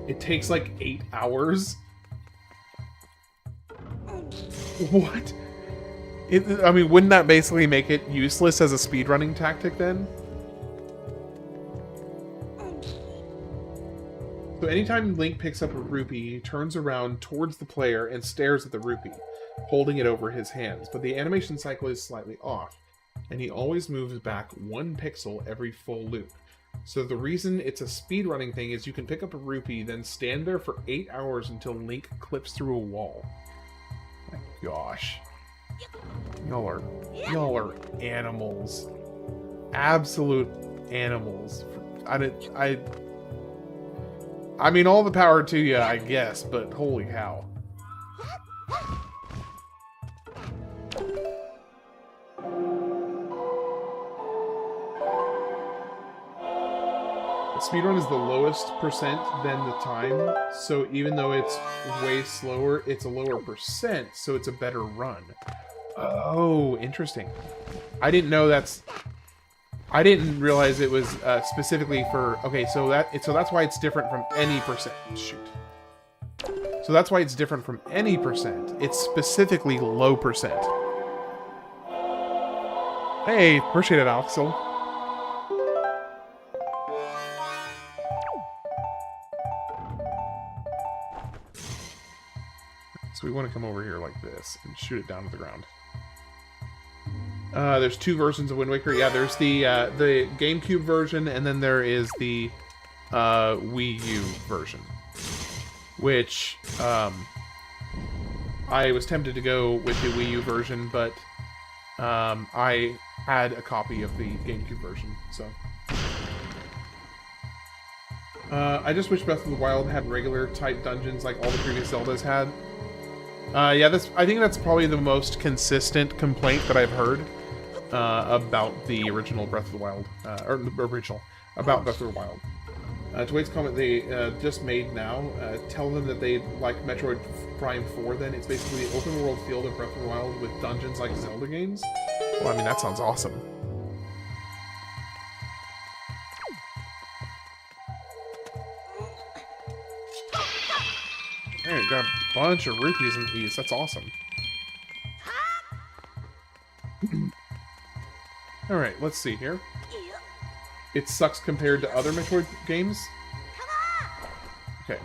It takes like 8 hours. What? I mean, wouldn't that basically make it useless as a speedrunning tactic then? So anytime Link picks up a rupee, he turns around towards the player and stares at the rupee, holding it over his hands. But the animation cycle is slightly off, and he always moves back 1 pixel every full loop. So the reason it's a speedrunning thing is you can pick up a rupee, then stand there for 8 hours until Link clips through a wall. My gosh. Y'all are animals. Absolute animals. I mean, all the power to you, I guess, but holy cow. The speedrun is the lowest percent than the time, so even though it's way slower, it's a lower percent, so it's a better run. Oh, interesting. I didn't know that's... I didn't realize it was specifically for... Okay, so that's why it's different from any percent. Shoot. So that's why it's different from any percent. It's specifically low percent. Hey, appreciate it, Axel. So we want to come over here like this and shoot it down to the ground. There's 2 versions of Wind Waker. Yeah, there's the GameCube version, and then there is the Wii U version. Which, I was tempted to go with the Wii U version, but I had a copy of the GameCube version, so... I just wish Breath of the Wild had regular type dungeons like all the previous Zeldas had. Yeah, I think that's probably the most consistent complaint that I've heard about the original Breath of the Wild, about Breath of the Wild. To Wade's comment, they just made now, tell them that they like Metroid Prime 4 then. It's basically the open world field of Breath of the Wild with dungeons like Zelda games. Well, I mean, that sounds awesome. Hey, got a bunch of rupees in these. That's awesome. Alright, let's see here. It sucks compared to other Metroid games. Okay.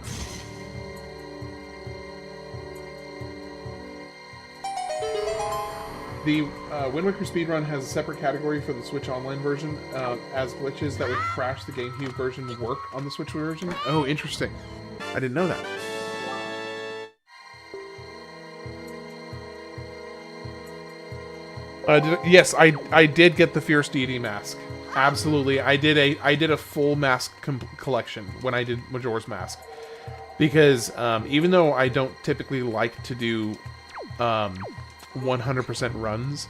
The Wind Waker speedrun has a separate category for the Switch Online version, as glitches that would crash the GameCube version work on the Switch version. Oh, interesting. I didn't know that. Yes, I did get the Fierce Deity mask. Absolutely, I did a full mask collection when I did Majora's Mask, because even though I don't typically like to do 100% runs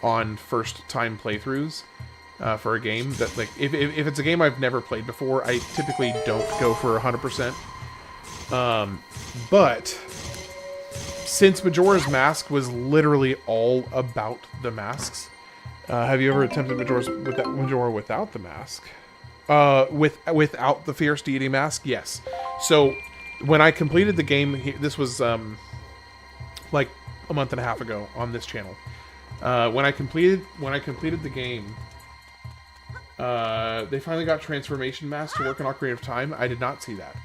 on first time playthroughs for a game, that like if it's a game I've never played before, I typically don't go for 100%. But since Majora's Mask was literally all about the masks, have you ever attempted Majora without the mask? Without the Fierce Deity mask? Yes. So when I completed the game, this was like a month and a half ago on this channel. When I completed the game, They finally got Transformation Mask to work on Ocarina of Time. I did not see that.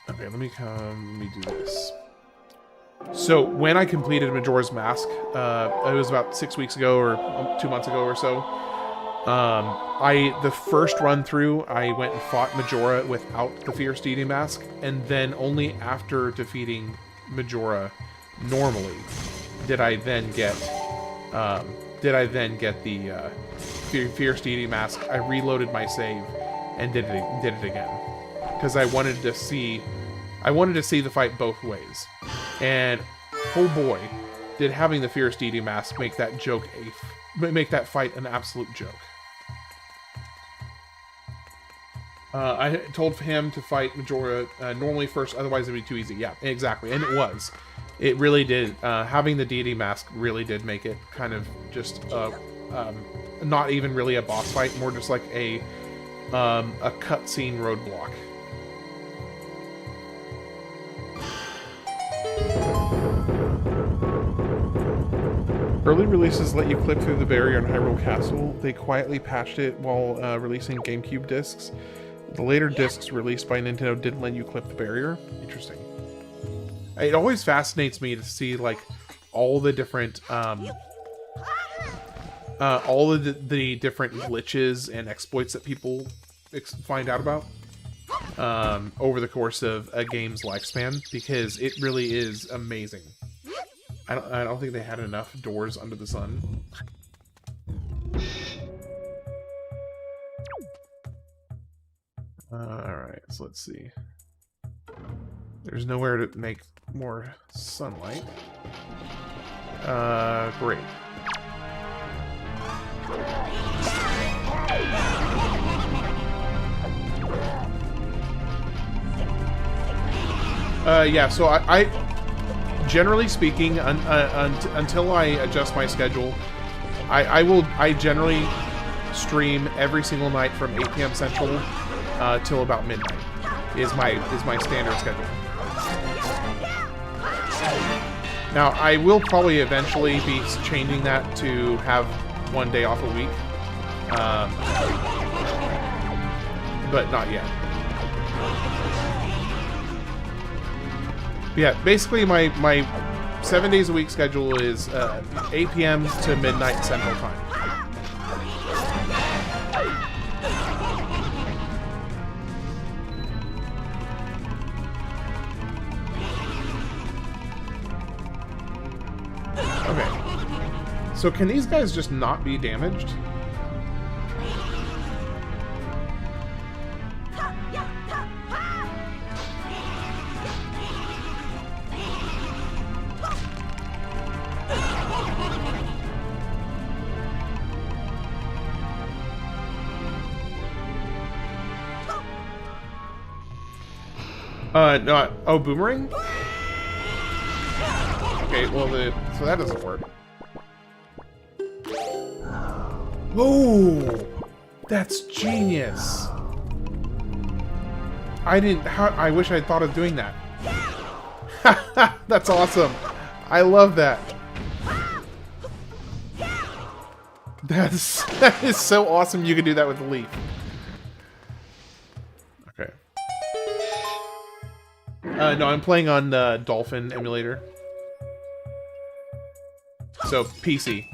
Okay, let me do this. So, when I completed Majora's Mask, it was about 6 weeks ago, or 2 months ago or so, the first run through, I went and fought Majora without the Fierce Deity Mask, and then only after defeating Majora normally did I then get the Fierce Deity Mask. I reloaded my save and did it again because I wanted to see the fight both ways. And oh boy, did having the Fierce Deity Mask make that fight an absolute joke. I told him to fight Majora normally first, otherwise it'd be too easy. Yeah, exactly, and it was. It really did. Having the Deity Mask really did make it kind of just not even really a boss fight, more just like a cutscene roadblock. Early releases let you clip through the barrier in Hyrule Castle. They quietly patched it while releasing GameCube discs. The later discs released by Nintendo didn't let you clip the barrier. Interesting. It always fascinates me to see like all the different the different glitches and exploits that people find out about over the course of a game's lifespan, because it really is amazing. I don't think they had enough doors under the sun. Alright, so let's see. There's nowhere to make more sunlight. Great. Yeah, so I generally speaking, until I adjust my schedule, I generally stream every single night from 8 p.m. Central till about midnight is my standard schedule. Now, I will probably eventually be changing that to have one day off a week, but not yet. Yeah, basically my 7 days a week schedule is 8 p.m. to midnight Central Time. Okay. So can these guys just not be damaged? No, oh, boomerang? Okay, well, so that doesn't work. Oh, that's genius. I wish I'd thought of doing that. That's awesome. I love that. That is so awesome you can do that with the leaf. Okay. No, I'm playing on Dolphin emulator. So, PC.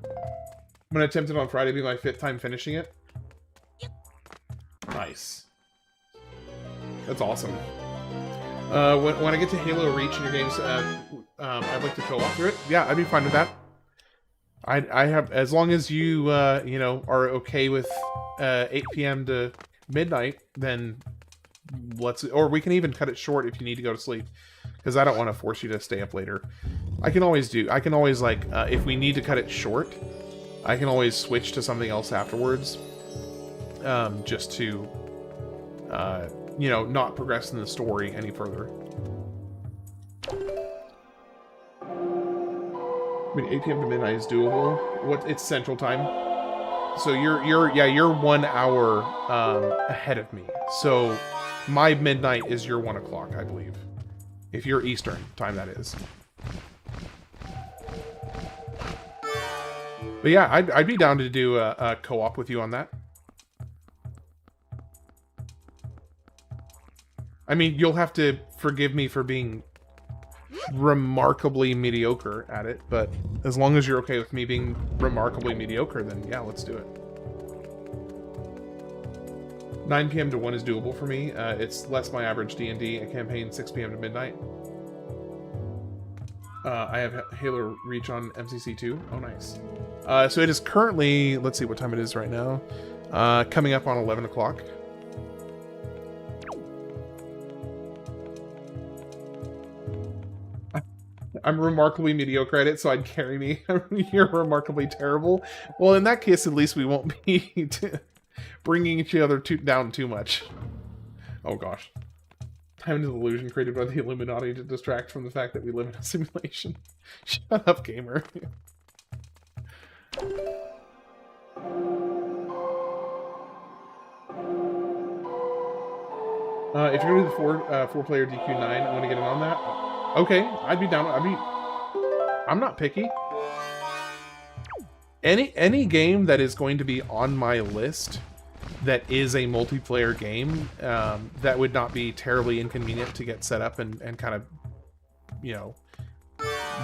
I'm gonna attempt it on Friday, be my 5th time finishing it. Nice. That's awesome. When I get to Halo Reach in your games, I'd like to co-op through it. Yeah, I'd be fine with that. I have, as long as you, you know, are okay with 8 p.m. to midnight, then or we can even cut it short if you need to go to sleep, because I don't want to force you to stay up later. I can always like, if we need to cut it short, I can always switch to something else afterwards, just to, you know, not progress in the story any further. I mean, 8 p.m. to midnight is doable. It's Central Time, so you're 1 hour ahead of me. So my midnight is your 1 o'clock, I believe. If you're Eastern time, that is. But yeah, I'd be down to do a co-op with you on that. I mean, you'll have to forgive me for being remarkably mediocre at it, but as long as you're okay with me being remarkably mediocre, then yeah, let's do it. 9 p.m. to 1 is doable for me. It's less my average D&D. A campaign 6 p.m. to midnight. I have Halo Reach on MCC2. Oh, nice. So it is currently, let's see what time it is right now. Coming up on 11 o'clock. I'm remarkably mediocre at it, so I'd carry me. You're remarkably terrible. Well, in that case, at least we won't be bringing each other down too much. Oh gosh. Time is an illusion created by the Illuminati to distract from the fact that we live in a simulation. Shut up, gamer. If you're gonna do the four-player DQ9, I want to get in on that. Okay, I'd be down. I'm not picky. Any game that is going to be on my list that is a multiplayer game that would not be terribly inconvenient to get set up and kind of, you know,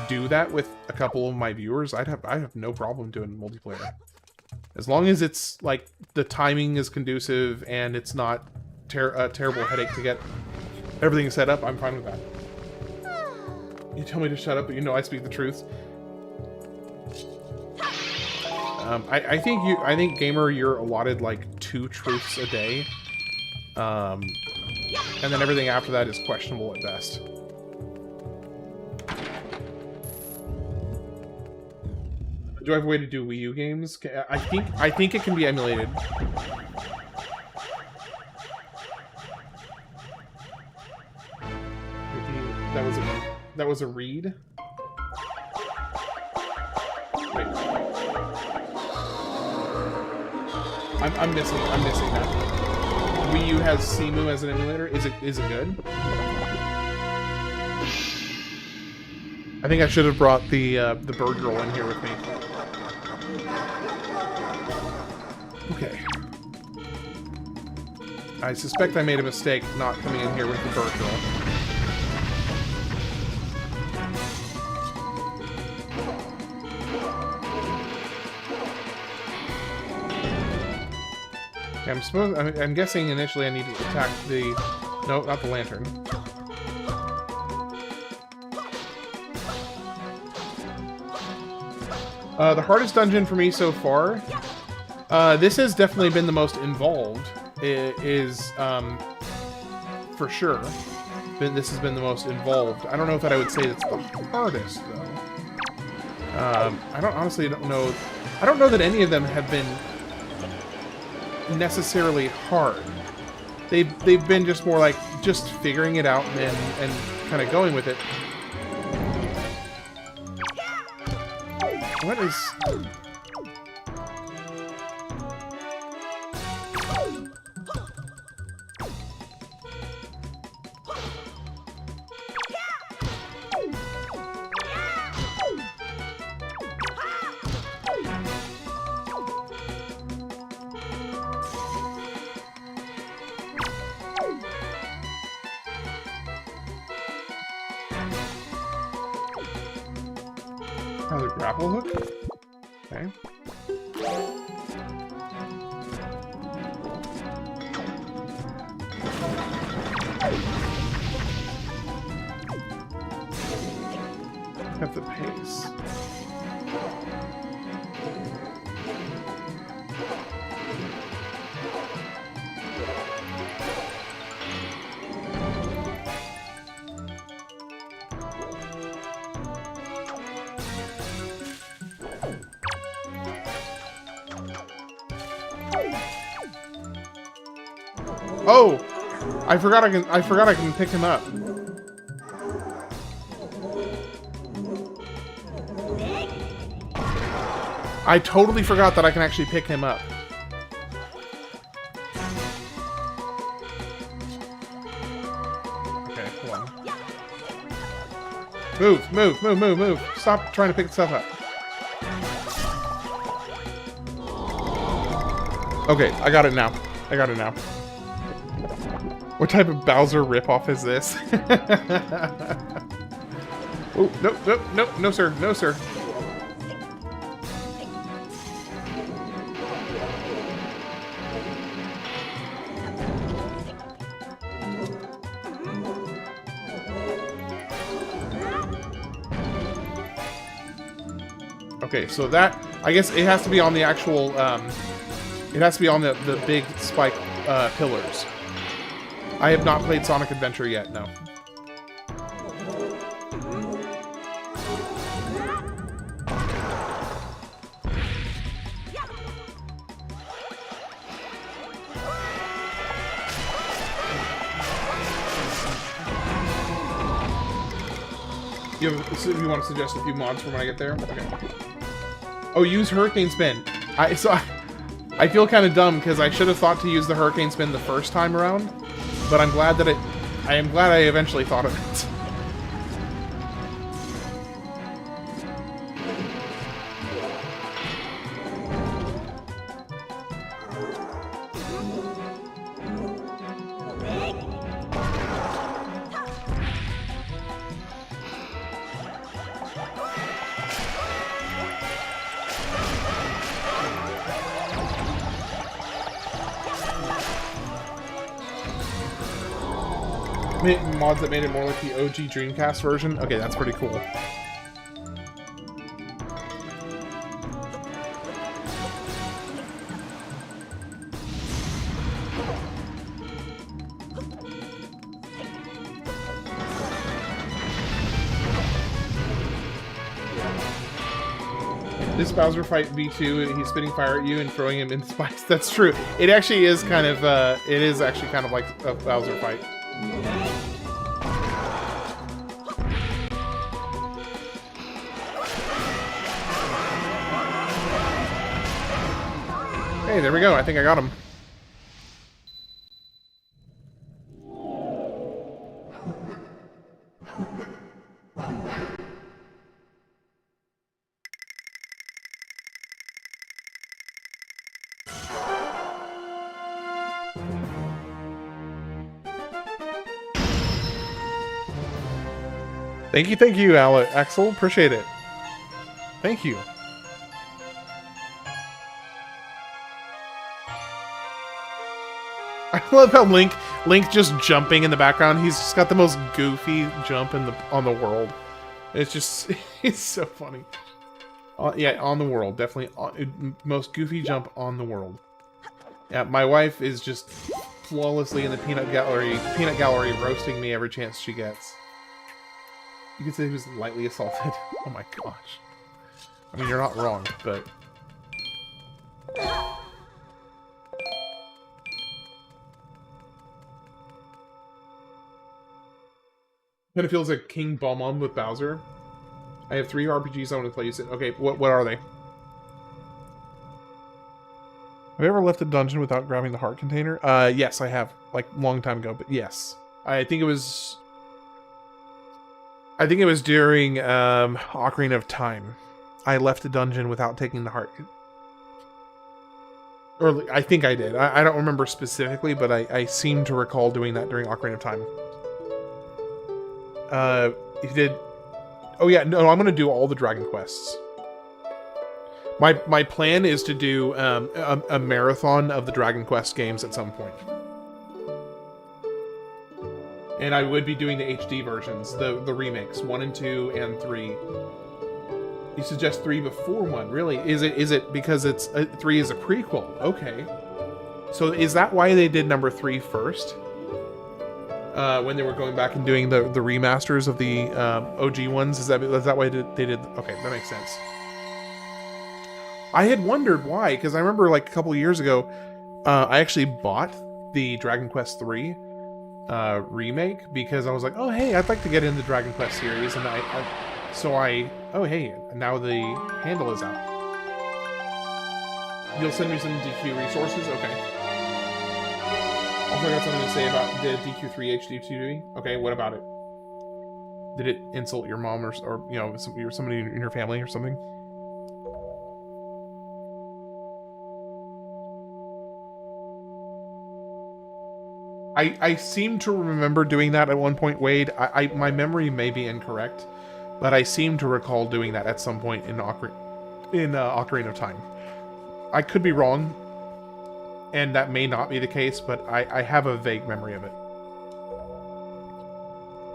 do that with a couple of my viewers, I have no problem doing multiplayer. As long as it's like the timing is conducive and it's not a terrible headache to get everything set up, I'm fine with that. You tell me to shut up, but you know I speak the truth. I think gamer, you're allotted like 2 truths a day, and then everything after that is questionable at best. Do I have a way to do Wii U games? I think it can be emulated. That was a read. Wait. I'm missing that. Wii U has Simu as an emulator. Is it good? I think I should have brought the bird girl in here with me. Okay. I suspect I made a mistake not coming in here with the bird girl. I'm guessing initially I need to attack the... No, not the lantern. The hardest dungeon for me so far... this has definitely been the most involved. It is, for sure. This has been the most involved. I don't know if that I would say that's the hardest, though. I honestly don't know... I don't know that any of them have been... necessarily hard. They've been just more like just figuring it out and kind of going with it. What is... the grapple hook? Okay. At the pace. Oh, I forgot I can pick him up. I totally forgot that I can actually pick him up. Okay, hold on. Move. Stop trying to pick stuff up. Okay, I got it now. I got it now. What type of Bowser ripoff is this? Oh, nope, nope, nope, no sir, no sir. Okay, so that, I guess it has to be on the actual, it has to be on the big spike pillars. I have not played Sonic Adventure yet, no. You want to suggest a few mods for when I get there? Okay. Oh, use Hurricane Spin. I feel kind of dumb because I should have thought to use the Hurricane Spin the first time around, but I'm glad that I am glad I eventually thought of it. Mods that made it more like the OG Dreamcast version. Okay, that's pretty cool. This Bowser fight V2, he's spitting fire at you and throwing him in spikes. That's true. It actually is kind of, it is actually kind of like a Bowser fight. Hey, there we go. I think I got him. Thank you, Axel. Appreciate it. Thank you. I love how Link just jumping in the background. He's just got the most goofy jump on the world. It's just it's so funny. Yeah, on the world, definitely most goofy jump on the world. Yeah, my wife is just flawlessly in the peanut gallery roasting me every chance she gets. You could say he was lightly assaulted. Oh my gosh. I mean, you're not wrong, but... Kind of feels like King Bob-omb with Bowser. I have 3 RPGs I want to play. Okay, what are they? Have I ever left a dungeon without grabbing the heart container? Yes, I have. Like, long time ago, but yes. I think it was during Ocarina of Time. I left a dungeon without taking the heart. Or I think I did. I don't remember specifically, but I seem to recall doing that during Ocarina of Time. You did... Oh yeah, no, I'm gonna do all the Dragon Quests. My plan is to do a marathon of the Dragon Quest games at some point. And I would be doing the HD versions, the remakes, 1 and 2 and 3. You suggest 3 before 1, really? Is it because it's 3 is a prequel? Okay. So is that why they did number 3 first? When they were going back and doing the remasters of the OG ones? Is that why they did? Okay, that makes sense. I had wondered why, because I remember like a couple years ago, I actually bought the Dragon Quest III remake because I was like, oh hey, I'd like to get in the Dragon Quest series, and oh hey, now the handle is out. You'll send me some DQ resources? Okay. Also, I got something to say about the DQ3 HD2. Okay, what about it? Did it insult your mom or you know, somebody in your family or something? I seem to remember doing that at one point, Wade. My memory may be incorrect, but I seem to recall doing that at some point in Ocarina of Time. I could be wrong, and that may not be the case, but I have a vague memory of it.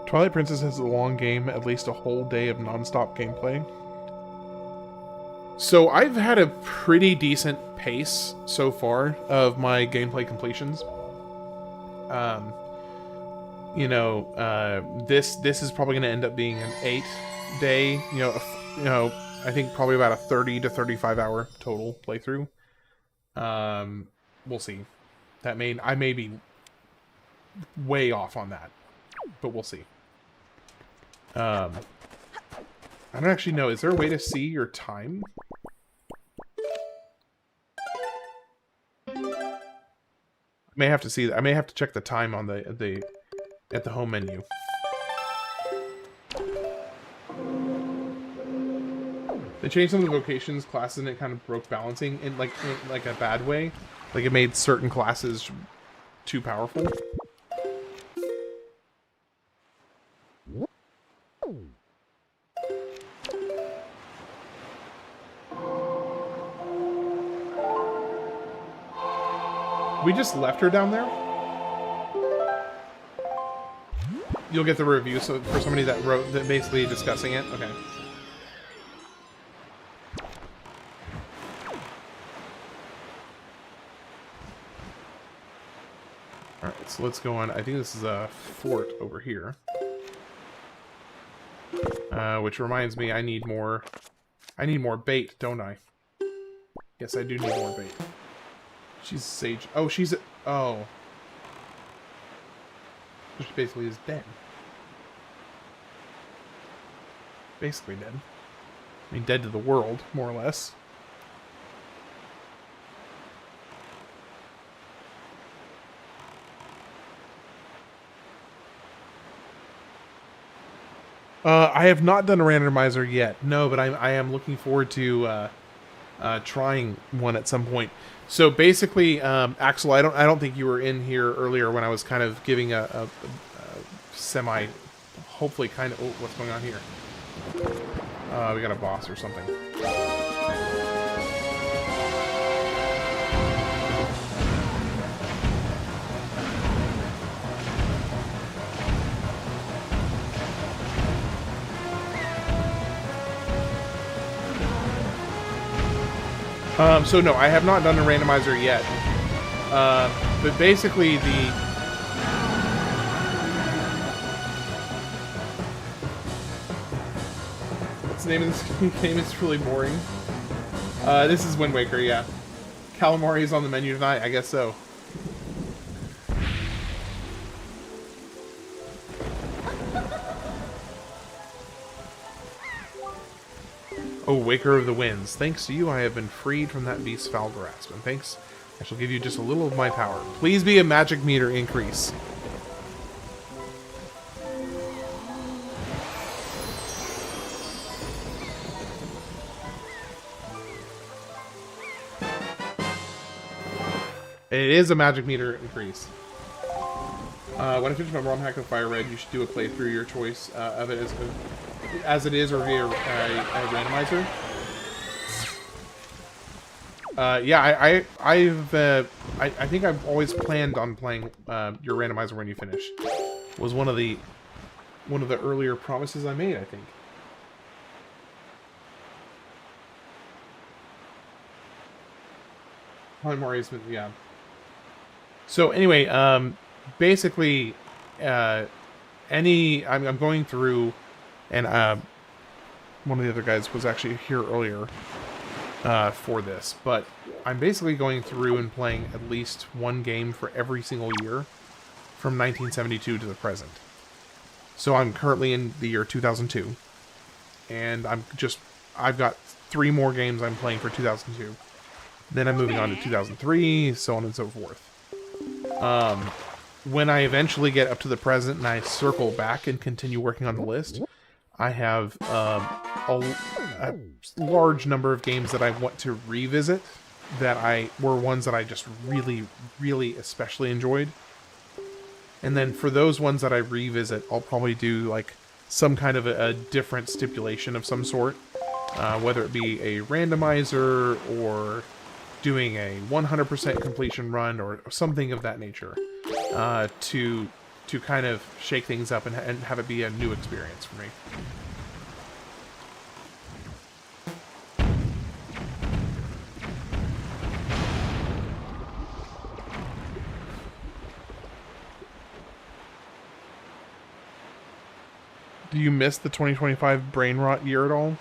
Twilight Princess has a long game, at least a whole day of non-stop gameplay. So I've had a pretty decent pace so far of my gameplay completions. This is probably going to end up being an 8-day, I think probably about a 30 to 35 hour total playthrough. We'll see. I may be way off on that, but we'll see. I don't actually know. Is there a way to see your time? I may have to see that. I may have to check the time on at the home menu. They changed some of the vocations, classes, and it kind of broke balancing in like a bad way. Like it made certain classes too powerful. We just left her down there. You'll get the review so for somebody that wrote that basically discussing it. Okay. Alright, so let's go on. I think this is a fort over here. Which reminds me I need more bait, don't I? Yes, I do need more bait. She's a sage. Oh, oh. She basically is dead. Basically dead. I mean, dead to the world, more or less. I have not done a randomizer yet. No, but I am looking forward to trying one at some point. So basically, Axel, I don't think you were in here earlier when I was kind of giving a semi, hopefully kind of. Oh, what's going on here? We got a boss or something. So no, I have not done a randomizer yet. But basically what's the name of this game? It's really boring. This is Wind Waker, yeah. Calamari is on the menu tonight, I guess so. Oh, Waker of the Winds. Thanks to you, I have been freed from that beast's foul grasp. And thanks, I shall give you just a little of my power. Please be a magic meter increase. It is a magic meter increase. When I finish my ROM hack of Fire Red, you should do a playthrough, your choice of it as it is, or via a randomizer. Yeah, I think I've always planned on playing your randomizer when you finish. Was one of the earlier promises I made, I think. Calamari's been, yeah. So anyway, basically, I'm going through, and one of the other guys was actually here earlier for this, but I'm basically going through and playing at least one game for every single year from 1972 to the present. So I'm currently in the year 2002, and I've got 3 more games I'm playing for 2002. Then I'm moving on to 2003, so on and so forth. When I eventually get up to the present and I circle back and continue working on the list, I have a large number of games that I want to revisit that were ones that I just really, really especially enjoyed. And then for those ones that I revisit, I'll probably do like some kind of a different stipulation of some sort. Whether it be a randomizer or doing a 100% completion run or something of that nature. To kind of shake things up and have it be a new experience for me. Do you miss the 2025 brain rot year at all?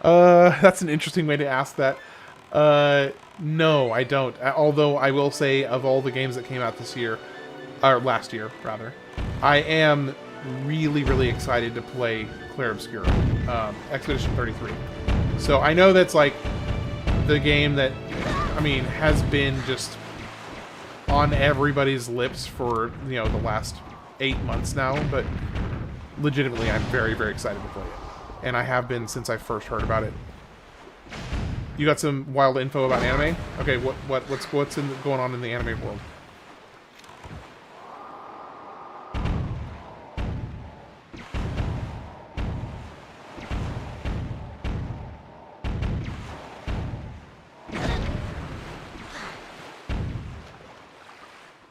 That's an interesting way to ask that. No, I don't. Although I will say, of all the games that came out this year, or last year, rather, I am really, really excited to play Clair Obscura, Expedition 33. So I know that's like the game that, I mean, has been just on everybody's lips for, you know, the last 8 months now, but legitimately I'm very, very excited to play it. And I have been since I first heard about it. You got some wild info about anime? Okay, what's going on in the anime world?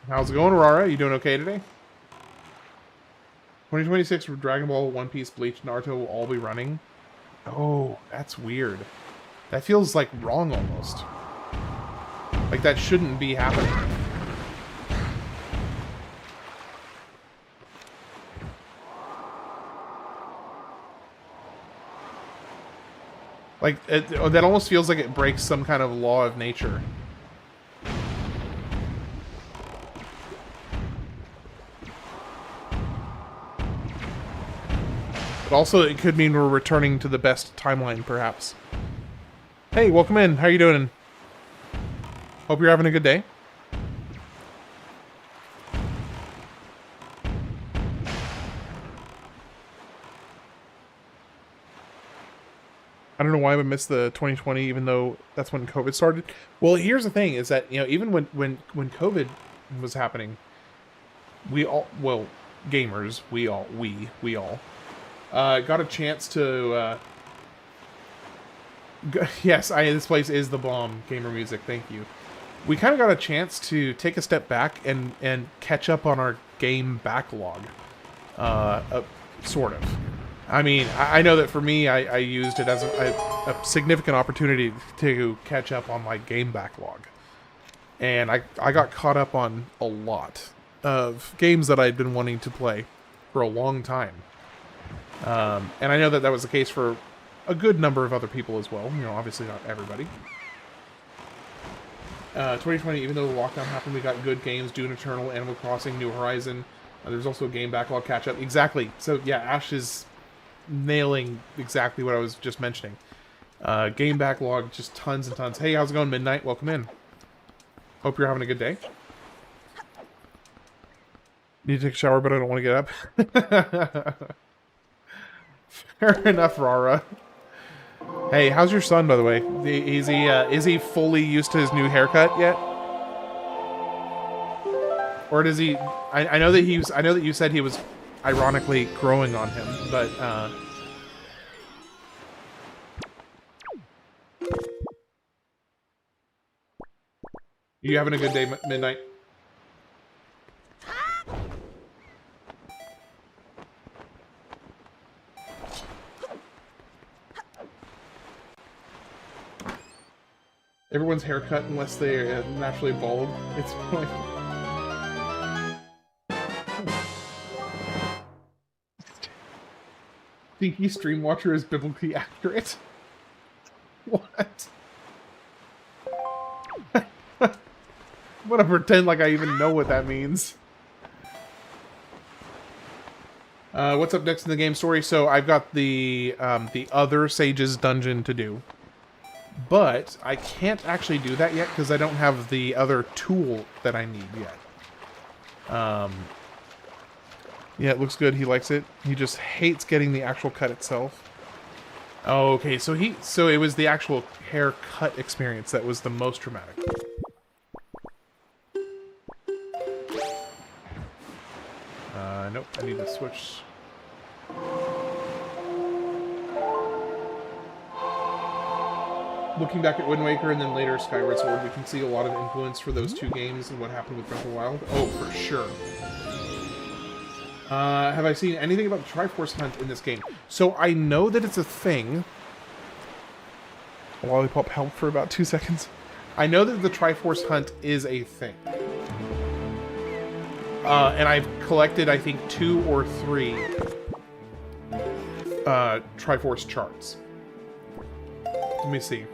How's it going, Aurora? You doing okay today? 2026 for Dragon Ball, One Piece, Bleach, Naruto will all be running. Oh, that's weird. That feels like wrong almost. Like that shouldn't be happening. Like that almost feels like it breaks some kind of law of nature. But also it could mean we're returning to the best timeline, perhaps. Hey, welcome in. How are you doing? Hope you're having a good day. I don't know why I would miss the 2020, even though that's when COVID started. Well, here's the thing: is that, you know, even when COVID was happening, we all, well, gamers, we all got a chance to. Yes, this place is the bomb. Gamer music, thank you. We kind of got a chance to take a step back and catch up on our game backlog, sort of. I mean, I know that for me, I used it as a significant opportunity to catch up on my game backlog. And I got caught up on a lot of games that I'd been wanting to play for a long time. And I know that that was the case for a good number of other people as well. You know, obviously not everybody. 2020, even though the lockdown happened, we got good games. Dune Eternal, Animal Crossing, New Horizon. There's also a game backlog catch-up. Exactly. So, yeah, Ash is nailing exactly what I was just mentioning. Game backlog, just tons and tons. Hey, how's it going, Midnight? Welcome in. Hope you're having a good day. Need to take a shower, but I don't want to get up. Fair enough, Rara. Hey, how's your son, by the way? Is he fully used to his new haircut yet? Or does he? I know that he was. I know that you said he was, ironically, growing on him, but you having a good day, Midnight? Everyone's haircut unless they're naturally bald. It's like... Stinky Stream Watcher is biblically accurate? What? I'm gonna pretend like I even know what that means. What's up next in the game story? So I've got the other Sage's dungeon to do. But I can't actually do that yet because I don't have the other tool that I need yet. Yeah, it looks good. He likes it. He just hates getting the actual cut itself. Oh, okay, so it was the actual haircut experience that was the most traumatic. Nope, I need to switch. Looking back at Wind Waker and then later Skyward Sword, we can see a lot of influence for those two games and what happened with Breath of the Wild. Oh, for sure. Have I seen anything about the Triforce Hunt in this game? So I know that it's a thing. Lollipop held for about 2 seconds. I know that the Triforce Hunt is a thing. And I've collected, I think, 2 or 3 Triforce charts. Let me see.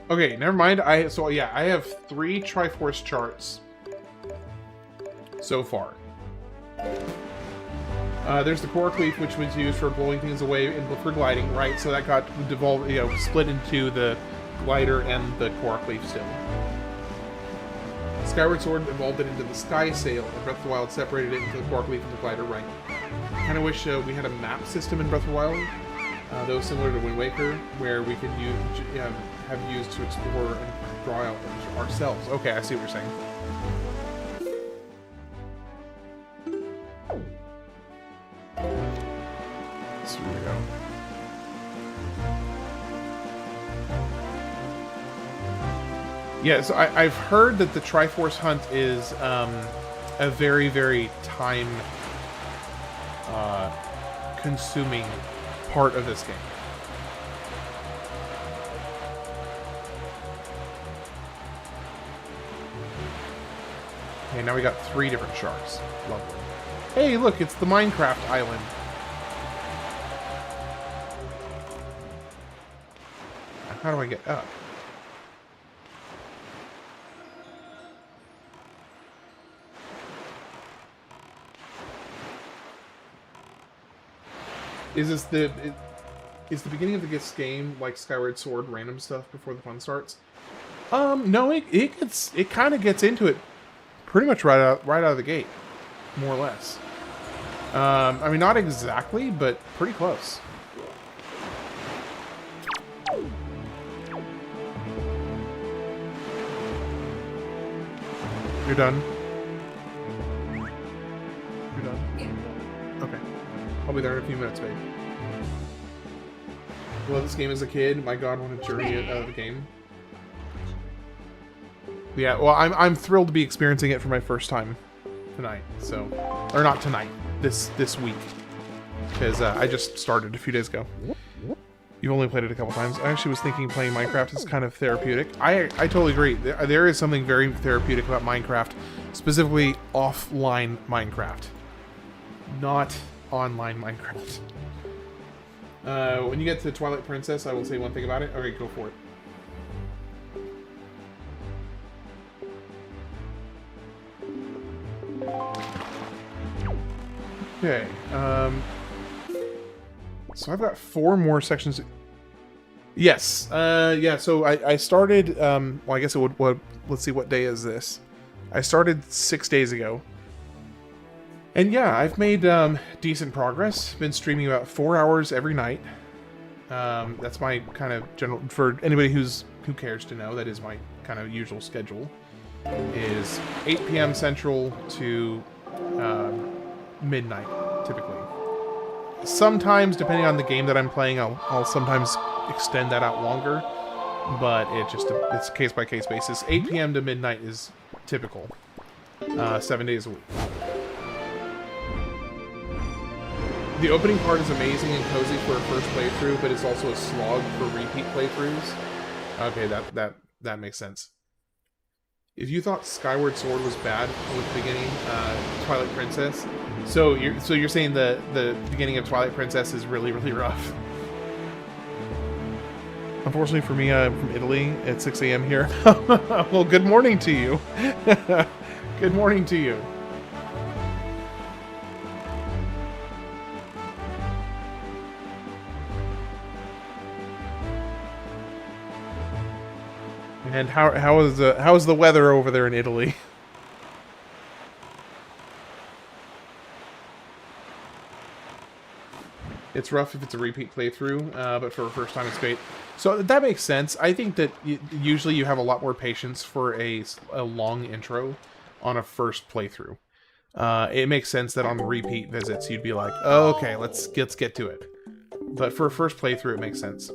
Okay, never mind. I have 3 Triforce charts so far. There's the Korok Leaf, which was used for blowing things away and for gliding, right? So that got devolved, split into the glider and the Korok Leaf still. Skyward Sword evolved it into the Sky Sail, and Breath of the Wild separated it into the Korok Leaf and the glider, right? I kind of wish we had a map system in Breath of the Wild, though similar to Wind Waker, where we could have used to explore and draw out ourselves. Okay, I see what you're saying. So here we go. Yeah, so I've heard that the Triforce Hunt is a very, very time consuming part of this game. Okay, now we got 3 different sharks. Lovely. Hey, look, it's the Minecraft island. How do I get up? Is the beginning of this game like Skyward Sword random stuff before the fun starts? No, it kind of gets into it pretty much right out of the gate, more or less. I mean, not exactly, but pretty close. You're done. You're done. Okay. I'll be there in a few minutes, babe. I love this game as a kid. My God, what a journey out of the game. Yeah, well, I'm thrilled to be experiencing it for my first time tonight. So, or not tonight, this week, because I just started a few days ago. You've only played it a couple times. I actually was thinking playing Minecraft is kind of therapeutic. I totally agree. There is something very therapeutic about Minecraft, specifically offline Minecraft, not online Minecraft. When you get to Twilight Princess, I will say one thing about it. Okay, go for it. Okay, so I've got 4 more sections. Yes, yeah, so I started, well, I guess it would, let's see, what day is this? I started 6 days ago. And yeah, I've made decent progress. Been streaming about 4 hours every night. That's my kind of general, for anybody who cares to know, that is my kind of usual schedule. Is 8 p.m. Central to midnight, typically. Sometimes, depending on the game that I'm playing, I'll sometimes extend that out longer, but it's a case-by-case basis. 8 p.m. to midnight is typical, 7 days a week. The opening part is amazing and cozy for a first playthrough, but it's also a slog for repeat playthroughs. Okay, that makes sense. If you thought Skyward Sword was bad with the beginning, Twilight Princess, so you're saying the beginning of Twilight Princess is really, really rough. Unfortunately for me, I'm from Italy at 6 a.m. here. Well, good morning to you. Good morning to you. And how is the weather over there in Italy? It's rough if it's a repeat playthrough, but for a first time, it's great. So that makes sense. I think that usually you have a lot more patience for a long intro on a first playthrough. It makes sense that on repeat visits, you'd be like, oh, okay, let's get to it. But for a first playthrough, it makes sense.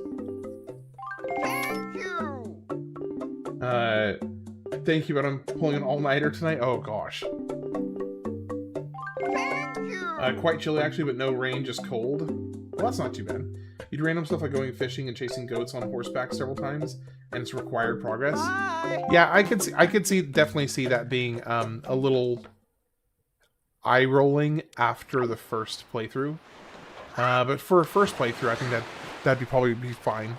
Thank you. Thank you, but I'm pulling an all-nighter tonight. Oh, gosh. Thank you. Quite chilly, actually, but no rain, just cold. Well, that's not too bad. You do random stuff like going fishing and chasing goats on horseback several times, and it's required progress. Bye. Yeah, I could definitely see that being a little eye-rolling after the first playthrough. But for a first playthrough, I think that'd probably be fine.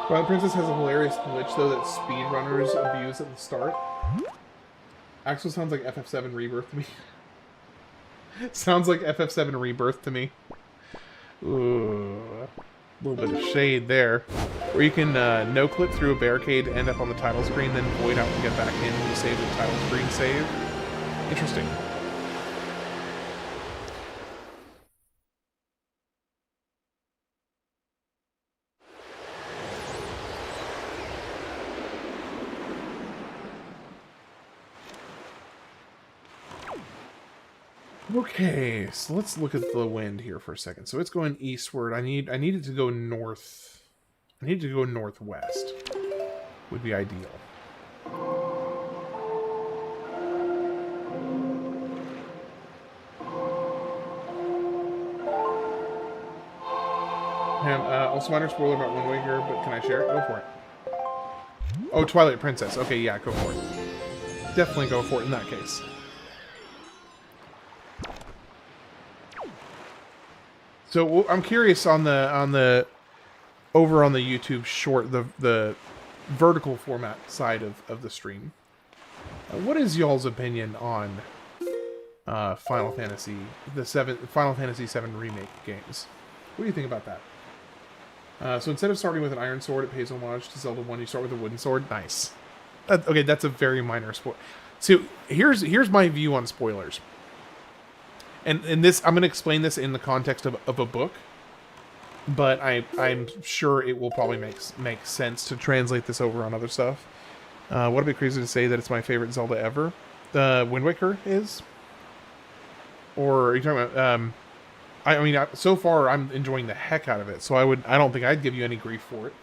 Twilight Princess has a hilarious glitch, though, that speedrunners abuse at the start. Axel sounds like FF7 Rebirth to me. Sounds like FF7 Rebirth to me. Ooh, a little bit of shade there. Where you can no-clip through a barricade, end up on the title screen, then void out and get back in when you save the title screen save. Interesting. Okay, so let's look at the wind here for a second. So it's going eastward. I need it to go north. I need it to go northwest. Would be ideal. And also minor spoiler about Wind Waker, but can I share it? Go for it. Oh, Twilight Princess. Okay, yeah, go for it. Definitely go for it in that case. So I'm curious on the over on the YouTube short, the vertical format side of the stream. What is y'all's opinion on Final Fantasy VII Remake games? What do you think about that? So instead of starting with an iron sword, it pays homage to Zelda 1. You start with a wooden sword. Nice. Okay, that's a very minor spoiler. So here's my view on spoilers. And this, I'm going to explain this in the context of a book, but I'm sure it will probably make sense to translate this over on other stuff. Would it be crazy to say that it's my favorite Zelda ever? Wind Waker is? Or are you talking about... I mean, so far I'm enjoying the heck out of it, so I don't think I'd give you any grief for it.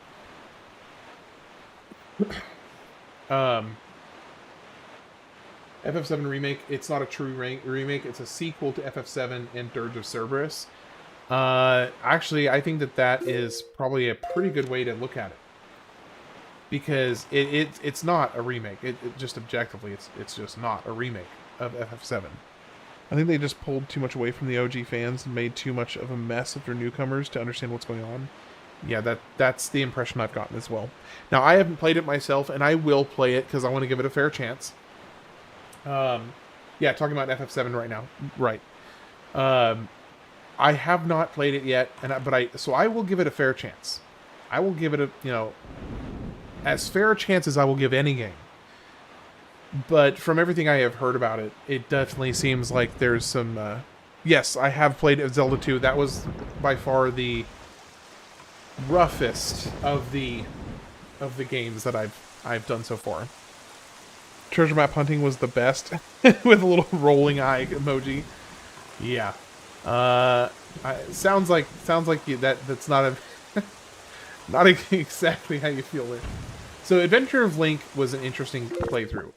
FF7 Remake, it's not a true remake, it's a sequel to FF7 and Dirge of Cerberus. Actually, I think that is probably a pretty good way to look at it. Because it's not a remake. It just objectively, it's just not a remake of FF7. I think they just pulled too much away from the OG fans and made too much of a mess of their newcomers to understand what's going on. Yeah, that's the impression I've gotten as well. Now, I haven't played it myself, and I will play it because I want to give it a fair chance. Yeah, talking about FF7 right now. Right. I have not played it yet, so I will give it a fair chance. I will give it as fair a chance as I will give any game. But from everything I have heard about it, it definitely seems like there's some, yes, I have played Zelda 2. That was by far the roughest of the games that I've done so far. Treasure map hunting was the best, with a little rolling eye emoji. Yeah, sounds like that's not not exactly how you feel there. So, Adventure of Link was an interesting playthrough.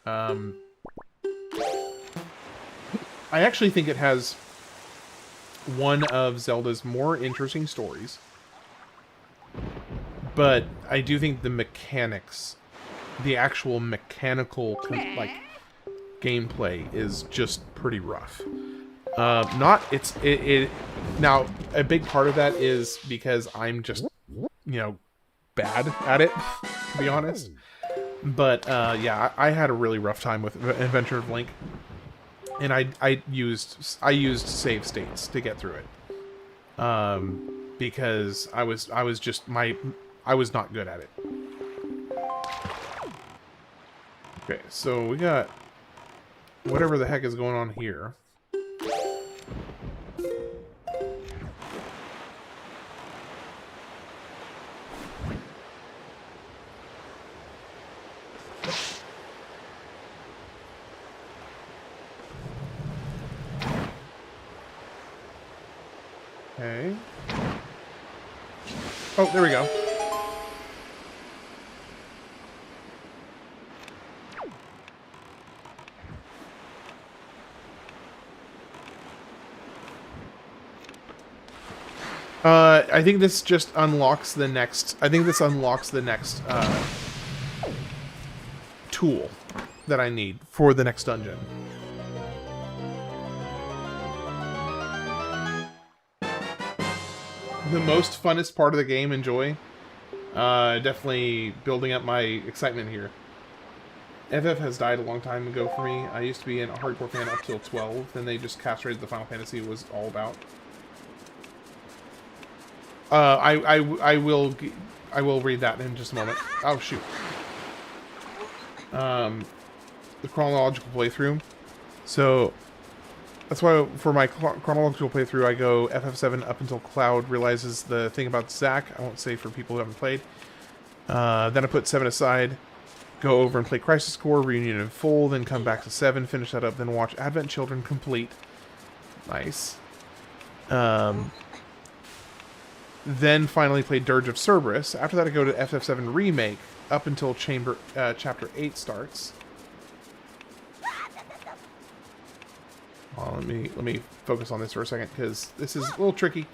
I actually think it has one of Zelda's more interesting stories, but I do think the mechanics, the actual mechanical gameplay is just pretty rough. Now a big part of that is because I'm just bad at it, to be honest. But yeah, I had a really rough time with Adventure of Link. and I used save states to get through it, because I was not good at it. Okay, so we got whatever the heck is going on here. Okay. Oh, there we go. I think this just unlocks the next... I think this unlocks the next tool that I need for the next dungeon. The most funnest part of the game, enjoy. Definitely building up my excitement here. FF has died a long time ago for me. I used to be a hardcore fan up till 12, then they just castrated the Final Fantasy was all about. I will read that in just a moment. Oh shoot. The chronological playthrough. So that's why for my chronological playthrough I go FF7 up until Cloud realizes the thing about Zack. I won't say for people who haven't played. Then I put 7 aside, go over and play Crisis Core, Reunion in full, then come back to 7, finish that up, then watch Advent Children complete. Nice. Then finally play Dirge of Cerberus. After that I go to FF7 Remake up until Chapter 8 starts. Let me focus on this for a second because this is a little tricky.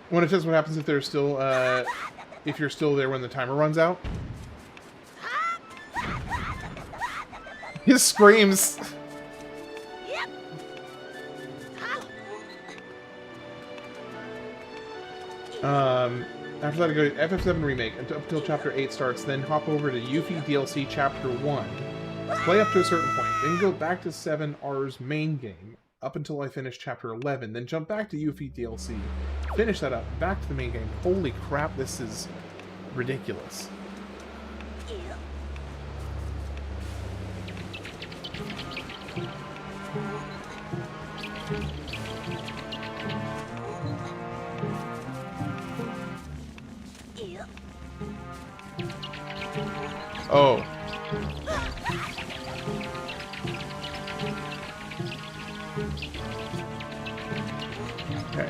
When it says what happens if there's still if you're still there when the timer runs out. His screams. After that I go to FF7 Remake until Chapter 8 starts, then hop over to Yuffie DLC Chapter 1. Play up to a certain point, then go back to 7R's main game, up until I finish Chapter 11, then jump back to Yuffie DLC, finish that up, back to the main game. Holy crap, this is ridiculous. Oh. Okay.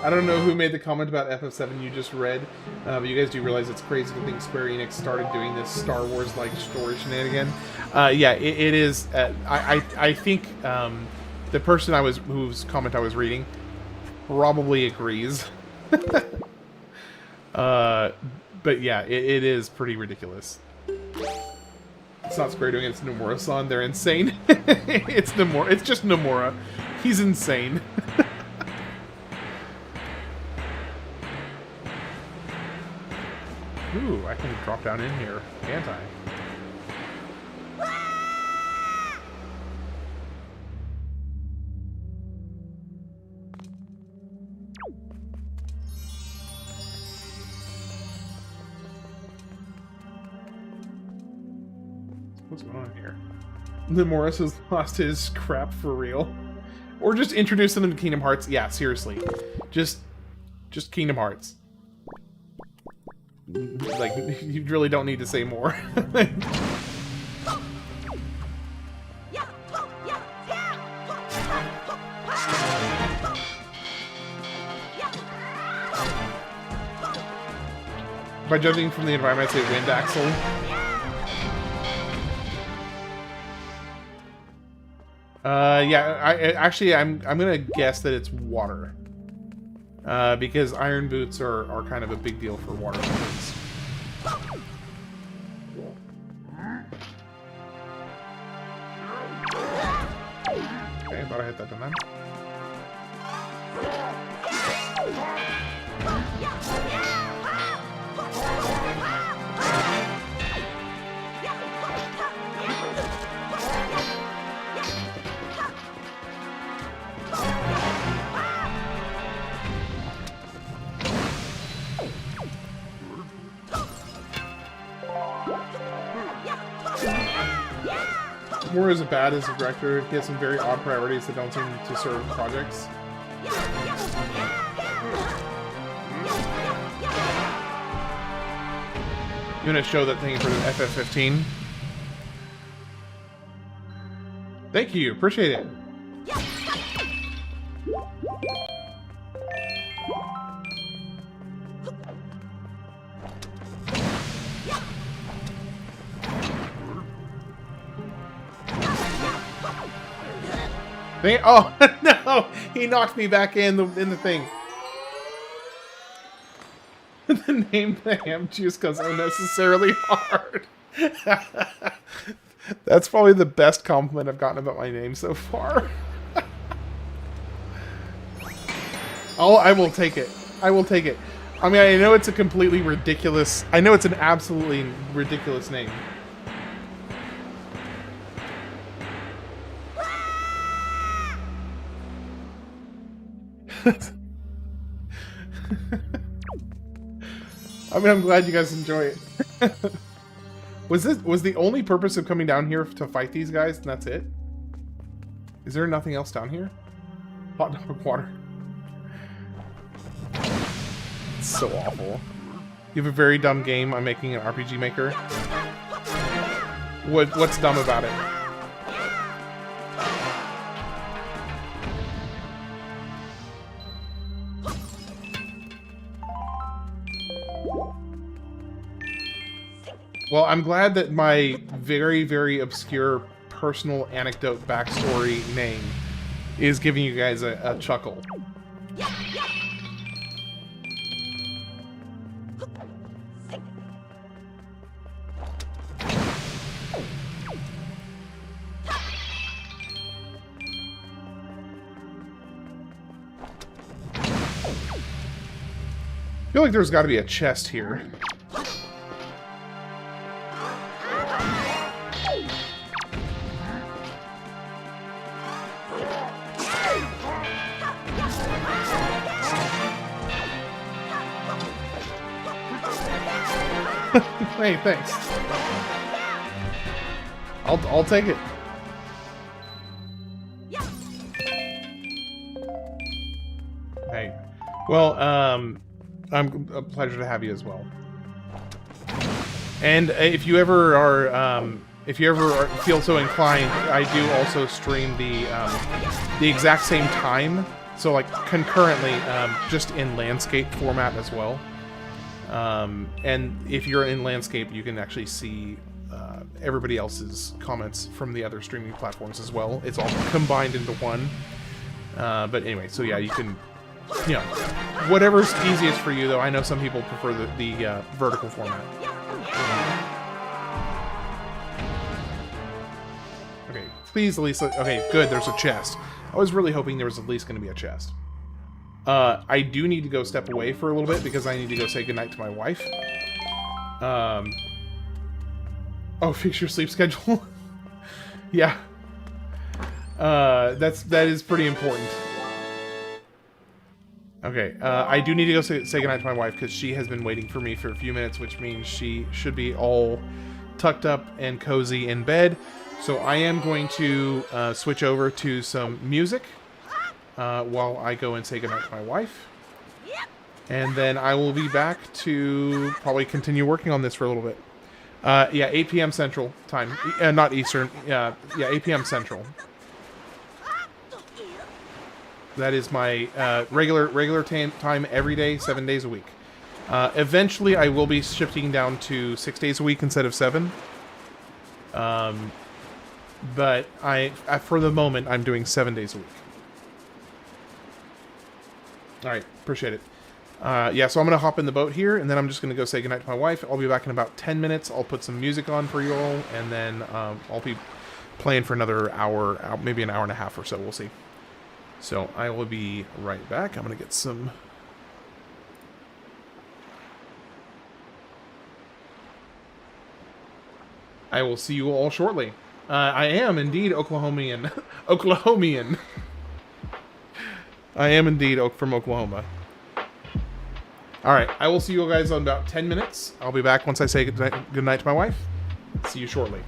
I don't know who made the comment about FF7 you just read, but you guys do realize it's crazy to think Square Enix started doing this Star Wars-like story shenanigan. Yeah, it is. I think the person whose comment I was reading probably agrees. But yeah, it is pretty ridiculous. It's not Square doing it, it's Nomura-san. They're insane. It's Nomura. It's just Nomura. He's insane. Ooh, I can drop down in here, can't I? What's going on here? Limorus has lost his crap for real. Or just introduce them to Kingdom Hearts. Yeah, seriously. Just Kingdom Hearts. Like, you really don't need to say more. By judging from the environment, I'd say wind axle. Yeah, I'm gonna guess that it's water. Because iron boots are kind of a big deal for water weapons. I hit that, didn't I? Moore is bad as a director. He has some very odd priorities that don't seem to serve projects. You want to show that thing for the FF15? Thank you, appreciate it. Oh no! He knocked me back in the thing. The name the ham juice goes unnecessarily hard. That's probably the best compliment I've gotten about my name so far. I will take it. I will take it. I mean, I know it's a completely ridiculous... I know it's an absolutely ridiculous name. I mean, I'm glad you guys enjoy it. Was the only purpose of coming down here to fight these guys, and that's it? Is there nothing else down here? Hot dog water. It's so awful. You have a very dumb game. I'm making an RPG maker. What's dumb about it? Well, I'm glad that my very, very obscure personal anecdote backstory name is giving you guys a chuckle. I feel like there's got to be a chest here. Hey, thanks. I'll take it. Hey. Well, I'm a pleasure to have you as well. And if you ever feel so inclined, I do also stream the exact same time, so like concurrently, just in landscape format as well. And if you're in landscape, you can actually see everybody else's comments from the other streaming platforms as well. It's all combined into one. But anyway, so yeah, you can, you know, whatever's easiest for you, though. I know some people prefer the vertical format. Okay, please at least... Okay, good, there's a chest. I was really hoping there was at least going to be a chest. I do need to go step away for a little bit because I need to go say goodnight to my wife. Oh, fix your sleep schedule? Yeah. That is pretty important. Okay, I do need to go say goodnight to my wife because she has been waiting for me for a few minutes, which means she should be all tucked up and cozy in bed. So I am going to switch over to some music while I go and say goodnight to my wife. And then I will be back to probably continue working on this for a little bit. Yeah, 8 p.m. Central Time. Not Eastern. Yeah, 8 p.m. Central. That is my regular time every day, 7 days a week. Eventually, I will be shifting down to 6 days a week instead of 7. But for the moment, I'm doing 7 days a week. Alright, appreciate it. Yeah, so I'm going to hop in the boat here, and then I'm just going to go say goodnight to my wife. I'll be back in about 10 minutes. I'll put some music on for you all, and then I'll be playing for another hour, maybe an hour and a half or so. We'll see. So I will be right back. I'm going to get some... I will see you all shortly. I am indeed Oklahomian. Oklahomian. I am indeed from Oklahoma. Alright, I will see you guys in about 10 minutes. I'll be back once I say good night to my wife. See you shortly.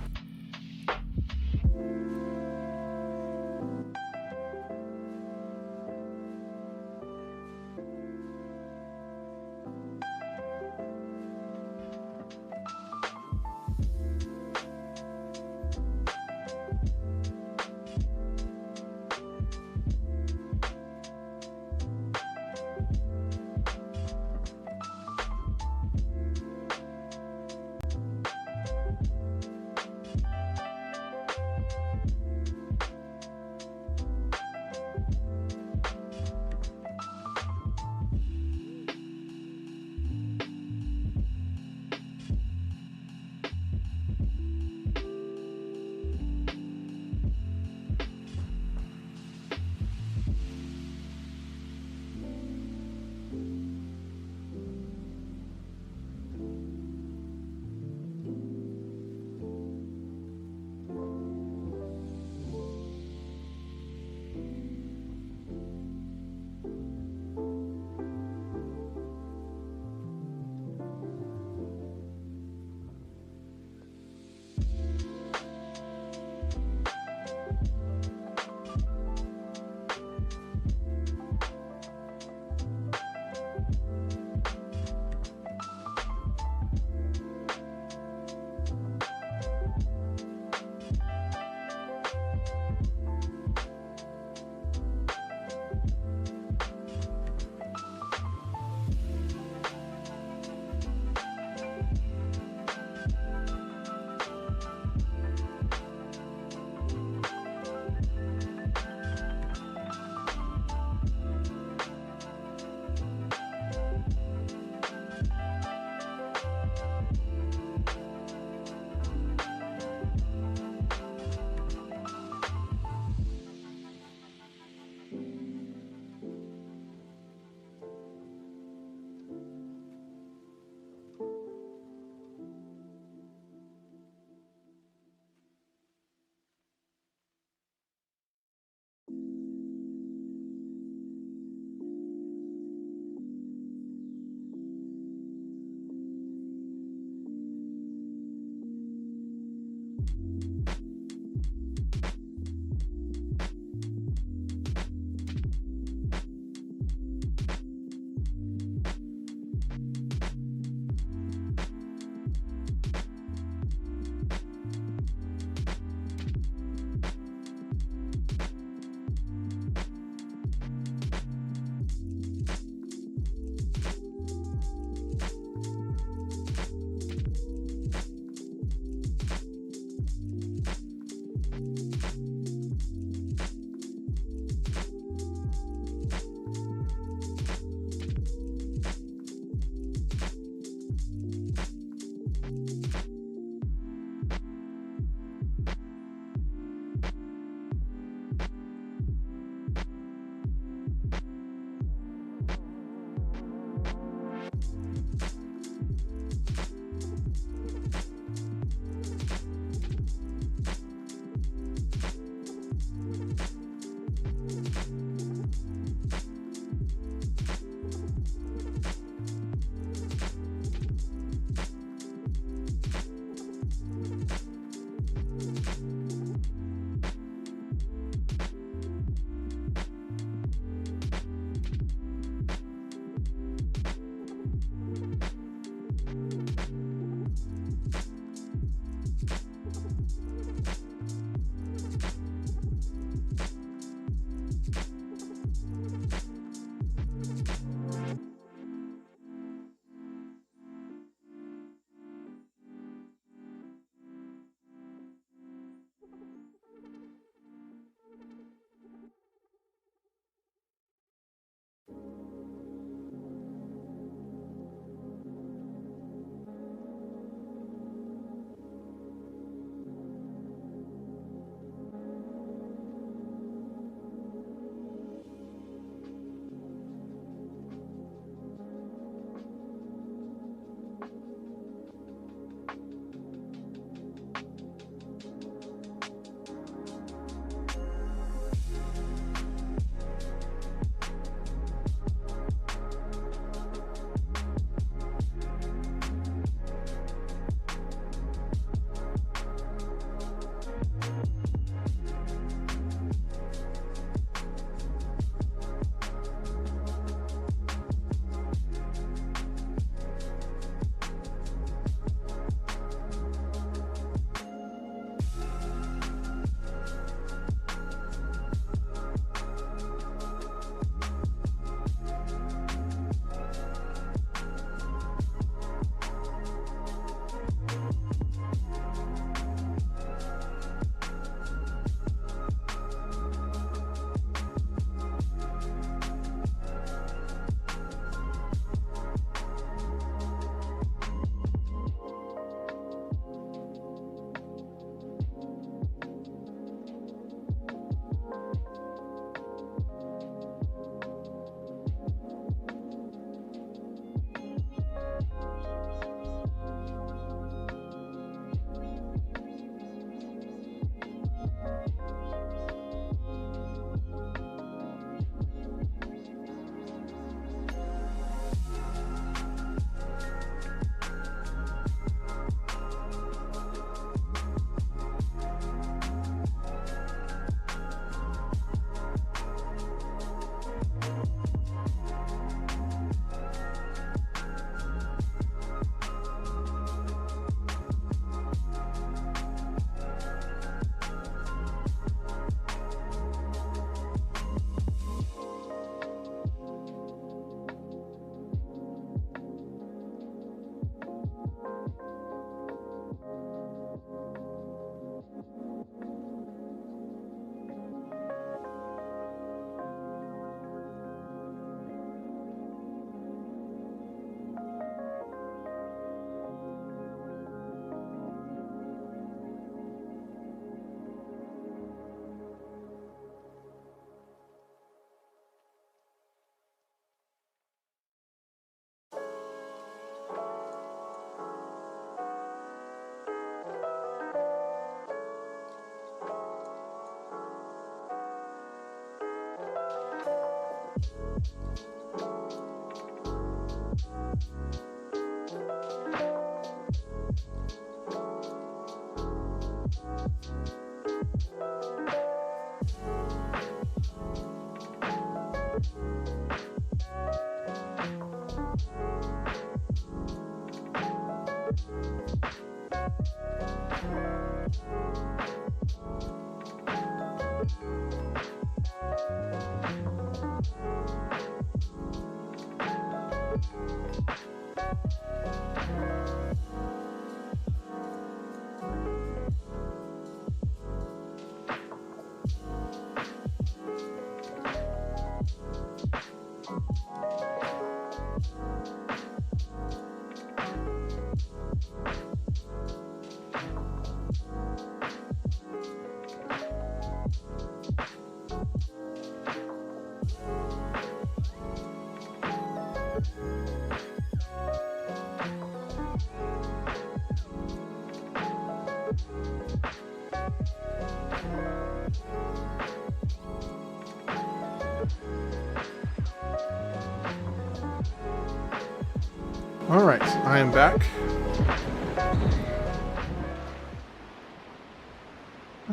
Alright, I am back.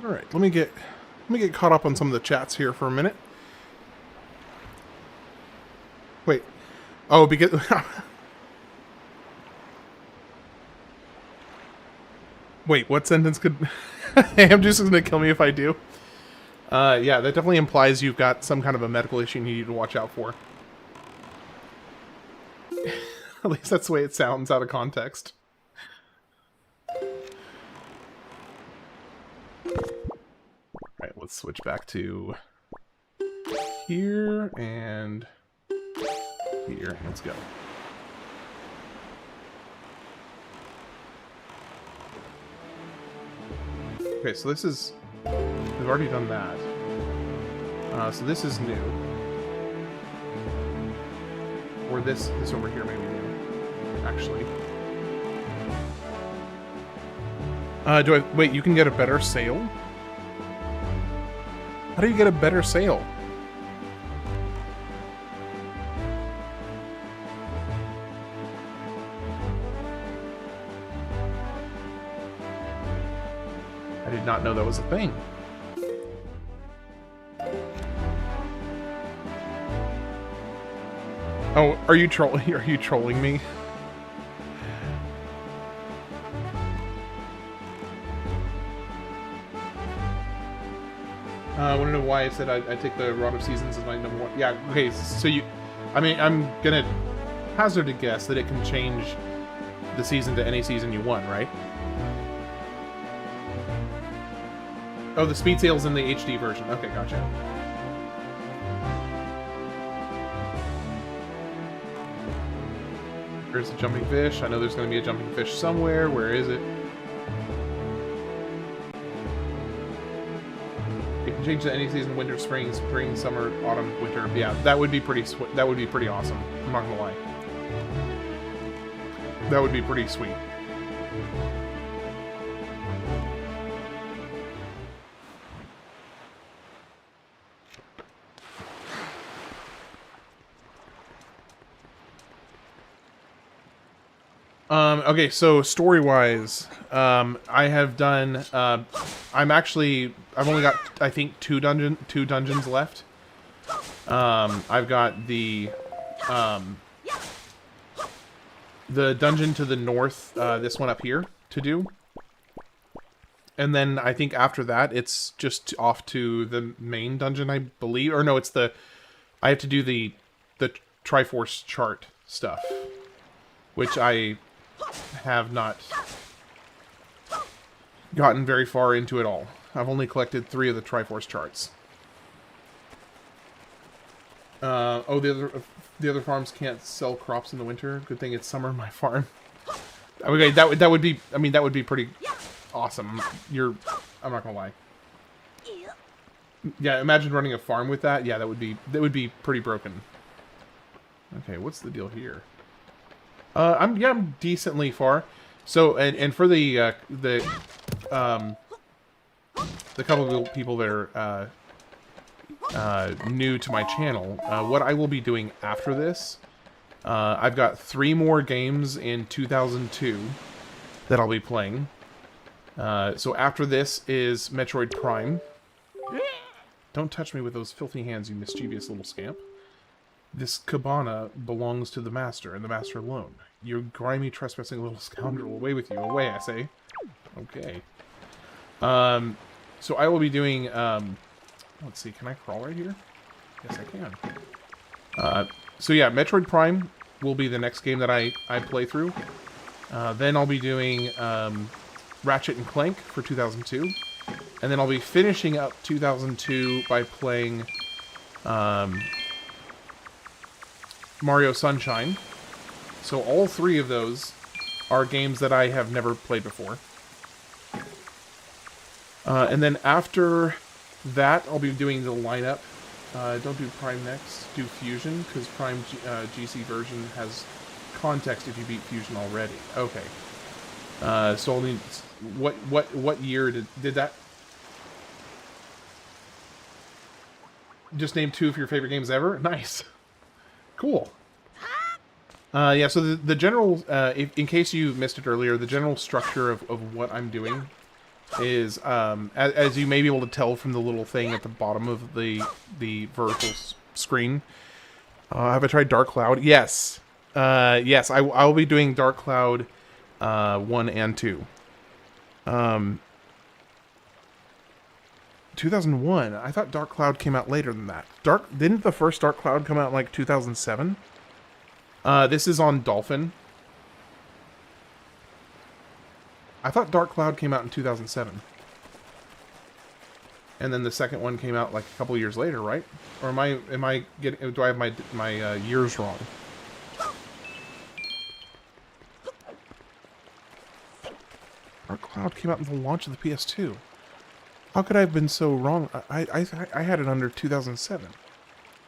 Alright, let me get caught up on some of the chats here for a minute. Wait. Oh, because wait, what sentence could I'm just gonna kill me if I do? Yeah, that definitely implies you've got some kind of a medical issue you need to watch out for. At least that's the way it sounds out of context. Alright, let's switch back to here and here. Let's go. Okay, so this is... We've already done that. So this is new. Or this over here maybe new, actually. Wait, you can get a better sail? How do you get a better sail? I did not know that was a thing. Oh, are you trolling? Are you trolling me? I want to know why I said I take the Rod of Seasons as my number one. Yeah, okay, so you... I mean, I'm gonna hazard a guess that it can change the season to any season you want, right? Oh, the speed sail's in the HD version. Okay, gotcha. There's a jumping fish. I know there's going to be a jumping fish somewhere. Where is it? It can change to any season: winter, spring, summer, autumn, winter. Yeah, that would be pretty. That would be pretty awesome. I'm not gonna lie. That would be pretty sweet. Okay, so story-wise, I have done, I've only got, I think, two dungeons left. I've got the dungeon to the north, this one up here, to do. And then I think after that, it's just off to the main dungeon, I believe. Or no, it's I have to do the Triforce chart stuff, which I have not gotten very far into at all. I've only collected 3 of the Triforce charts. Oh, the other farms can't sell crops in the winter. Good thing it's summer on my farm. Okay, that would be. I mean, that would be pretty awesome. I'm not gonna lie. Yeah, imagine running a farm with that. Yeah, that would be pretty broken. Okay, what's the deal here? I'm decently far. So, and for the couple of people that are new to my channel, what I will be doing after this, I've got 3 more games in 2002 that I'll be playing. So after this is Metroid Prime. Don't touch me with those filthy hands, you mischievous little scamp. This cabana belongs to the master, and the master alone. You grimy, trespassing little scoundrel, away with you. Away, I say. Okay. So I will be doing, let's see, can I crawl right here? Yes, I can. So yeah, Metroid Prime will be the next game that I play through. Then I'll be doing, Ratchet and Clank for 2002. And then I'll be finishing up 2002 by playing, Mario Sunshine. So all 3 of those are games that I have never played before. And then after that, I'll be doing the lineup. Don't do Prime next, do Fusion, because Prime GC version has context if you beat Fusion already. Okay. So I'll need... What year did that... Just name 2 of your favorite games ever? Nice. Cool. Yeah, so the general, in case you missed it earlier, the general structure of what I'm doing is, as you may be able to tell from the little thing at the bottom of the vertical screen. Have I tried Dark Cloud? Yes. Yes, I will be doing Dark Cloud 1 and 2. 2001. I thought Dark Cloud came out later than that. Didn't the first Dark Cloud come out in like 2007? This is on Dolphin. I thought Dark Cloud came out in 2007. And then the second one came out like a couple years later, right? Or am I getting, do I have my years wrong? Dark Cloud came out in the launch of the PS2. How could I have been so wrong? I had it under 2007.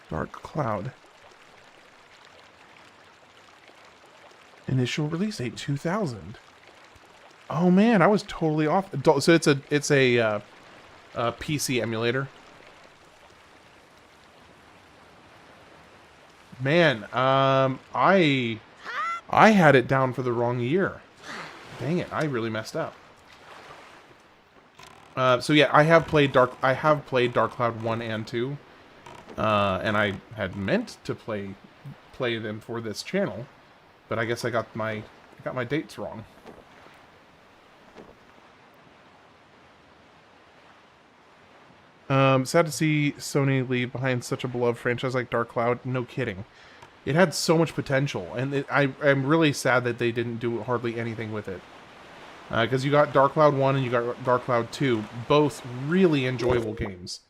Dark Cloud. Initial release date 2000. Oh man, I was totally off. So it's a PC emulator. Man, I had it down for the wrong year. Dang it, I really messed up. So yeah, I have played Dark Cloud 1 and 2. And I had meant to play them for this channel, but I guess I got my dates wrong. Sad to see Sony leave behind such a beloved franchise like Dark Cloud. No kidding. It had so much potential, and I'm really sad that they didn't do hardly anything with it. Because you got Dark Cloud 1 and you got Dark Cloud 2, both really enjoyable games.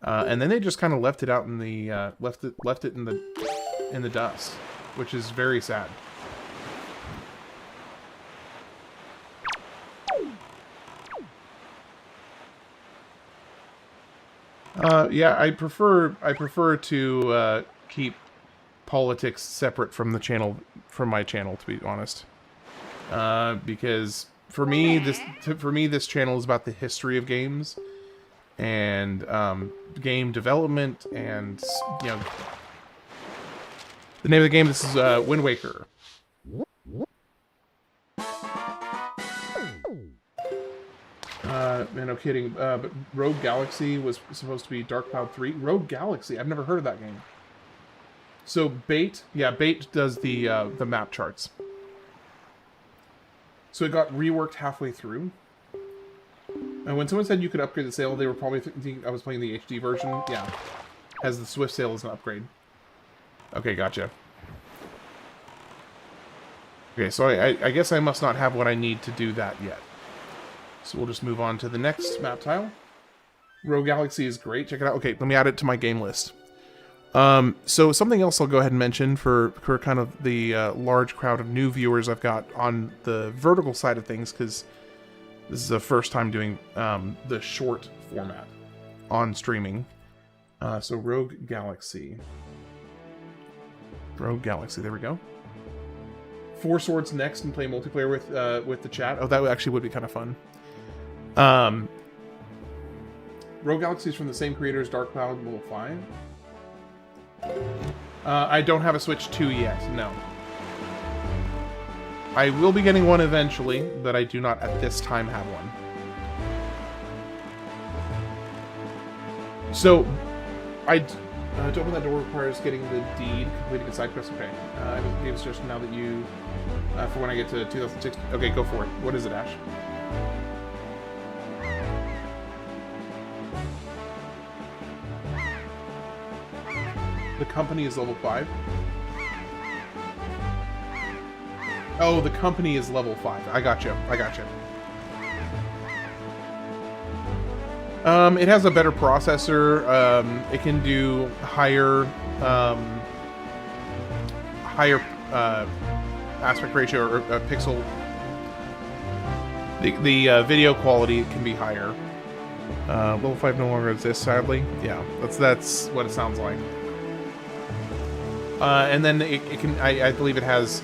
And then they just kind of left it out in the left it in the dust, which is very sad. Yeah, I prefer to keep politics separate from the channel, from my channel, to be honest. Because for me this channel is about the history of games and game development, and you know, the name of the game. This is Wind Waker. Man, no kidding. But Rogue Galaxy was supposed to be Dark Cloud 3. Rogue Galaxy, I've never heard of that game. So Bait does the map charts. So it got reworked halfway through. And when someone said you could upgrade the sail, they were probably thinking I was playing the HD version. Yeah, as the Swift sail is an upgrade. Okay, gotcha. Okay, so I guess I must not have what I need to do that yet. So we'll just move on to the next map tile. Rogue Galaxy is great. Check it out. Okay, let me add it to my game list. So something else I'll go ahead and mention for kind of the large crowd of new viewers I've got on the vertical side of things, because this is the first time doing the short format on streaming. So Rogue Galaxy. Rogue Galaxy, there we go. 4 Swords next and play multiplayer with the chat. Oh, that actually would be kind of fun. Rogue Galaxy is from the same creators, Dark Cloud, level 5. I don't have a Switch 2 yet, no. I will be getting one eventually, but I do not at this time have one. So, to open that door requires getting the deed, completing a side quest. Okay. I will give a suggestion now that you, for when I get to 2006. Okay, go for it. What is it, Ash? The company is level 5. Oh, the company is level 5. I got you. I got you. It has a better processor. It can do higher aspect ratio or pixel. The video quality can be higher. Level 5 no longer exists, sadly. Yeah, that's what it sounds like. And then it can. I believe it has.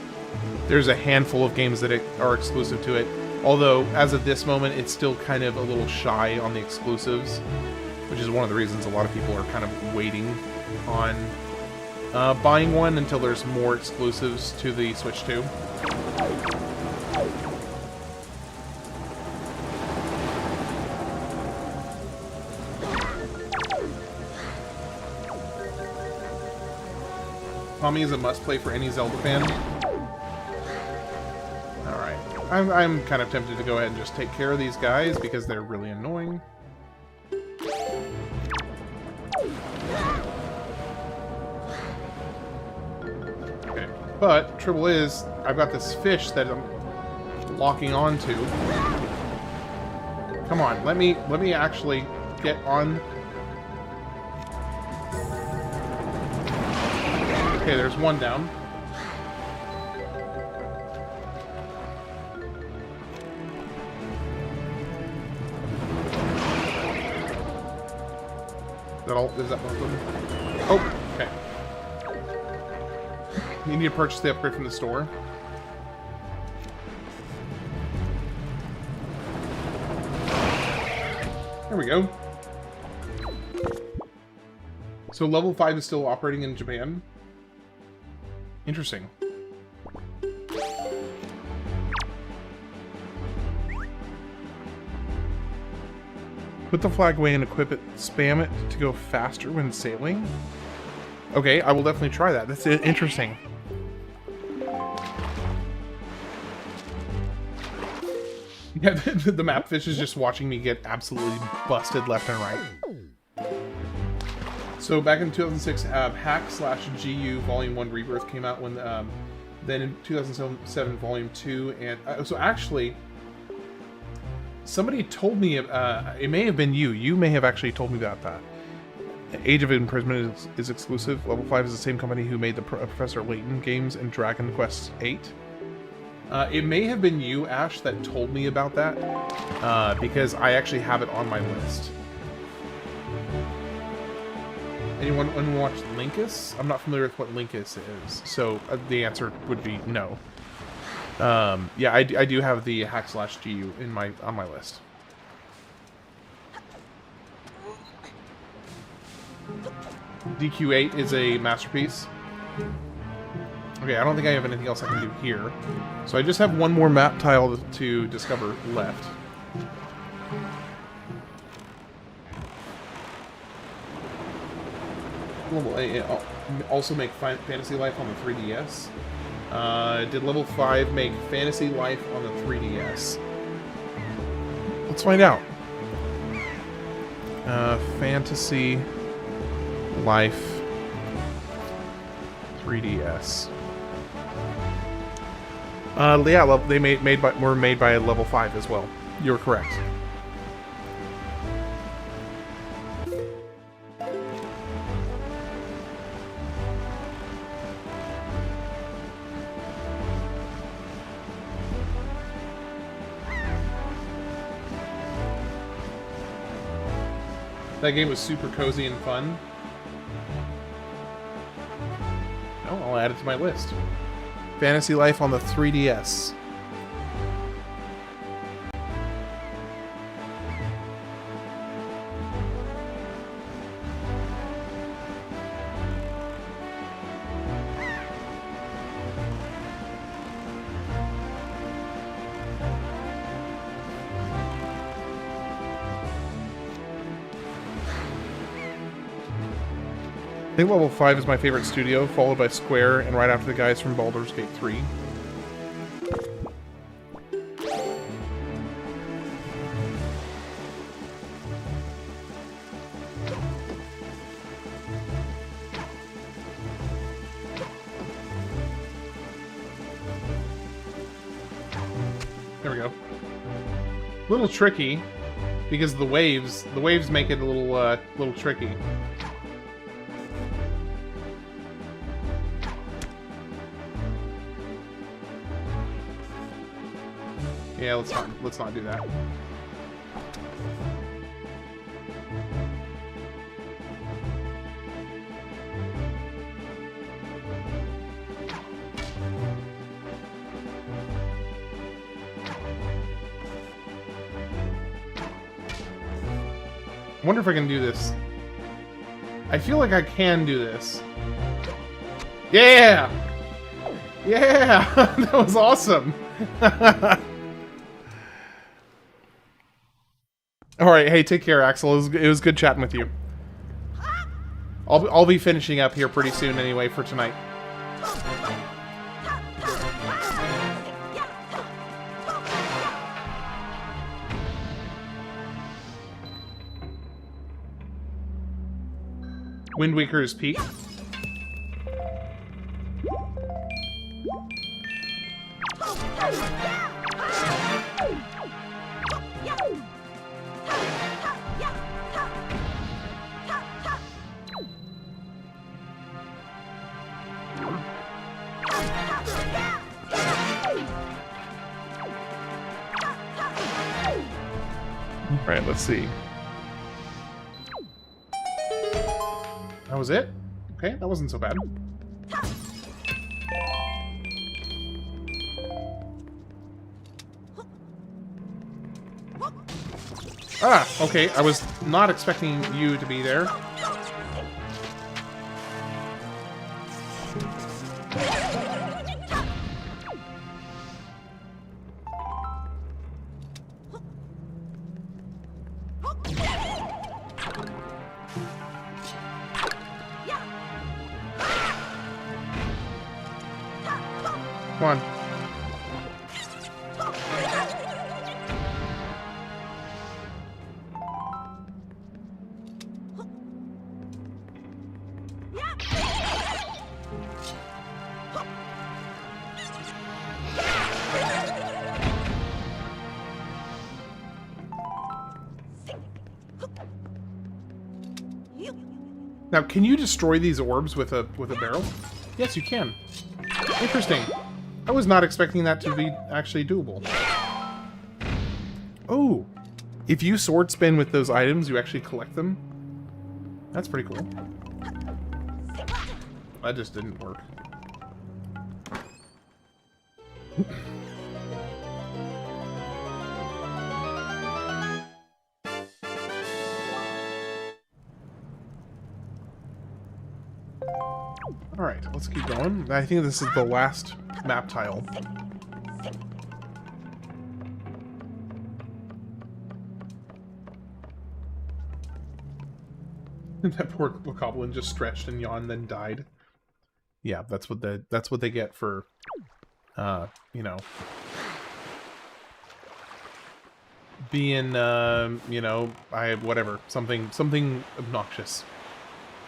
There's a handful of games that are exclusive to it. Although, as of this moment, it's still kind of a little shy on the exclusives, which is one of the reasons a lot of people are kind of waiting on buying one until there's more exclusives to the Switch 2. Tommy is a must-play for any Zelda fan. I'm kind of tempted to go ahead and just take care of these guys because they're really annoying. Okay, but trouble is, I've got this fish that I'm locking onto. Come on, let me actually get on. Okay, there's one down. Is that both of them? Oh, okay. You need to purchase the upgrade from the store. There we go. So level 5 is still operating in Japan? Interesting. Put the flag away and equip it. Spam it to go faster when sailing. Okay, I will definitely try that. That's interesting. Yeah, the map fish is just watching me get absolutely busted left and right. So back in 2006, Hack/GU Volume 1 Rebirth came out. When then in 2007, Volume 2, and so actually. Somebody told me, it may have been you. You may have actually told me about that. Age of Imprisonment is exclusive. Level 5 is the same company who made the Professor Layton games and Dragon Quest VIII. It may have been you, Ash, that told me about that, because I actually have it on my list. Anyone watch Linkus? I'm not familiar with what Linkus is, so the answer would be no. Yeah, I do have the Hack/GU on my list. DQ8 is a masterpiece. Okay, I don't think I have anything else I can do here. So I just have one more map tile to discover left. Level 8 also make Fantasy Life on the 3DS. Did level 5 make Fantasy Life on the 3DS? Let's find out. Fantasy Life 3DS. Yeah, they were made by level 5 as well. You're correct. That game was super cozy and fun. Oh, I'll add it to my list. Fantasy Life on the 3DS. I think level 5 is my favorite studio, followed by Square, and right after the guys from Baldur's Gate 3. There we go. A little tricky, because the waves make it a little tricky. Yeah, let's not do that. I wonder if I can do this. I feel like I can do this. Yeah! Yeah! That was awesome! Alright, hey, take care, Axel. It was good chatting with you. I'll be finishing up here pretty soon anyway for tonight. Wind Waker's Peak. Alright, let's see. That was it? Okay, that wasn't so bad. Ah, okay, I was not expecting you to be there. Come on. Now, can you destroy these orbs with a barrel? Yes, you can. Interesting. I was not expecting that to be actually doable. Oh! If you sword spin with those items, you actually collect them? That's pretty cool. That just didn't work. Alright, let's keep going. I think this is the last map tile. That poor goblin just stretched and yawned, then died. Yeah, that's what they get for, you know, being, you know, whatever, something obnoxious.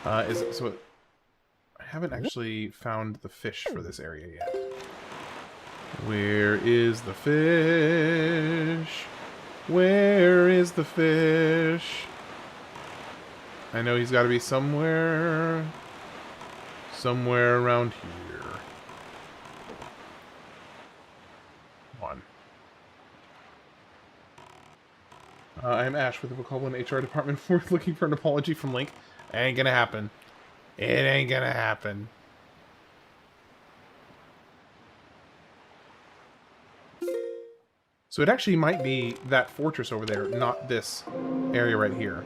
So I haven't actually found the fish for this area yet. Where is the fish? Where is the fish? I know he's got to be somewhere around here. Come on. I'm Ash with the Vocabulary HR department. We're looking for an apology from Link. Ain't gonna happen. It ain't gonna happen. So it actually might be that fortress over there, not this area right here.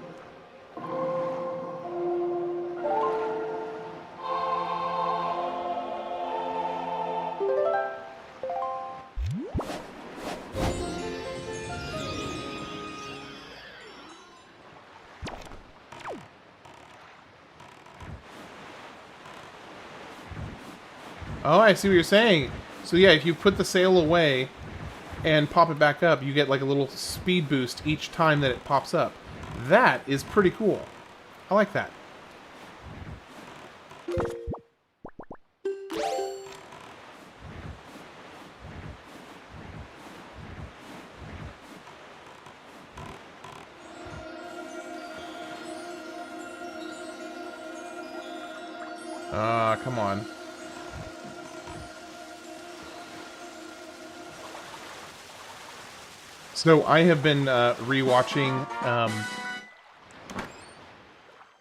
Oh, I see what you're saying. So yeah, if you put the sail away and pop it back up, you get like a little speed boost each time that it pops up. That is pretty cool. I like that. Come on. So I have been rewatching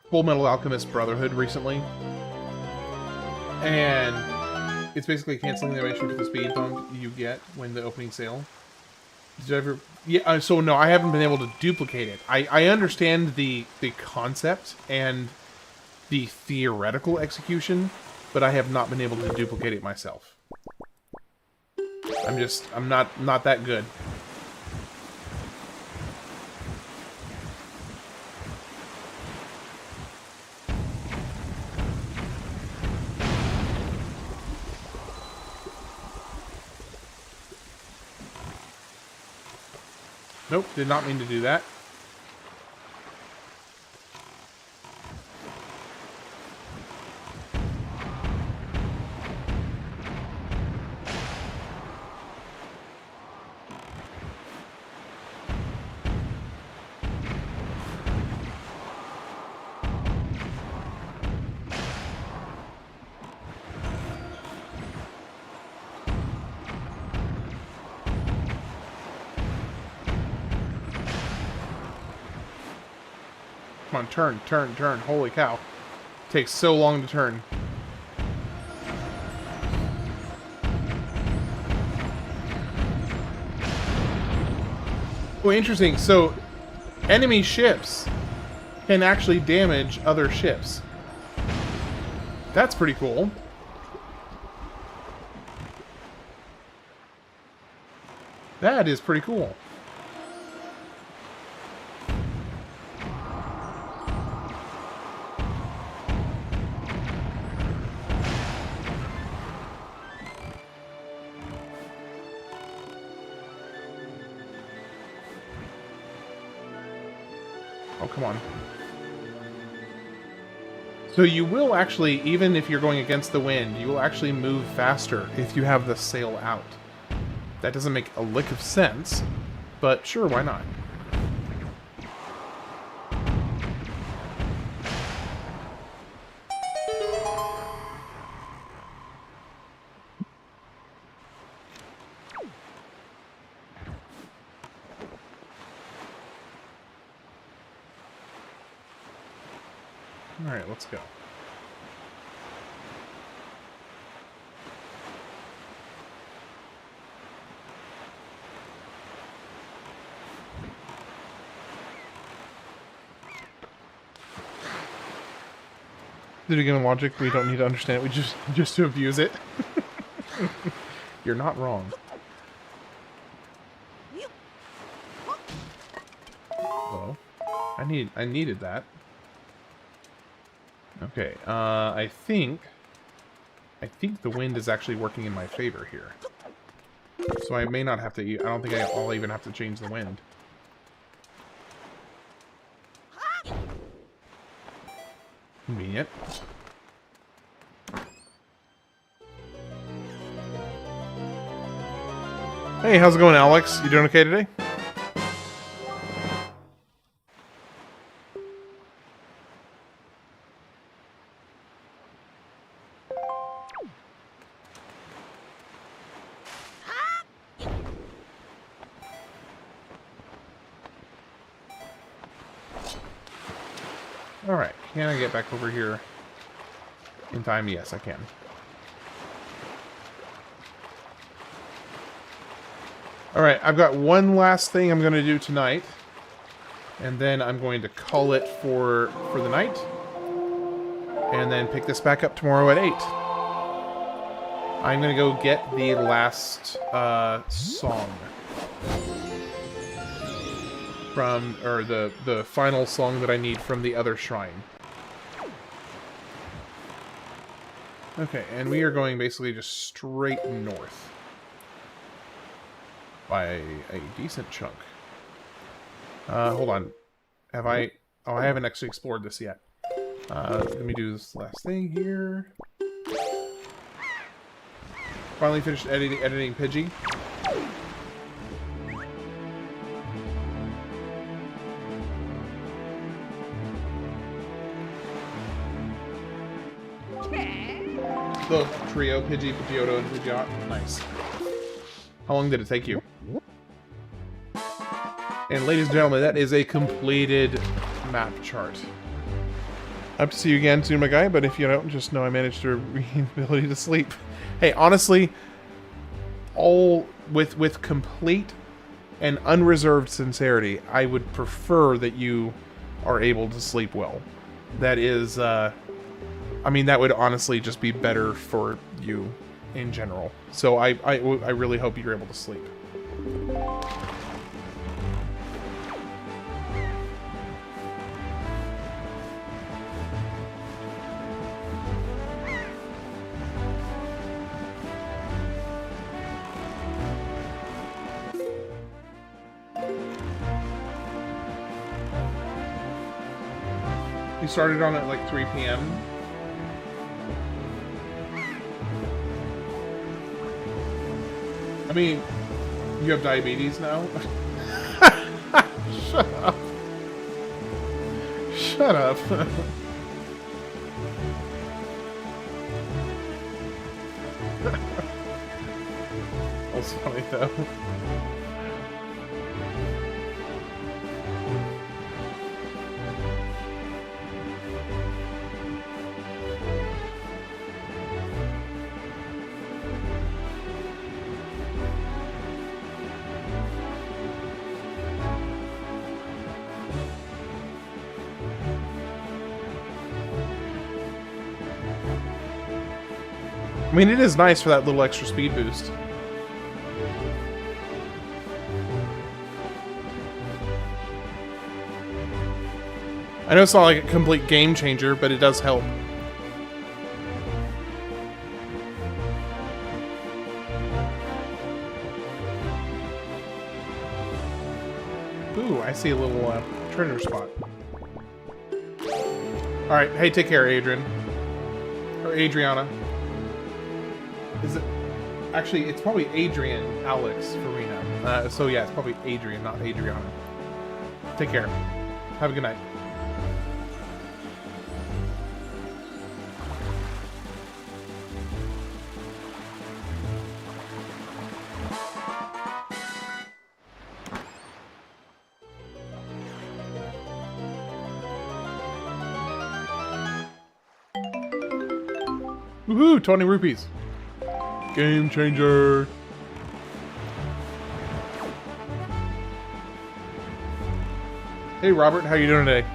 Full Metal Alchemist Brotherhood recently, and it's basically canceling the animation for the speed bump you get when the opening sail. Did you ever? Yeah. So no, I haven't been able to duplicate it. I understand the concept and the theoretical execution, but I have not been able to duplicate it myself. I'm not that good. Nope, did not mean to do that. Come on, turn, turn, turn. Holy cow. Takes so long to turn. Oh, interesting. So, enemy ships can actually damage other ships. That's pretty cool. That is pretty cool. Oh, come on. So you will actually, even if you're going against the wind, you will actually move faster if you have the sail out. That doesn't make a lick of sense, but sure, why not? Alright, let's go. Did again logic, we don't need to understand it, we just to abuse it. You're not wrong. Hello? I needed that. Okay, I think the wind is actually working in my favor here. So I may not have to, I don't think I'll even have to change the wind. Convenient. Hey, how's it going, Alex? You doing okay today? Alright, can I get back over here in time? Yes, I can. Alright, I've got one last thing I'm going to do tonight. And then I'm going to call it for the night. And then pick this back up tomorrow at 8. I'm going to go get the last song. From, or the final song that I need from the other shrine. Okay, and we are going basically just straight north. By a decent chunk. Hold on. Have I... Oh, I haven't actually explored this yet. Let me do this last thing here. Finally finished editing Pidgey. The trio, Pidgey, Pidgeotto, and Pidgeot. Nice. How long did it take you? And ladies and gentlemen, that is a completed map chart. I hope to see you again soon, my guy, but if you don't, just know I managed to regain the ability to sleep. Hey, honestly, all with complete and unreserved sincerity, I would prefer that you are able to sleep well. That is, I mean, that would honestly just be better for you in general. So I really hope you're able to sleep. You started on at like 3 p.m. I mean, you have diabetes now? Shut up. Shut up. That's funny though. I mean, it is nice for that little extra speed boost. I know it's not like a complete game changer, but it does help. Ooh, I see a little treasure spot. Alright, hey, take care, Adrian. Or Adriana. Is it? Actually, it's probably Adrian Alex Farina. So yeah, it's probably Adrian, not Adriana. Take care. Have a good night. Woohoo! 20 rupees. Game changer. Hey Robert, how you doing today?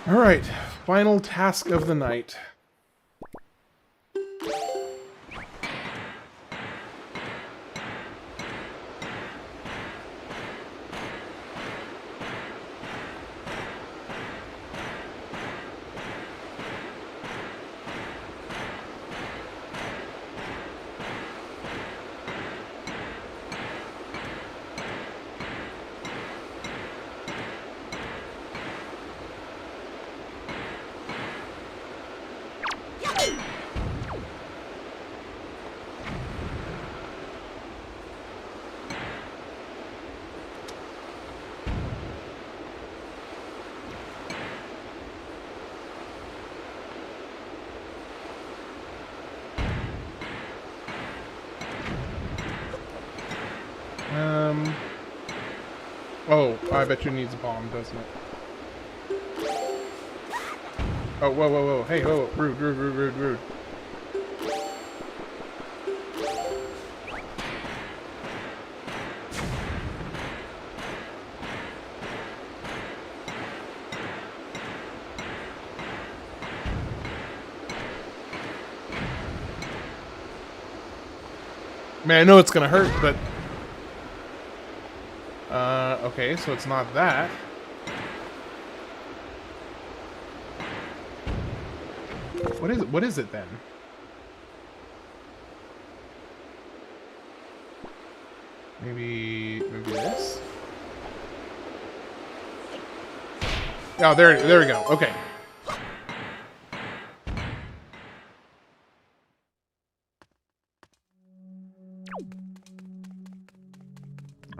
Alright, final task of the night. Oh, I bet you it needs a bomb, doesn't it? Oh, whoa, whoa, whoa. Hey, whoa, rude, rude, rude, rude, rude. Man, I know it's gonna hurt, but... okay, so it's not that. What is it? What is it then? Maybe this? Oh, there we go. Okay.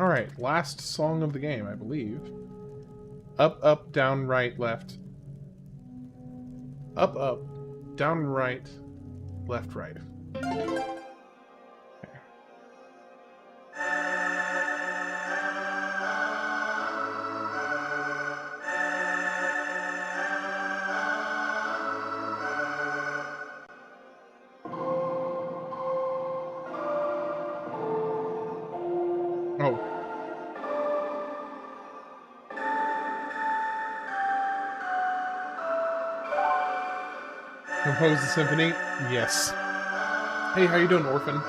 Alright, last song of the game, I believe. Up, up, down, right, left. Up, up, down, right, left, right. Okay. Oh. Compose the symphony? Yes. Hey, how you doing, Orphan?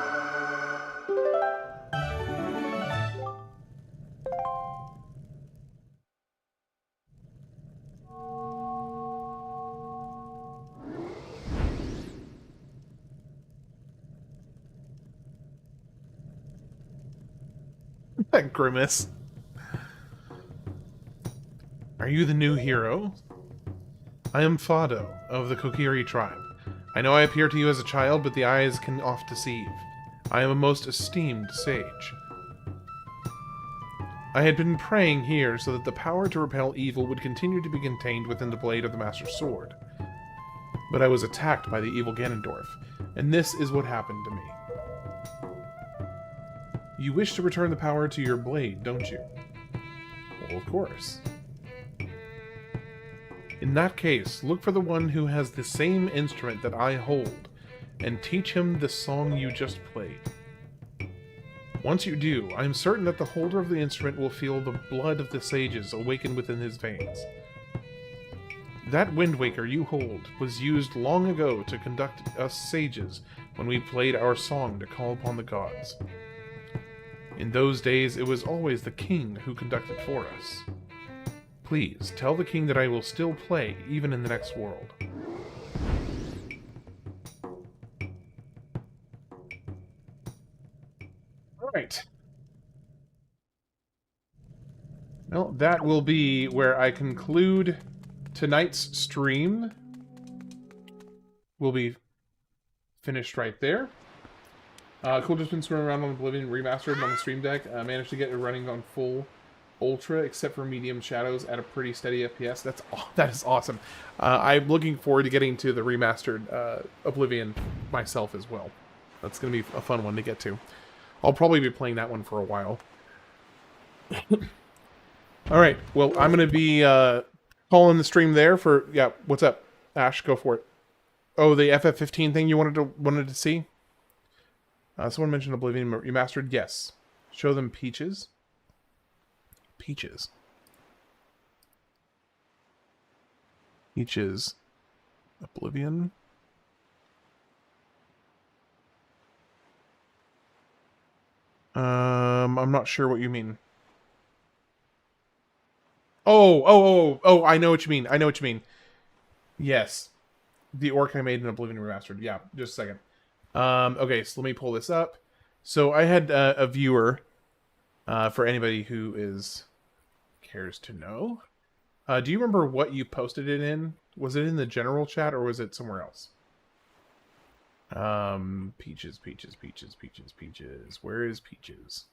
That grimace. Are you the new hero? I am Fado, of the Kokiri tribe. I know I appear to you as a child, but the eyes can oft deceive. I am a most esteemed sage. I had been praying here so that the power to repel evil would continue to be contained within the blade of the Master's sword. But I was attacked by the evil Ganondorf, and this is what happened to me. You wish to return the power to your blade, don't you? Well, of course. In that case, look for the one who has the same instrument that I hold, and teach him the song you just played. Once you do, I am certain that the holder of the instrument will feel the blood of the sages awaken within his veins. That Wind Waker you hold was used long ago to conduct us sages when we played our song to call upon the gods. In those days, it was always the king who conducted for us. Please, tell the king that I will still play, even in the next world. Alright. Well, that will be where I conclude tonight's stream. Will be finished right there. Cool, just been screwing around on Oblivion Remastered on the Stream Deck. Managed to get it running on full Ultra, except for medium shadows at a pretty steady FPS. That is awesome. I'm looking forward to getting to the remastered Oblivion myself as well. That's going to be a fun one to get to. I'll probably be playing that one for a while. Alright, well, I'm going to be calling the stream there for... Yeah, what's up? Ash, go for it. Oh, the FF15 thing you wanted to see? Someone mentioned Oblivion Remastered. Yes. Show them Peaches. Peaches. Peaches. Oblivion. I'm not sure what you mean. Oh, I know what you mean. I know what you mean. Yes. The orc I made in Oblivion Remastered. Yeah, just a second. Okay, so let me pull this up. So I had a viewer, for anybody who cares to know. Do you remember what you posted it in? Was it in the general chat or was it somewhere else? Peaches, Peaches, Peaches, Peaches, Peaches. Where is Peaches?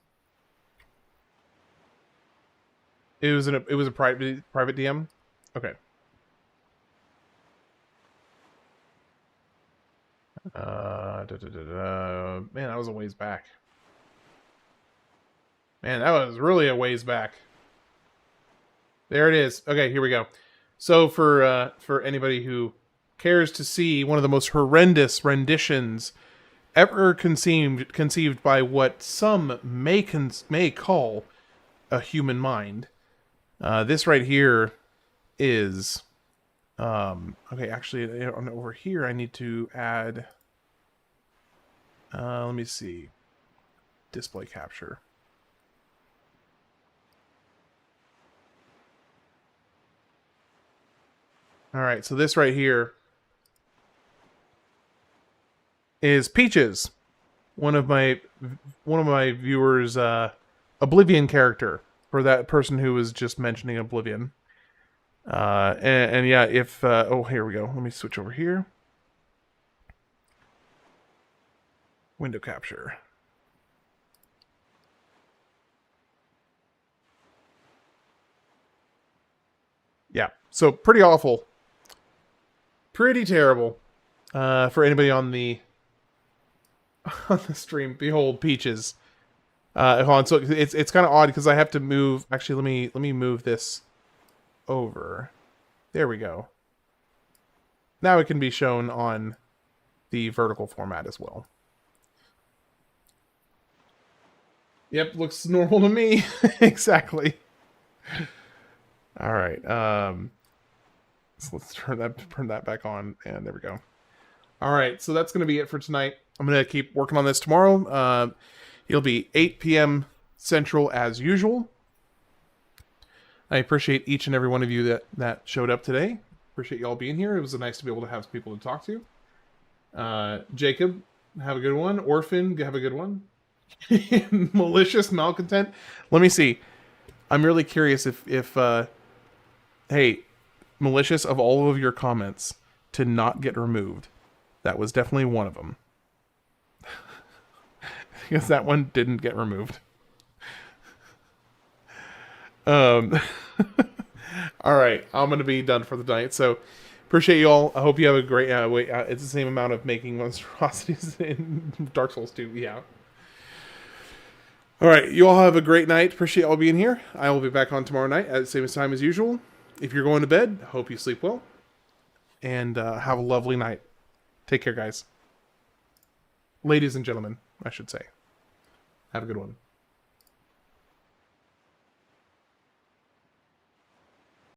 It was a private DM? Okay. Man, that was a ways back. Man, that was really a ways back. There it is. Okay, here we go. So for anybody who cares to see one of the most horrendous renditions ever conceived by what some may call a human mind, this right here is okay. Actually, over here I need to add. Let me see. Display capture. All right, so this right here is Peaches, one of my viewers' Oblivion character, for that person who was just mentioning Oblivion. And yeah, if oh, here we go. Let me switch over here. Window capture. Yeah, so pretty awful. Pretty terrible. For anybody on the stream, behold Peaches. Hold on, so it's kind of odd because I have to move. Actually, let me move this over. There we go. Now it can be shown on the vertical format as well. Yep, looks normal to me. Exactly. All right. So let's turn that back on, and there we go. All right, so that's going to be it for tonight. I'm going to keep working on this tomorrow. It'll be 8 p.m. Central as usual. I appreciate each and every one of you that showed up today. Appreciate you all being here. It was nice to be able to have people to talk to. Jacob, have a good one. Orphan, have a good one. Malicious malcontent. Let me see. I'm really curious if hey, Malicious, of all of your comments to not get removed, that was definitely one of them. Because that one didn't get removed. All right, I'm gonna be done for the night. So appreciate you all. I hope you have a great. It's the same amount of making monstrosities in Dark Souls 2. Yeah. All right, you all have a great night. Appreciate all being here. I will be back on tomorrow night at the same time as usual. If you're going to bed, hope you sleep well, and have a lovely night. Take care, guys. Ladies and gentlemen, I should say. Have a good one.